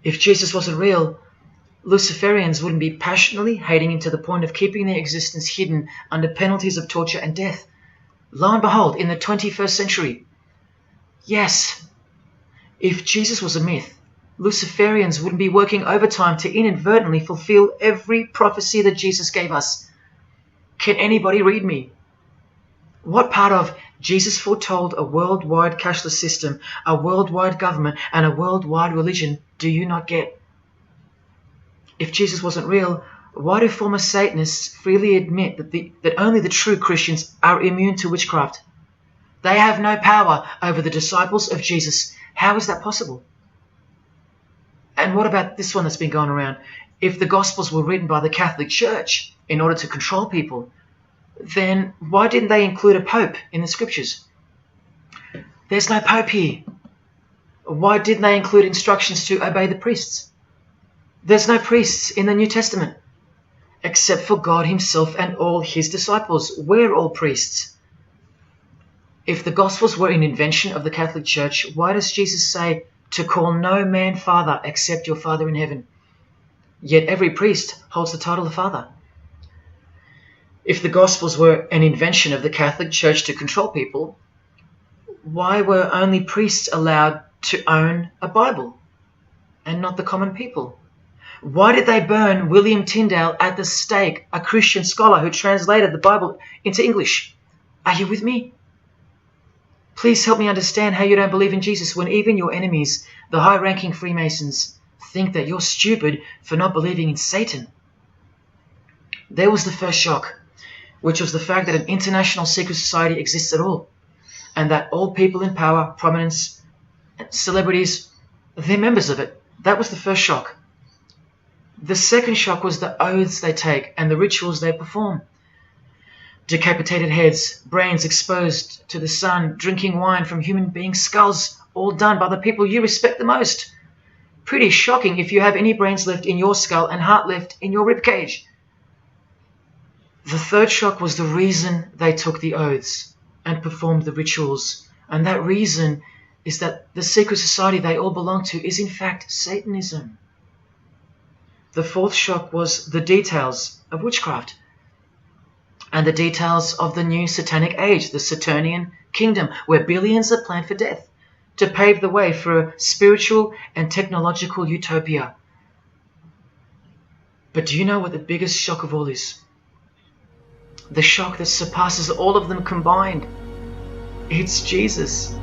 If Jesus wasn't real, Luciferians wouldn't be passionately hating him to the point of keeping their existence hidden under penalties of torture and death. Lo and behold, in the 21st century, yes, if Jesus was a myth, Luciferians wouldn't be working overtime to inadvertently fulfill every prophecy that Jesus gave us. Can anybody read me? What part of Jesus foretold a worldwide cashless system, a worldwide government, and a worldwide religion do you not get? If Jesus wasn't real, why do former Satanists freely admit that only the true Christians are immune to witchcraft? They have no power over the disciples of Jesus. How is that possible? And what about this one that's been going around? If the Gospels were written by the Catholic Church in order to control people, then why didn't they include a pope in the scriptures? There's no pope here. Why didn't they include instructions to obey the priests? There's no priests in the New Testament, except for God himself and all his disciples. We're all priests. If the Gospels were an invention of the Catholic Church, why does Jesus say to call no man Father except your Father in heaven? Yet every priest holds the title of Father. If the Gospels were an invention of the Catholic Church to control people, why were only priests allowed to own a Bible and not the common people? Why did they burn William Tyndale at the stake, a Christian scholar who translated the Bible into English? Are you with me? Please help me understand how you don't believe in Jesus when even your enemies, the high-ranking Freemasons, think that you're stupid for not believing in Satan. There was the first shock, which was the fact that an international secret society exists at all, and that all people in power, prominence, celebrities, they're members of it. That was the first shock. The second shock was the oaths they take and the rituals they perform. Decapitated heads, brains exposed to the sun, drinking wine from human beings' skulls, all done by the people you respect the most. Pretty shocking if you have any brains left in your skull and heart left in your ribcage. The third shock was the reason they took the oaths and performed the rituals, and that reason is that the secret society they all belong to is in fact Satanism. The fourth shock was the details of witchcraft and the details of the new satanic age, the Saturnian kingdom, where billions are planned for death to pave the way for a spiritual and technological utopia. But do you know what the biggest shock of all is? The shock that surpasses all of them combined. It's Jesus.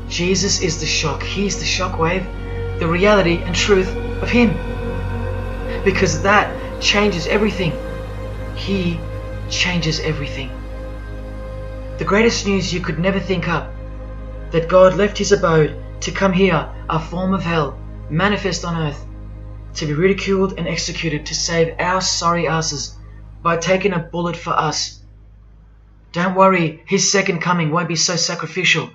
Jesus is the shock. He's the shockwave, the reality and truth of Him. Because that changes everything. He changes everything. The greatest news you could never think up, that God left His abode to come here, a form of hell, manifest on earth, to be ridiculed and executed to save our sorry asses by taking a bullet for us. Don't worry, His second coming won't be so sacrificial.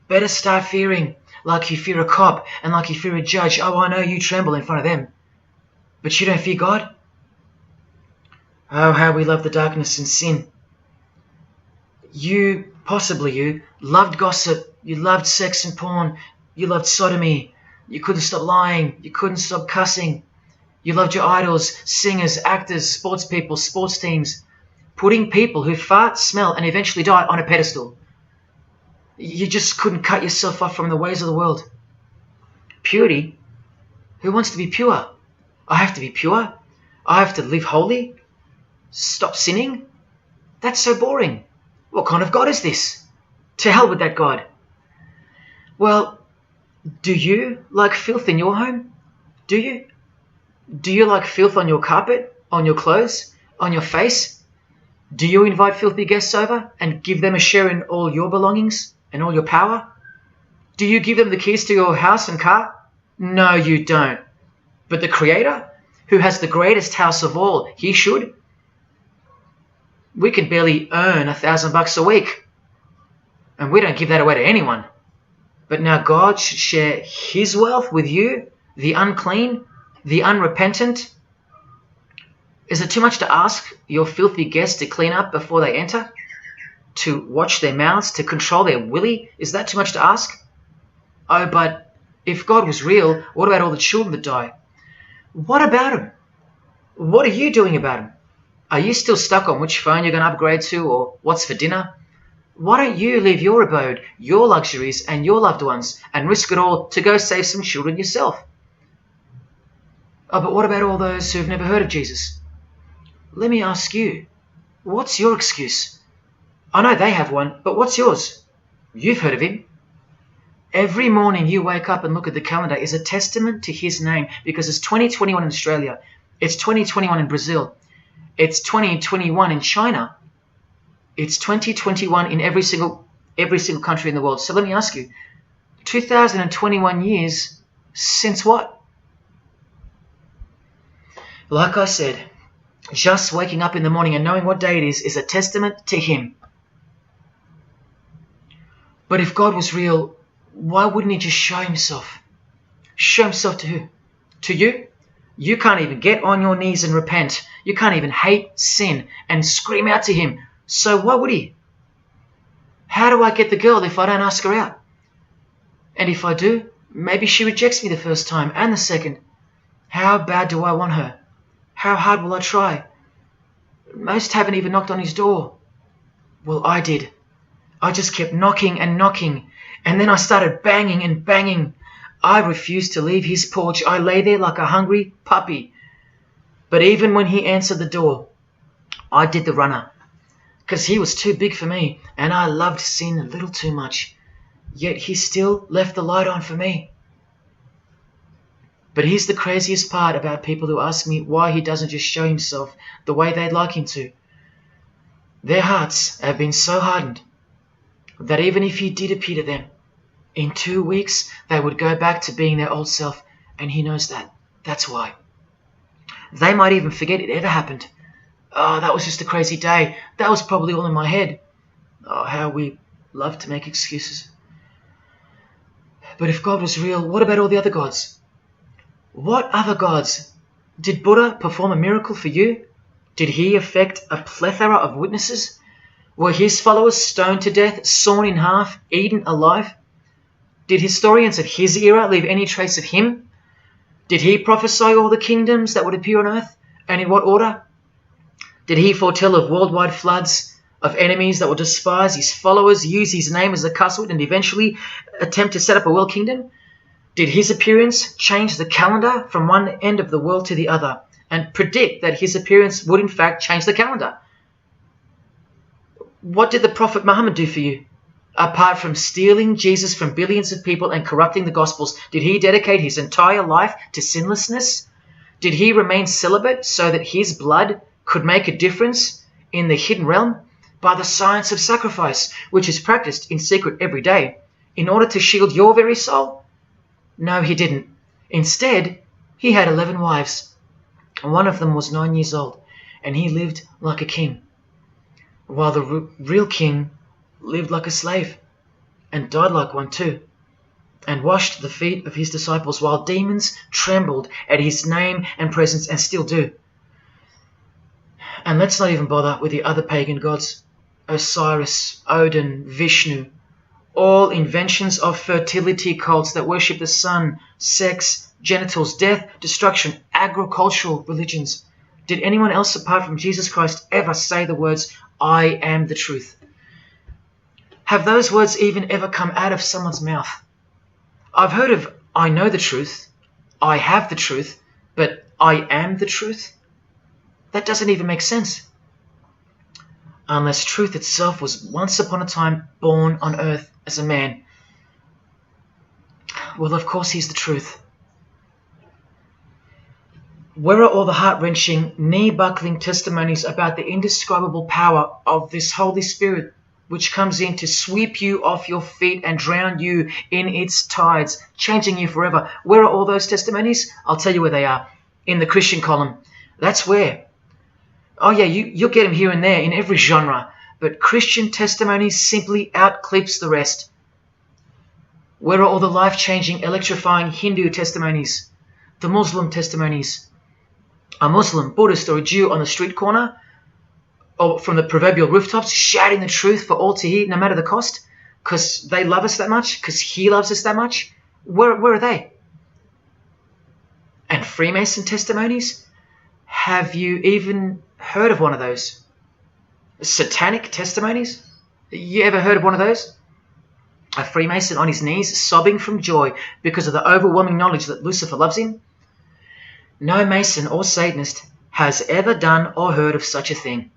Better start fearing like you fear a cop and like you fear a judge. Oh, I know you tremble in front of them, but you don't fear God? Oh, how we love the darkness and sin. Possibly you, loved gossip, you loved sex and porn, you loved sodomy, you couldn't stop lying, you couldn't stop cussing, you loved your idols, singers, actors, sports people, sports teams, putting people who fart, smell and eventually die on a pedestal. You just couldn't cut yourself off from the ways of the world. Purity? Who wants to be pure? I have to be pure? I have to live holy? Stop sinning? That's so boring. What kind of God is this? To hell with that God. Well, do you like filth in your home? Do you? Do you like filth on your carpet, on your clothes, on your face? Do you invite filthy guests over and give them a share in all your belongings and all your power? Do you give them the keys to your house and car? No, you don't. But the Creator, who has the greatest house of all, He should. We can barely earn $1,000 a week, and we don't give that away to anyone. But now God should share His wealth with you, the unclean, the unrepentant. Is it too much to ask your filthy guests to clean up before they enter? To watch their mouths, to control their willy? Is that too much to ask? Oh, but if God was real, what about all the children that die? What about them? What are you doing about them? Are you still stuck on which phone you're going to upgrade to or what's for dinner? Why don't you leave your abode, your luxuries and your loved ones and risk it all to go save some children yourself? Oh, but what about all those who've never heard of Jesus? Let me ask you, what's your excuse? I know they have one, but what's yours? You've heard of Him. Every morning you wake up and look at the calendar is a testament to His name, because it's 2021 in Australia, it's 2021 in Brazil, it's 2021 in China, it's 2021 in every single country in the world. So let me ask you, 2021 years since what? Like I said, just waking up in the morning and knowing what day it is a testament to Him. But if God was real, why wouldn't He just show Himself? Show Himself to who? To you? You can't even get on your knees and repent. You can't even hate sin and scream out to Him. So why would He? How do I get the girl if I don't ask her out? And if I do, maybe she rejects me the first time and the second. How bad do I want her? How hard will I try? Most haven't even knocked on His door. Well, I did. I just kept knocking and knocking, and then I started banging and banging. I refused to leave His porch. I lay there like a hungry puppy. But even when He answered the door, I did the runner, because He was too big for me, and I loved sin a little too much. Yet He still left the light on for me. But here's the craziest part about people who ask me why He doesn't just show Himself the way they'd like Him to. Their hearts have been so hardened that even if He did appear to them, in 2 weeks they would go back to being their old self, and He knows that. That's why. They might even forget it ever happened, Oh, that was just a crazy day. That was probably all in my head. Oh, how we love to make excuses. But if God was real, what about all the other gods? What other gods? Did Buddha perform a miracle for you? Did he affect a plethora of witnesses? Were his followers stoned to death, sawn in half, eaten alive? Did historians of his era leave any trace of him? Did he prophesy all the kingdoms that would appear on earth, and in what order? Did he foretell of worldwide floods, of enemies that will despise his followers, use his name as a cussword, and eventually attempt to set up a world kingdom? Did his appearance change the calendar from one end of the world to the other, and predict that his appearance would in fact change the calendar? What did the Prophet Muhammad do for you? Apart from stealing Jesus from billions of people and corrupting the Gospels, did he dedicate his entire life to sinlessness? Did he remain celibate so that his blood could make a difference in the hidden realm by the science of sacrifice, which is practiced in secret every day, in order to shield your very soul? No, he didn't. Instead, he had 11 wives. One of them was 9 years old, and he lived like a king, while the real king lived like a slave, and died like one too, and washed the feet of his disciples while demons trembled at his name and presence, and still do. And let's not even bother with the other pagan gods, Osiris, Odin, Vishnu, all inventions of fertility cults that worship the sun, sex, genitals, death, destruction, agricultural religions. Did anyone else apart from Jesus Christ ever say the words, "I am the truth"? Have those words even ever come out of someone's mouth? I've heard of "I know the truth," "I have the truth," but "I am the truth"? That doesn't even make sense. Unless truth itself was once upon a time born on earth as a man. Well, of course he's the truth. Where are all the heart-wrenching, knee-buckling testimonies about the indescribable power of this Holy Spirit, which comes in to sweep you off your feet and drown you in its tides, changing you forever? Where are all those testimonies? I'll tell you where they are. In the Christian column. That's where. Oh yeah, you'll get them here and there in every genre, but Christian testimonies simply outclips the rest. Where are all the life-changing, electrifying Hindu testimonies? The Muslim testimonies? A Muslim, Buddhist, or a Jew on the street corner, or from the proverbial rooftops, shouting the truth for all to hear, no matter the cost, because they love us that much, because he loves us that much? Where are they? And Freemason testimonies? Have you even heard of one of those? Satanic testimonies? You ever heard of one of those? A Freemason on his knees, sobbing from joy because of the overwhelming knowledge that Lucifer loves him? No Mason or Satanist has ever done or heard of such a thing.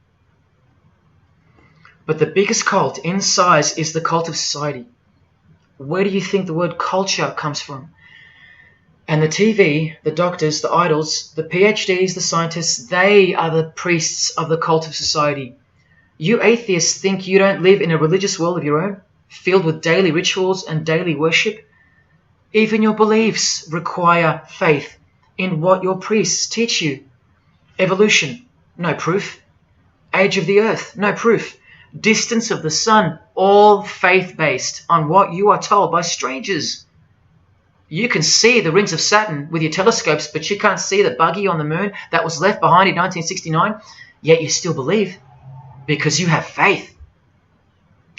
But the biggest cult in size is the cult of society. Where do you think the word culture comes from? And the TV, the doctors, the idols, the PhDs, the scientists, they are the priests of the cult of society. You atheists think you don't live in a religious world of your own, filled with daily rituals and daily worship? Even your beliefs require faith in what your priests teach you. Evolution, no proof. Age of the earth, no proof. Distance of the sun, all faith-based on what you are told by strangers. You can see the rings of Saturn with your telescopes, but you can't see the buggy on the moon that was left behind in 1969, yet you still believe, because you have faith.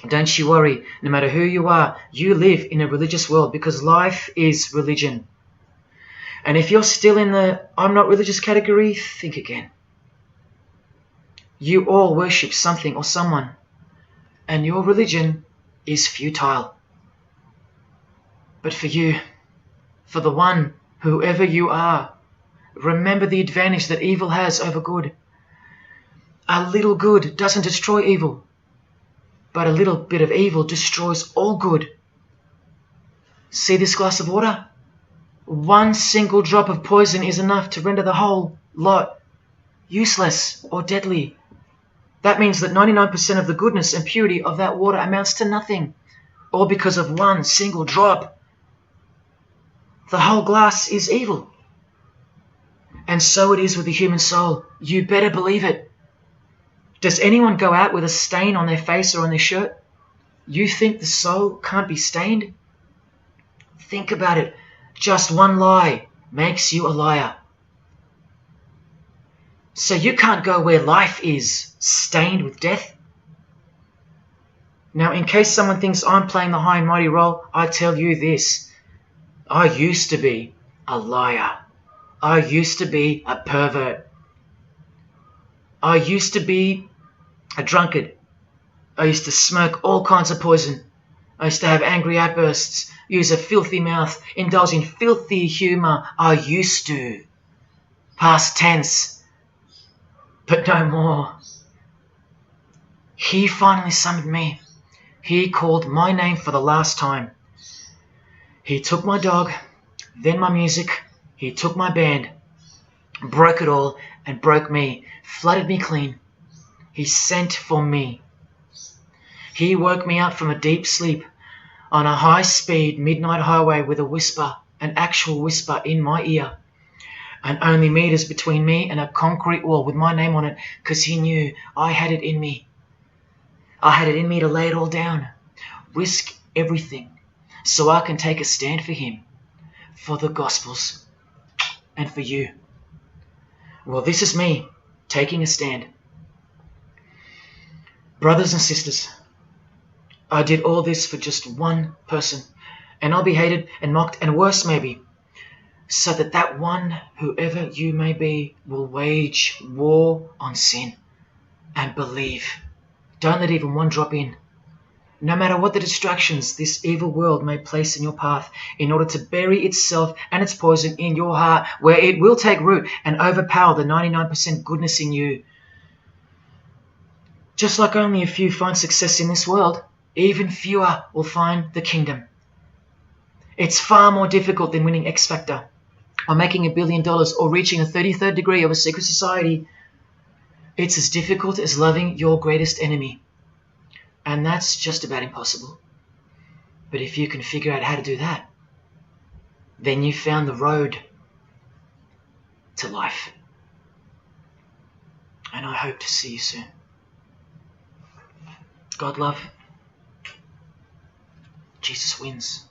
Don't you worry, no matter who you are, you live in a religious world, because life is religion. And if you're still in the "I'm not religious" category, think again. You all worship something or someone, and your religion is futile. But for you, for the one, whoever you are, remember the advantage that evil has over good. A little good doesn't destroy evil, but a little bit of evil destroys all good. See this glass of water? One single drop of poison is enough to render the whole lot useless or deadly. That means that 99% of the goodness and purity of that water amounts to nothing, all because of one single drop. The whole glass is evil. And so it is with the human soul. You better believe it. Does anyone go out with a stain on their face or on their shirt? You think the soul can't be stained? Think about it. Just one lie makes you a liar. So you can't go where life is stained with death? Now, in case someone thinks I'm playing the high and mighty role, I tell you this. I used to be a liar. I used to be a pervert. I used to be a drunkard. I used to smoke all kinds of poison. I used to have angry outbursts, use a filthy mouth, indulge in filthy humour. I used to. Past tense. But no more. He finally summoned me. He called my name for the last time. He took my dog, then my music. He took my band, broke it all, and broke me, flooded me clean. He sent for me. He woke me up from a deep sleep on a high-speed midnight highway with a whisper, an actual whisper in my ear, and only meters between me and a concrete wall with my name on it, because he knew I had it in me. I had it in me to lay it all down, risk everything, so I can take a stand for him, for the Gospels, and for you. Well, this is me taking a stand. Brothers and sisters, I did all this for just one person, and I'll be hated and mocked and worse maybe, so that that one, whoever you may be, will wage war on sin and believe. Don't let even one drop in. No matter what the distractions this evil world may place in your path, in order to bury itself and its poison in your heart, where it will take root and overpower the 99% goodness in you. Just like only a few find success in this world, even fewer will find the kingdom. It's far more difficult than winning X Factor, or making $1 billion, or reaching a 33rd degree of a secret society. It's as difficult as loving your greatest enemy. And that's just about impossible. But if you can figure out how to do that, then you've found the road to life. And I hope to see you soon. God love. Jesus wins.